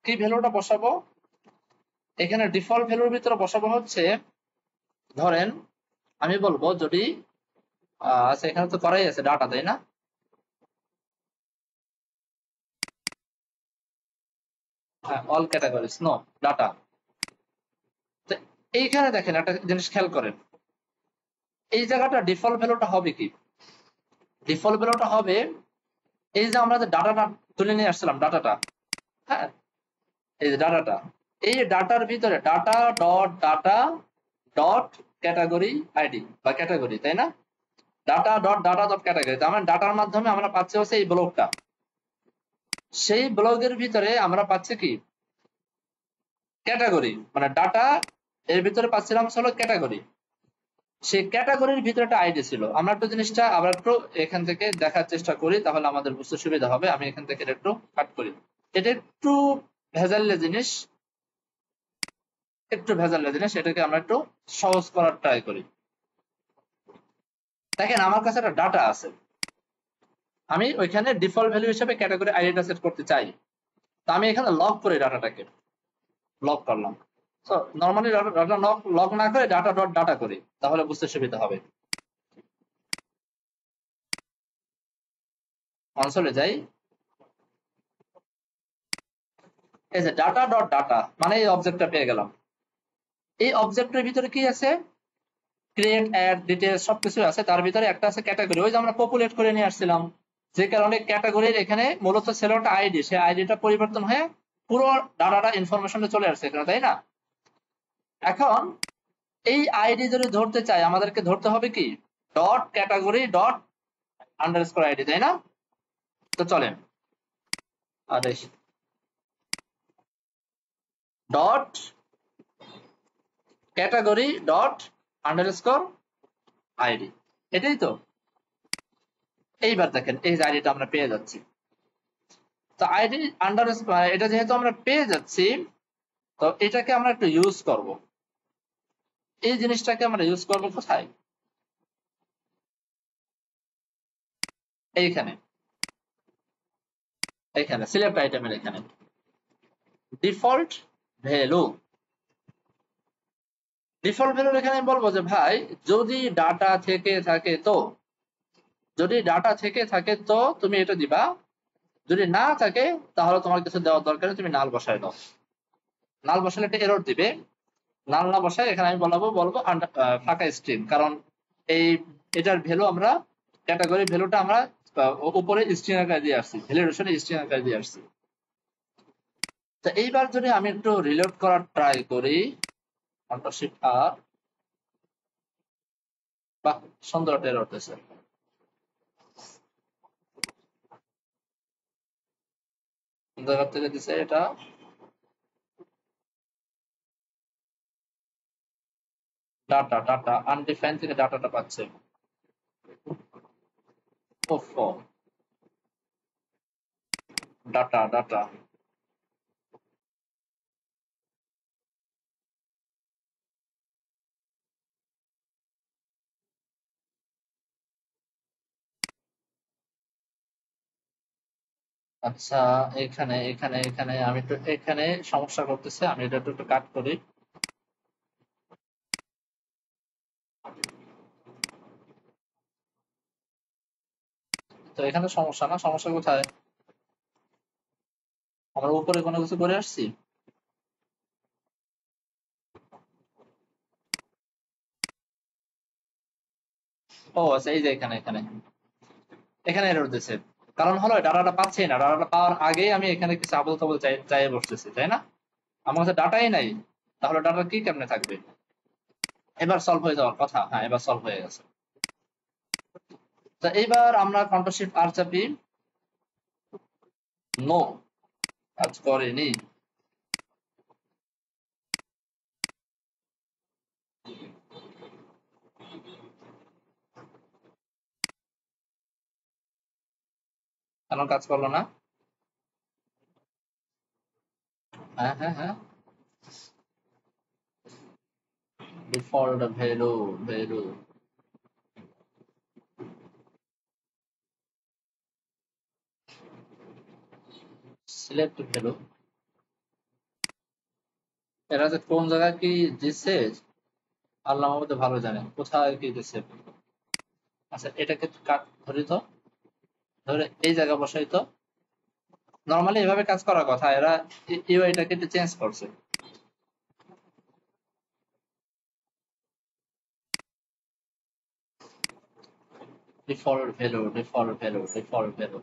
Speaker 1: কি ভ্যালুটা বসাবো? এখানে ডিফল্ট ভ্যালুর ভিতরে বসাবো হচ্ছে, ধরেন আমি বলবো যদি আচ্ছা এখানে তো করাই আছে ডাটা, তাই না? হ্যাঁ, অল ক্যাটাগরিজ নো ডাটা। এইখানে দেখেন একটা জিনিস খেয়াল করেন, এই জায়গাটা ডিফল্ট ভ্যালুটা হবে কি? ডিফল্ট ভ্যালুটা হবে এই যে আমরা যে ডাটাটা তুলে নিয়ে আসছিলাম, ডাটাটা, হ্যাঁ, এই যে ডাটাটা, এই ডাটার ভিতরে ডাটা ক্যাটাগরি আইডি বা ক্যাটাগরি, তাই না? ডাটা ডট ক্যাটাগরি, তার মানে ডাটার মাধ্যমে আমরা পাচ্ছি হচ্ছে এই ব্লকটা, সেই ব্লকের ভিতরে আমরা পাচ্ছি কি ক্যাটাগরি, মানে ডাটা এর ভিতরে পাচ্ছিলাম হলো ক্যাটাগরি, সেই ক্যাটাগরির ভিতরে একটা আইডি ছিল। আমরা একটু জিনিসটা আবার একটু এখান থেকে দেখার চেষ্টা করি, তাহলে আমাদের বুঝতে সুবিধা হবে। আমি এখান থেকে একটু কাট করি, এটা একটু ভেজাল্লে জিনিস, একটু ভেজাল্লে জিনিস, এটাকে আমরা একটু সহজ করার ট্রাই করি। দেখেন আমার কাছে একটা ডাটা আছে, আমি ওইখানে ডিফল্ট ভ্যালু হিসেবে ক্যাটাগরি আইডিটা সেট করতে চাই। তো আমি এখানে লগ করি, ডাটাটাকে লগ করলাম। তো নরমালি ডাটা লগ না করে ডাটা ডট ডাটা করি, তাহলে বুঝতে সুবিধা হবে। কনসোলে যাই, এই যে ডাটা ডট ডাটা মানে এই অবজেক্টটা পেয়ে গেলাম। এই অবজেক্টের ভিতরে কি আছে? ক্রিয়েট, অ্যাড, ডিটেইলস সবকিছু আছে, তার ভিতরে একটা আছে ক্যাটাগরি, ওই যে আমরা পপুলেট করে নিয়ে আসছিলাম, যে কারণে ক্যাটাগরির এখানে মূলত ছিল একটা আইডি, সেই আইডিটা পরিবর্তন হয়ে পুরো ডাটাটা ইনফরমেশনটা চলে আসছে এখানে, তাই না? এখন এই আইডি যদি ধরতে চাই, আমাদেরকে ধরতে হবে কি dot category dot underscore ID, তাই না? তো চলেন আদেশ dot category dot underscore ID, এটাই তো। এইবার দেখেন এই যে আইডিটা আমরা পেয়ে যাচ্ছি। তো আইডি আন্ডার, এটা যেহেতু আমরা পেয়ে যাচ্ছি, তো এটাকে আমরা একটু ইউজ করব। এই জিনিসটাকে আমরা ইউজ করব কোথায়? এইখানে, এখানে সিলেক্ট আইটেমের এখানে ডিফল্ট ভ্যালু, ডিফল্ট ভ্যালু এখানে আমি বলবো যে ভাই যদি ডাটা থেকে থাকে তো, যদি ডাটা থেকে থাকে তো তুমি এটা দিবা, যদি না থাকে তাহলে তোমার কিছু দেওয়ার দরকার নেই, তুমি নাল বসায় দাও। নাল বসালে একটা এরর দিবে, নাল না বসায় এখানে আমি বলবো ফাঁকা স্ট্রিং, কারণ এই এটার ভ্যালু আমরা ক্যাটাগরি ভ্যালুটা আমরা উপরে স্ট্রিং আকারে দিয়ে আসছি, ভ্যালিডেশনে স্ট্রিং আকারে দিয়ে আসছি। তো এইবার যদি আমি একটু রিলোড করার ট্রাই করি, কন্ট্রোল শিফট আর, বাহ, সুন্দর টের উঠতেছে। জায়গা থেকে দিছে এটা, ডাটা ডাটা আনডিফাইন থেকে ডাটাটা পাচ্ছে। ওফো, ডাটা ডাটা। আচ্ছা, এখানে এখানে এখানে আমি একটু এখানে সমস্যা করতেছে, আমি এটা একটু একটু কাট করি। তো এখানে সমস্যা না, সমস্যা কোথায়? আমরা উপরে কোনো কিছু করে আসছি? ও আচ্ছা, এই যে এখানে এখানে এখানে এরর দিছে। কারণ হলো ডাটাটা পাচ্ছি না, ডাটাটা পাওয়ার আগেই আমি এখানে কিছু আবল তাবল চাইয়ে বসতেছি, তাই না? আমার কাছে ডাটাই নাই, তাহলে ডাটা কি কেমনে থাকবে? এবার সলভ হয়ে যাওয়ার কথা। হ্যাঁ, এবার সলভ হয়ে গেছে। তো এইবার আমরা কন্ট্রোল শিফট আর চাপি। নো, কাজ করেনি। কেন কাজ করলো না? হ্যাঁ হ্যাঁ হ্যাঁ, default value, value select value. এরা যে কোন জায়গায় কি দিচ্ছে আল্লাহ আমাদের ভালো জানে, কোথায় কি দিচ্ছে। আচ্ছা, এটাকে কাট ধরি তো, ধরে এই জায়গা বসাই তো। নরমালি এভাবে কাজ করার কথা, এরা ইউআইটাকে একটু চেঞ্জ করছে। Default value, default value, default value.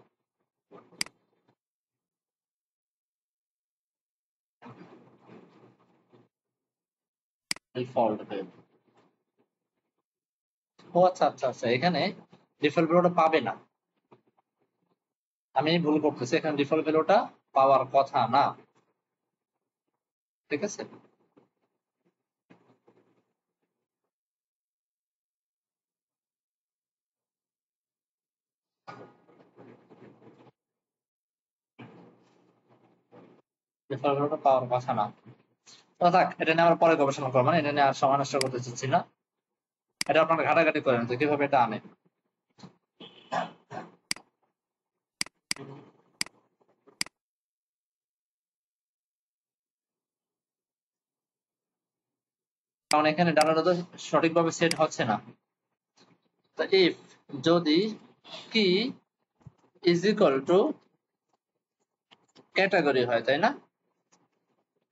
Speaker 1: Default value. ও আচ্ছা আচ্ছা আচ্ছা, এখানে ডিফল্ট ভ্যালুটা পাবে না। আমি ভুল করতেছি, এখানে ডিফল্ট ভ্যালুটা পাওয়ার কথা না। ঠিক আছে। ডিফল্ট ভ্যালুটা পাওয়ার কথা না। তো থাক, এটা নিয়ে আমরা পরে গবেষণা করবো, মানে এটা নিয়ে আর সময় নষ্ট করতে চাচ্ছি না। এটা আপনারা ঘাটাঘাটি করেন যে কিভাবে এটা আনে। কারণ এখানে ডাটাটা তো সঠিকভাবে সেট হচ্ছে না। তো ইফ, যদি কি ইজ ইকুয়াল টু ক্যাটাগরি হয়, তাই না?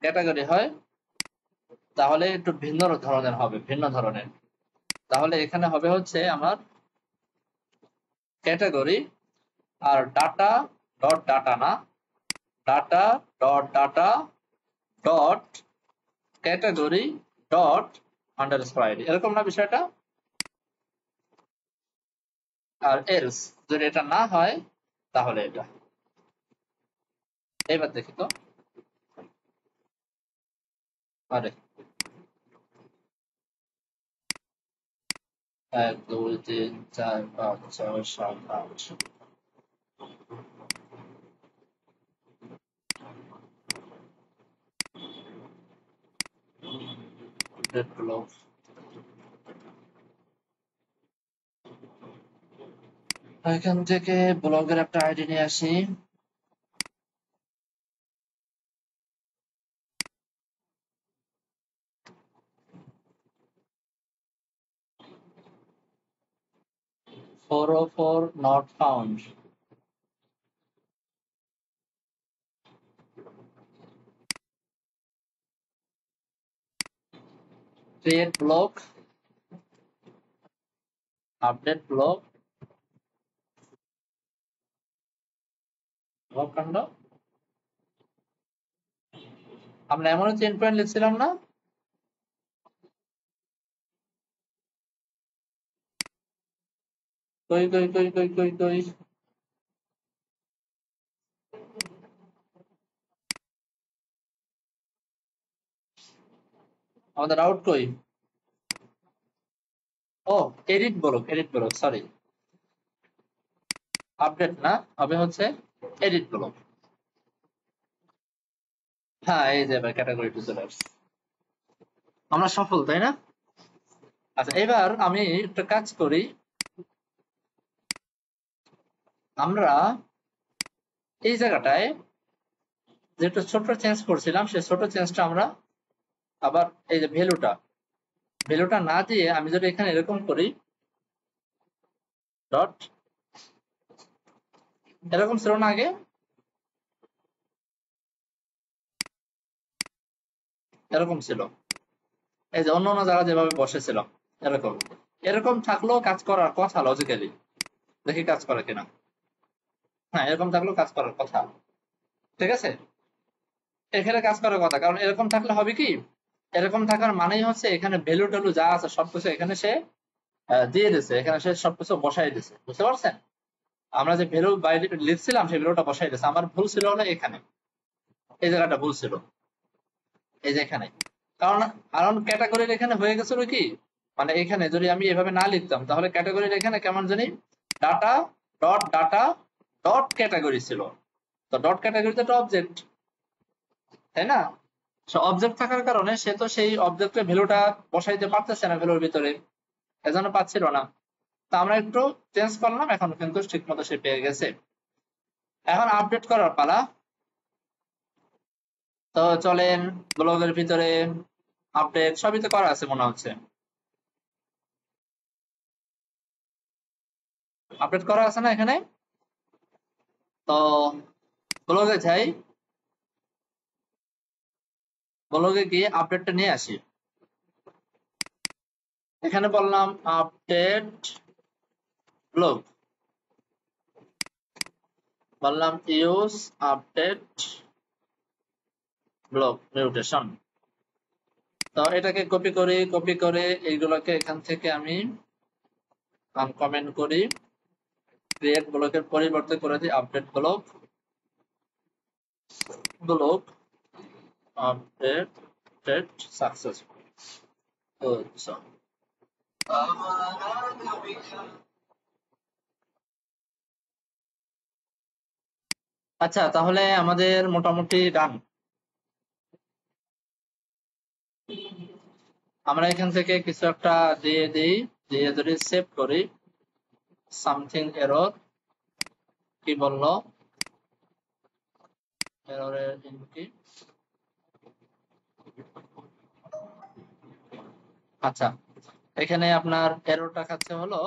Speaker 1: ক্যাটাগরি হয়, তাহলে একটু ভিন্ন ধরনের হবে, ভিন্ন ধরনের। তাহলে এখানে হবে হচ্ছে আমার ক্যাটাগরি আর ডাটা ডট ডাটা না, data dot data dot category dot underscore ID, এরকম না বিষয়টা? আর এলস, যদি এটা না হয় তাহলে এটা। এবার দেখি তো। আরে, 1 2 3 4 5 6 7 8। ডেভেলপ, এখান থেকে ব্লগের একটা আইডি নিয়ে আসি। Four o four not found. Create blog, update blog, blog কাণ্ড। আমরা এমনও চেইন পয়েন্ট লিখছিলাম না? কই কই কই কই কই কই আমাদের আউট কই? ও, এডিট ব্লক, সরি, আপডেট না, হবে হচ্ছে এডিট ব্লক। হ্যাঁ, এই যে এবার ক্যাটাগরি টু চলে আসছে, আমরা সফল, তাই না? আচ্ছা, এবার আমি একটা কাজ করি, আমরা এই জায়গাটায় যেটা ছোট চেঞ্জ করছিলাম সেই ছোট চেঞ্জটা আমরা আবার এই যে ভ্যালুটা না দিয়ে আমি যদি এখানে এরকম করি ডট, এরকম ছিল না আগে, এরকম ছিল, এই যে অন্য অন্য জায়গা যেভাবে বসেছিল এরকম, এরকম থাকলেও কাজ করার কথা লজিক্যালি, দেখি কাজ করে কিনা। হ্যাঁ, এরকম থাকলেও কাজ করার কথা, ঠিক আছে, এখানে কাজ করার কথা, কারণ এরকম থাকলে হবে কি, এরকম থাকার মানেই হচ্ছে এখানে ভ্যালু ট্যালু যা আছে সবকিছু এখানে সে দিয়ে দিছে, এখানে সে সবকিছু বসাই দিছে, বুঝতে পারছেন? আমরা যে ভ্যালু বাইরে লিখছিলাম সেই ভ্যালুটা বসাই দিছে, আমার ভুল ছিল হলো এখানে, এই জায়গাটা ভুল ছিল, এই যে এখানে, কারণ কারণ ক্যাটাগরির এখানে হয়ে গেছিল কি, মানে এখানে যদি আমি এভাবে না লিখতাম তাহলে ক্যাটাগরির এখানে কেমন জানি ডাটা ডট ক্যাটাগরি ছিল, তো ডট ক্যাটাগরি তো একটা অবজেক্ট, তাই না? অবজেক্ট থাকার কারণে সে তো সেই অবজেক্টের ভ্যালুটা বসাইতে পারতেছে না ভ্যালুর ভিতরে, এজন্য পাচ্ছিল না। তা আমরা একটু চেঞ্জ করলাম, এখন কিন্তু ঠিক মতো সে পেয়ে গেছে। এখন আপডেট করার পালা, তো চলেন ব্লগের ভিতরে আপডেট সবই তো করা আছে মনে হচ্ছে, আপডেট করা আছে না এখানে? তো ব্লগে যাই, ব্লগে গিয়ে আপডেটটা নিয়ে আসি, এখানে বললাম আপডেট ব্লগ, বললাম ইউজ আপডেট ব্লগ মিউটেশন, তো এটাকে কপি করে এইগুলোকে এখান থেকে আমি আনকমেন্ট করি, ক্রিয়েট ব্লকের পরিবর্তে করে দিই আপডেট ব্লক আপডেটেড সাকসেসফুল। আচ্ছা, আচ্ছা, তাহলে আমাদের মোটামুটি ডান। আমরা এখান থেকে কিছু একটা দিয়ে দিই, দিয়ে যদি সেভ করি, সামথিং এরর, কি বললো, এররের কি, আচ্ছা, এখানে আপনার এররটা খাচ্ছে হলো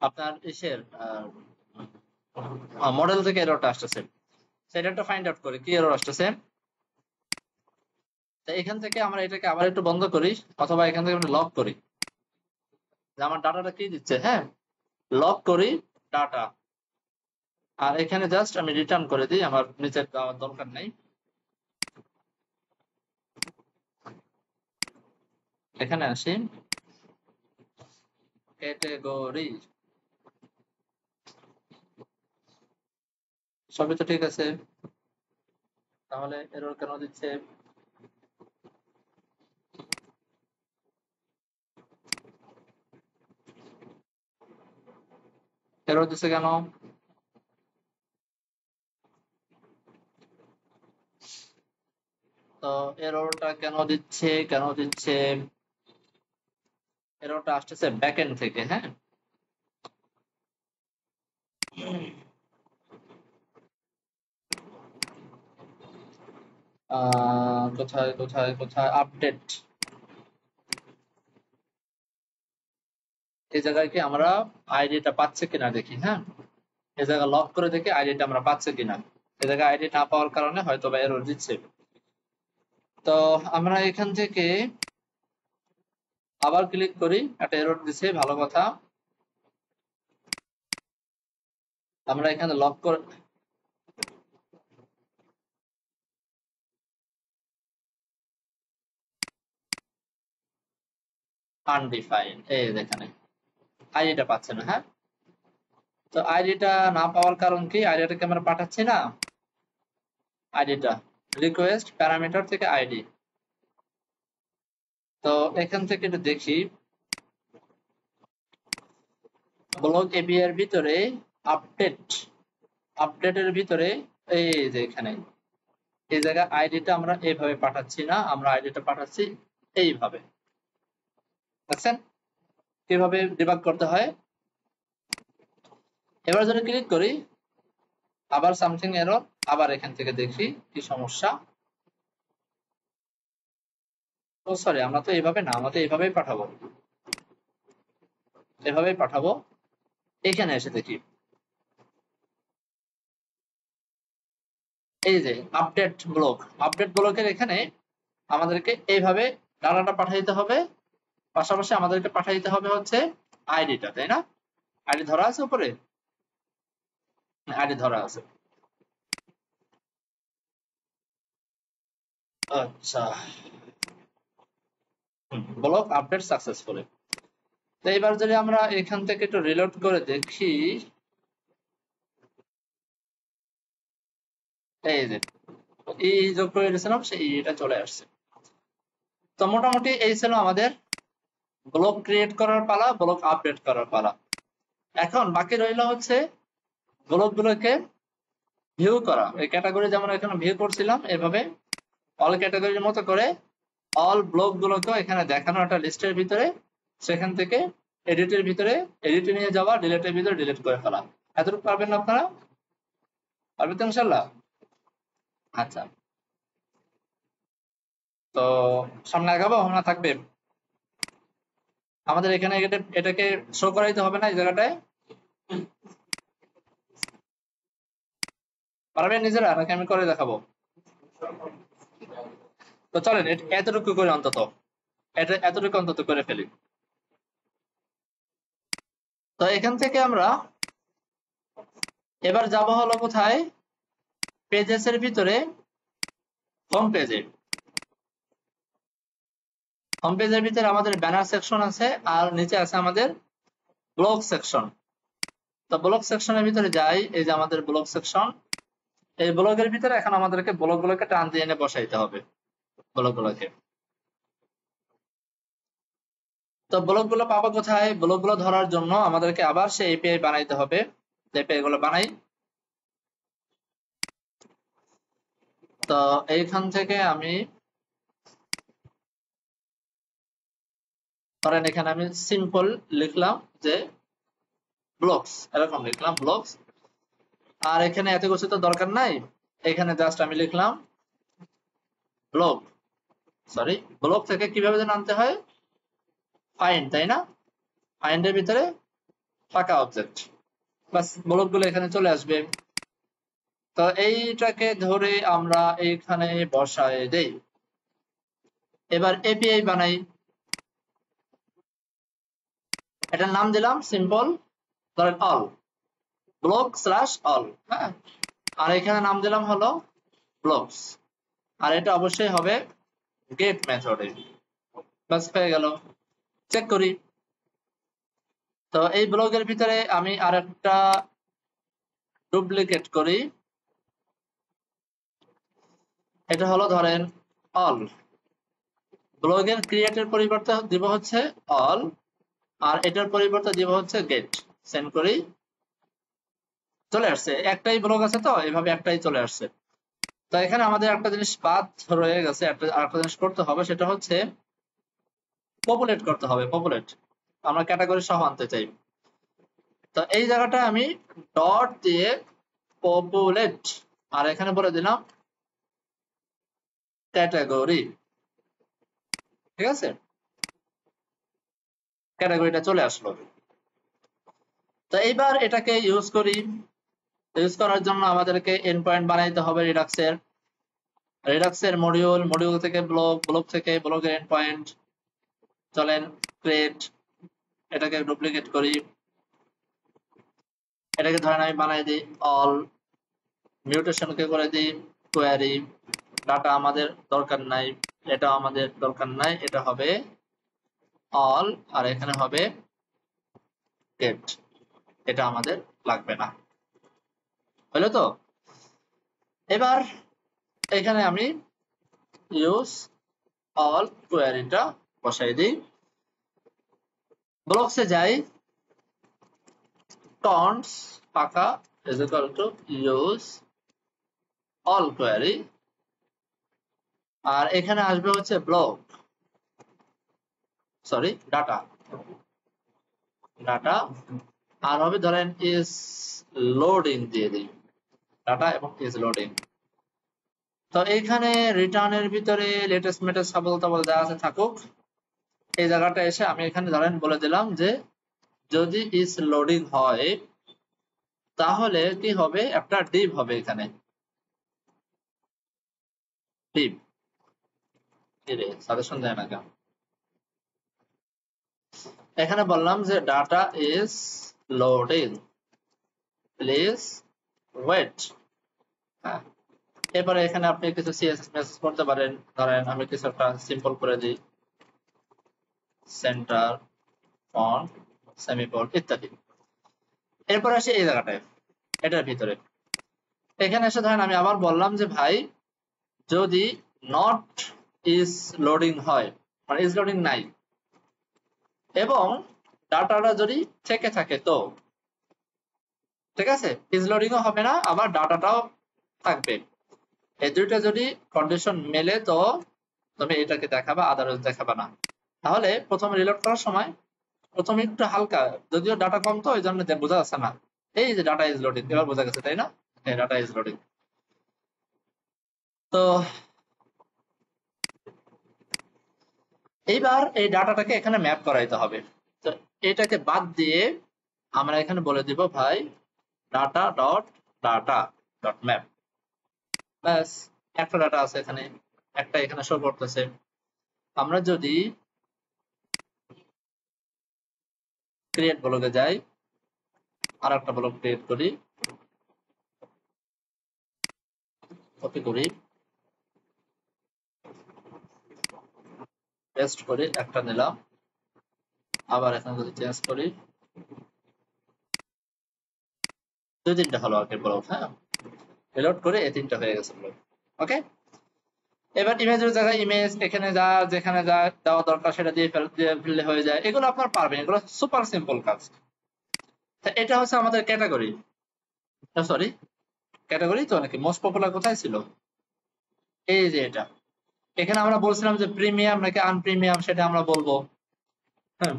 Speaker 1: আপনার ইসের মডেল থেকে এররটা আসতেছে, সেটা একটা ফাইন্ড আউট করি কি এরর আসতেছে। এখান থেকে আমরা এটাকে আবার একটু বন্ধ করি, অথবা এখান থেকে লক করি যে আমার ডাটাটা কি দিচ্ছে, হ্যাঁ, লক করি ডাটা, আর এখানে জাস্ট আমি রিটার্ন করে দিই, আমার নিচের দেওয়ার দরকার নেই, এখানে আসি ক্যাটেগরি, সবই তো ঠিক আছে, তাহলে এরর কেন দিচ্ছে? এরর দিচ্ছে কেন? তো এররটা কেন দিচ্ছে, এররটা আসতেছে ব্যাকএন্ড থেকে, হ্যাঁ, কোথায় কোথায় কোথায় আপডেট, এই জায়গায় কি আমরা আইডিটা পাচ্ছে কিনা দেখি, হ্যাঁ, এই জায়গা লক করে দেখি আইডিটা আমরা পাচ্ছে কিনা, এই জায়গায় আইডি না পাওয়ার কারণে হয়তো বা এরর দিচ্ছে। তো আমরা এখান থেকে আবার ক্লিক করি, একটা এরর দিছে, ভালো কথা, আমরা এখানে লক করে আনডিফাইন্ড, এই এখানে আইডিটা পাচ্ছে না। হ্যাঁ, তো আইডিটা না পাওয়ার কারণ কি? আইডিটাকে আমরা পাঠাচ্ছি না, আইডিটা রিকোয়েস্ট প্যারামিটার থেকে আইডি। তো এখান থেকে একটু দেখি ব্লক এপিআই এর ভিতরে আপডেটের ভিতরে এই যে এখানে এই জায়গায় আইডিটা আমরা এইভাবে পাঠাচ্ছি না, আমরা আইডিটা পাঠাচ্ছি এইভাবে। দেখছেন কিভাবে ডিবাগ করতে হয়? এবার যদি ক্লিক করি আবার সামথিং এরর, আবার এখান থেকে দেখি কি সমস্যা। ও সরি, আমরা তো এইভাবে না, আমরা তো এইভাবেই পাঠাবো, এভাবেই পাঠাবো। এখানে এসে দেখি এই যে আপডেট ব্লকের এখানে আমাদেরকে এইভাবে ডাটাটা পাঠাইতে হবে, পাশাপাশি আমাদেরকে পাঠাইতে হবে হচ্ছে আইডিটা, তাই না? আইডি ধরা আছে উপরে, আইডি ধরা আছে। আচ্ছা, ব্লক আপডেট সাকসেসফুলি। তো এবার যদি আমরা এখান থেকে একটু রিলোড করে দেখি, এই যে এই যোগ করে দিয়েছিলাম সেই এটা চলে আসছে। তো মোটামুটি এই ছিল আমাদের ব্লক ক্রিয়েট করার পালা, ব্লক আপডেট করার পালা। এখন বাকি রইল হচ্ছে ব্লক গুলোকে ভিউ করা। এই ক্যাটাগরি যেমন এখানে ভিউ করছিলাম, এভাবে অল ক্যাটাগরির মতো করে অল ব্লক গুলোকে এখানে দেখানো একটা লিস্টের ভিতরে, সেখান থেকে এডিটের ভিতরে এডিটে নিয়ে যাওয়া, ডিলেটের ভিতরে ডিলিট করে ফেলা। এতটুকু পারবেন না আপনারা? পারবেন তো ইনশাল্লাহ? আচ্ছা, তো সামনে আগাবো না থাকবে? আমাদের এখানে এটাকে শো করাইতে হবে না এই জায়গাটায়? পারবেন নিজেরা নাকি আমি করে দেখাবো? তো চলেন এতটুকু করে অন্তত, এতটুকু অন্তত করে ফেলি। তো এখান থেকে আমরা এবার যাব হলো কোথায়? পেজেস এর ভিতরে হোম পেজে। হোম পেজের ভিতরে আমাদের ব্যানার সেকশন আছে আর নিচে আছে আমাদের ব্লগ সেকশন। তো ব্লগ সেকশনের ভিতরে যাই, এই যে আমাদের ব্লগ সেকশন। এই ব্লগের ভিতরে এখন আমাদেরকে ব্লগগুলোকে টান দিয়ে এনে বসাইতে হবে ব্লগগুলোকে। তো ব্লগগুলো পাবো কোথায়? ব্লগগুলো ধরার জন্য আমাদেরকে আবার সেই এপিআই বানাইতে হবে। এপিআই গুলো বানাই। তো এইখান থেকে আমি ধরেন এখানে আমি সিম্পল লিখলাম যে ব্লগস, এরকম লিখলাম ব্লগস। আর এখানে এত কিছু তো দরকার নাই, এখানে জাস্ট আমি লিখলাম ব্লগ। সরি, ব্লগ থেকে কিভাবে যেন আনতে হয়? ফাইন্ড, তাই না? ফাইন্ডের ভিতরে ফাঁকা অবজেক্ট, বাস ব্লগ গুলো এখানে চলে আসবে। তো এইটাকে ধরে আমরা এইখানে বসায় দেই। এবার এপিআই বানাই। এটার নাম দিলাম সিম্পল, ধরেন অল ব্লগ স্ল্যাশ অল। হ্যাঁ, আর এখানে নাম দিলাম হলো ব্লগস। আর এটা অবশ্যই হবে গেট মেথডে। বাস হয়ে গেল। চেক করি। তো এই ব্লগের ভিতরে আমি আরেকটা ডুপ্লিকেট করি। এটা হলো ধরেন অল। ব্লগের ক্রিয়েটের পরিবর্তে দিব হচ্ছে অল, আর এটার পরিবর্তে দিব হচ্ছে গেট। সেন্ড করি, চলে আসছে। একটাই ব্লগ আছে তো এইভাবে একটাই চলে আসছে। তো এখানে আমাদের একটা জিনিস বাদ রয়ে গেছে, আরেকটা জিনিস করতে হবে, সেটা হচ্ছে পপুলেট করতে হবে। পপুলেট আমরা ক্যাটাগরি সহ আনতে চাই। তো এই জায়গাটা আমি ডট দিয়ে পপুলেট, আর এখানে বলে দিলাম ক্যাটাগরি। ঠিক আছে, ক্যাটাগরিটা চলে আসলো। তো এইবার এটাকে ইউজ করি। ইউজ করার জন্য আমাদেরকে এন্ড পয়েন্ট বানাইতে হবে রিডাক্সের মডিউল থেকে ব্লগ থেকে ব্লগের এন্ড পয়েন্ট। চলেন ক্রিয়েট, এটাকে ডুপ্লিকেট করি, এটাকে ধরেন আমি বানাই দিই অল, মিউটেশনকে করে দিই কোয়ারি, ডাটা আমাদের দরকার নাই, এটা আমাদের দরকার নাই, এটা হবে অল, আর এখানে হবে গেট, এটা আমাদের লাগবে না। হলো তো? এবার এখানে আমি ইউজ অল কোয়ারিটা বসাই দিই, ব্লকসে যাই, টন্স ফাঁকা is equal to use all query, আর এখানে আসবে হচ্ছে ব্লক, সরি ডাটা, ডাটা, আর হবে ধরেন ইজ লোডিং দিয়ে দিই, ডাটা এবং ইজ লোডিং। তো এইখানে রিটার্নের ভিতরে লেটেস্ট মেটেস্ট সাবল তাবল যা আছে থাকুক, এই জায়গাটা এসে আমি এখানে ধরেন বলে দিলাম যে যদি ইজ লোডিং হয় তাহলে কি হবে, একটা ডিভ হবে এখানে, ডিভ, এরে সাজেশন দেয় না কেন, এখানে বললাম যে data is loading, please wait. হ্যাঁ, এরপরে এখানে আপনি কিছু সিএসএস মেসেজ করতে পারেন, ধরেন আমি কিছু একটা সিম্পল করে দিই, সেন্টার ফন্ট সেমিকোলন ইত্যাদি। এরপর আসি এই জায়গাটায়, এটার ভিতরে এখানে এসে ধরেন আমি আবার বললাম যে ভাই যদি নট ইজ লোডিং হয়, মানে ইজ লোডিং নাই, এবং ডাটাটা যদি থেকে থাকে তো, ঠিক আছে, ইজ লোডিংও হবে না আবার ডাটাটাও থাকবে, এই দুইটা যদি কন্ডিশন মেলে তো তুমি এটাকে দেখাবা, আদারওয়াইজ দেখাবা না। তাহলে প্রথমে রিলোড করার সময় প্রথমে একটু হালকা, যদিও ডাটা কম তো ওই জন্য বোঝা যাচ্ছে না, এই যে ডাটা ইজ লোডিং, এবার বোঝা গেছে তাই না, হ্যাঁ ডাটা ইজ লোডিং। তো এইবার এই ডাটাটাকে এখানে ম্যাপ করাইতে হবে, তো এটাকে বাদ দিয়ে আমরা এখানে বলে দিব ভাই data dot data dot map, ব্যাস একটা ডাটা আছে এখানে, একটা এখানে শো করতেছে। আমরা যদি ক্রিয়েট ব্লকে যাই, আর একটা ব্লক ক্রিয়েট করি, কপি করি, পেস্ট করি, একটা নিলাম, আবার এখানে যদি চেঞ্জ করি, দুই তিনটা হলো আর কি ব্লক, হ্যাঁ রিলোড করে এই তিনটা হয়ে গেছে ব্লক। ওকে, এবার ইমেজের জায়গায় ইমেজ, এখানে যা যেখানে যা দেওয়া দরকার সেটা দিয়ে ফেললে হয়ে যায়, এগুলো আপনার পারবেন, এগুলো সুপার সিম্পল কাজ। এটা হচ্ছে আমাদের ক্যাটাগরি, সরি ক্যাটাগরি তো নাকি মোস্ট পপুলার কোথায় ছিল, এই যে এটা, এখানে আমরা বলছিলাম যে প্রিমিয়াম নাকি আনপ্রিমিয়াম সেটা আমরা বলবো। হ্যাঁ,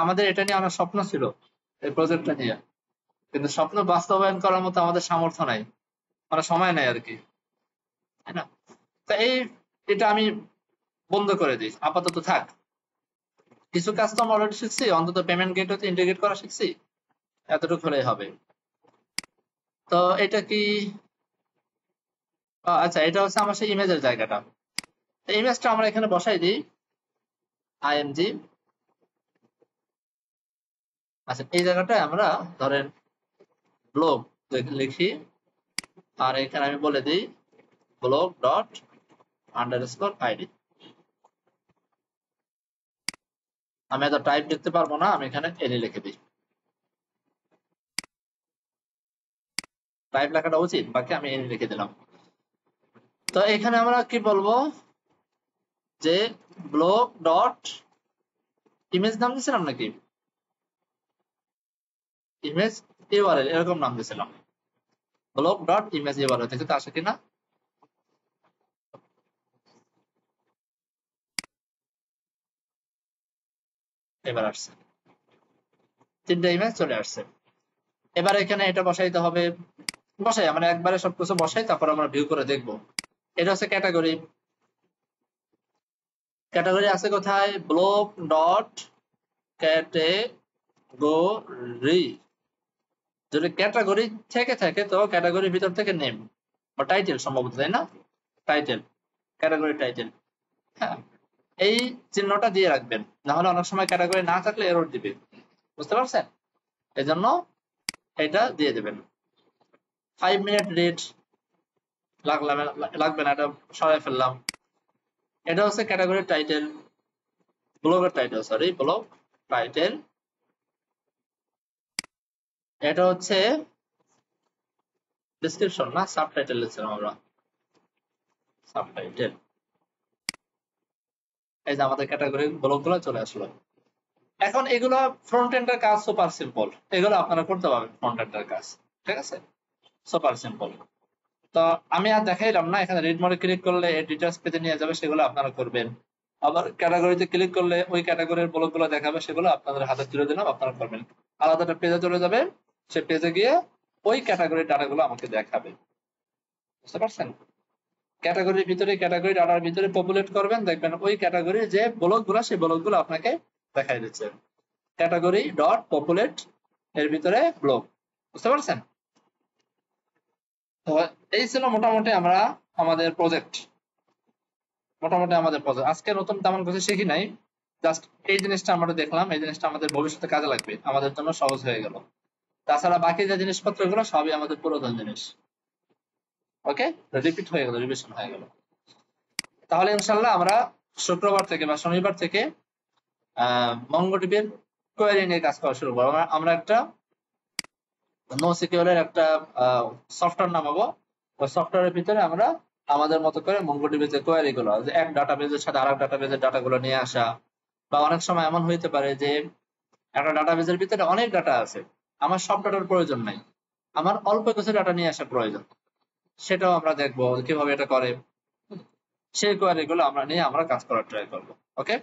Speaker 1: আমাদের এটা নিয়ে অনেক স্বপ্ন ছিল এই প্রজেক্টটা নিয়ে, কিন্তু স্বপ্ন বাস্তবায়ন করার মতো আমাদের সামর্থ্য নাই, মানে সময় নাই আর কি, তাই না? তা এটা আমি বন্ধ করে দিই, আপাতত থাক, কিছু কাজ তো আমরা অলরেডি শিখছি, অন্তত পেমেন্ট গেটওয়ে ইন্টিগ্রেট করা শিখছি, এতটুকু হলেই হবে। তো এটা কি, আচ্ছা এটা হচ্ছে আমার সেই ইমেজের জায়গাটা, ইমেজটা আমরা এখানে বসাই দিই আইএমজি। আচ্ছা এই জায়গাটায় আমরা ধরেন ব্লগ লিখি, আর এখানে আমি বলে দিই ব্লগ ডট আন্ডারস্কোর আইডি, আমি এত টাইপ লিখতে পারবো না, আমি এখানে এনি লিখে দিই, টাইপ লেখাটা উচিত, বাকি আমি এনি লিখে দিলাম। তো এখানে আমরা কি বলবো যে ব্লগ ডট ইমেজ নাম দিয়েছিলাম নাকি, ইমেজ ইউআরএল এরকম নাম দিয়েছিলাম, ব্লগ ডট ইমেজ ইউআরএল থেকে তো আসে কিনা, এবার আসছে, তিনটা ইমেজ চলে আসছে। এবার এখানে এটা বসাইতে হবে, বসাই আমরা একবারে সবকিছু বসাই, তারপর আমরা ভিউ করে দেখবো। এটা হচ্ছে ক্যাটাগরি, ক্যাটাগরি আছে কোথায়, ব্লক ডট ক্যাটেগরি, যদি ক্যাটাগরি থেকে থাকে তো ক্যাটাগরির ভিতর থেকে নেম বা টাইটেল সম্ভবত, তাই না, টাইটেল, ক্যাটাগরি টাইটেল, হ্যাঁ এই চিহ্নটা দিয়ে রাখবেন, না হলে অনেক সময় ক্যাটাগরি না থাকলে এরর দিবে, বুঝতে পারছেন, এই জন্য এটা দিয়ে দেবেন। 5 মিনিট রিড লাগবে না, এটা সরাই ফেললাম। এটা হচ্ছে ক্যাটাগরি টাইটেল, ব্লগের টাইটেল, সরি ব্লগ টাইটেল। এটা হচ্ছে ডেসক্রিপশন না সাবটাইটেল লিখছিলাম আমরা, সাবটাইটেল। এই যে আমাদের ক্যাটাগরি ব্লগগুলো চলে আসলো। এখন এগুলো ফ্রন্ট এন্ডের কাজ সুপার সিম্পল, এগুলো আপনারা করতে পারবেন ফ্রন্ট এন্ডের কাজ, ঠিক আছে, সুপার সিম্পল। তো আমি আর দেখাইলাম না, এখানে রিড মোডে ক্লিক করলে ডিটেইলস পেজে নিয়ে যাবে, সেগুলো আপনারা করবেন। আবার ক্যাটাগরিতে ক্লিক করলে ওই ক্যাটাগরির ব্লগগুলো দেখাবে, সেগুলো আপনাদের হাতে তুলে দিলাম, আপনারা করবেন। আলাদা একটা পেজে চলে যাবে, সে পেজে গিয়ে ওই ক্যাটাগরির ডাটাগুলো আমাকে দেখাবে, বুঝতে পারছেন? ক্যাটাগরির ভিতরে ক্যাটাগরি ডাটার ভিতরে পপুলেট করবেন, দেখবেন ওই ক্যাটাগরির যে ব্লগগুলো সেই ব্লগগুলো আপনাকে দেখাই দিচ্ছে। ক্যাটাগরি ডট পপুলেট এর ভিতরে ব্লগ, বুঝতে পারছেন? তো এই ছিল মোটামুটি আমরা আমাদের প্রজেক্ট, আজকে নতুন তেমন কিছু শিখি নাই, জাস্ট এই জিনিসটা আমরা দেখলাম, এই জিনিসটা আমাদের ভবিষ্যতে কাজে লাগবে, আমাদের জন্য সহজ হয়ে গেল। তাছাড়া বাকি যে জিনিসপত্রগুলো সবই আমাদের পুরাতন জিনিস। ওকে, রিপিট হয়ে গেল, রিভিশন হয়ে গেল। তাহলে ইনশাল্লাহ আমরা শুক্রবার থেকে বা শনিবার থেকে মঙ্গোডিবির কোয়েরি নিয়ে কাজ করা শুরু করবো। আমরা একটা NoSQL এর একটা সফটওয়্যার নামাবো, ওই সফটওয়্যারের ভিতরে আমরা আমাদের মতো করে মঙ্গোডিবির যে কোয়েরি গুলো, যে এক ডাটাবেজের সাথে আরেক ডাটাবেজের ডাটা গুলো নিয়ে আসা, বা অনেক সময় এমন হইতে পারে যে একটা ডাটাবেজের ভিতরে অনেক ডাটা আছে, আমার সব ডাটার প্রয়োজন নাই, আমার অল্প কিছু ডাটা নিয়ে আসা প্রয়োজন, সেটাও আমরা দেখবো কিভাবে এটা করে। সেই কোয়েরি গুলো আমরা নিয়ে আমরা কাজ করার ট্রাই করবো। ওকে।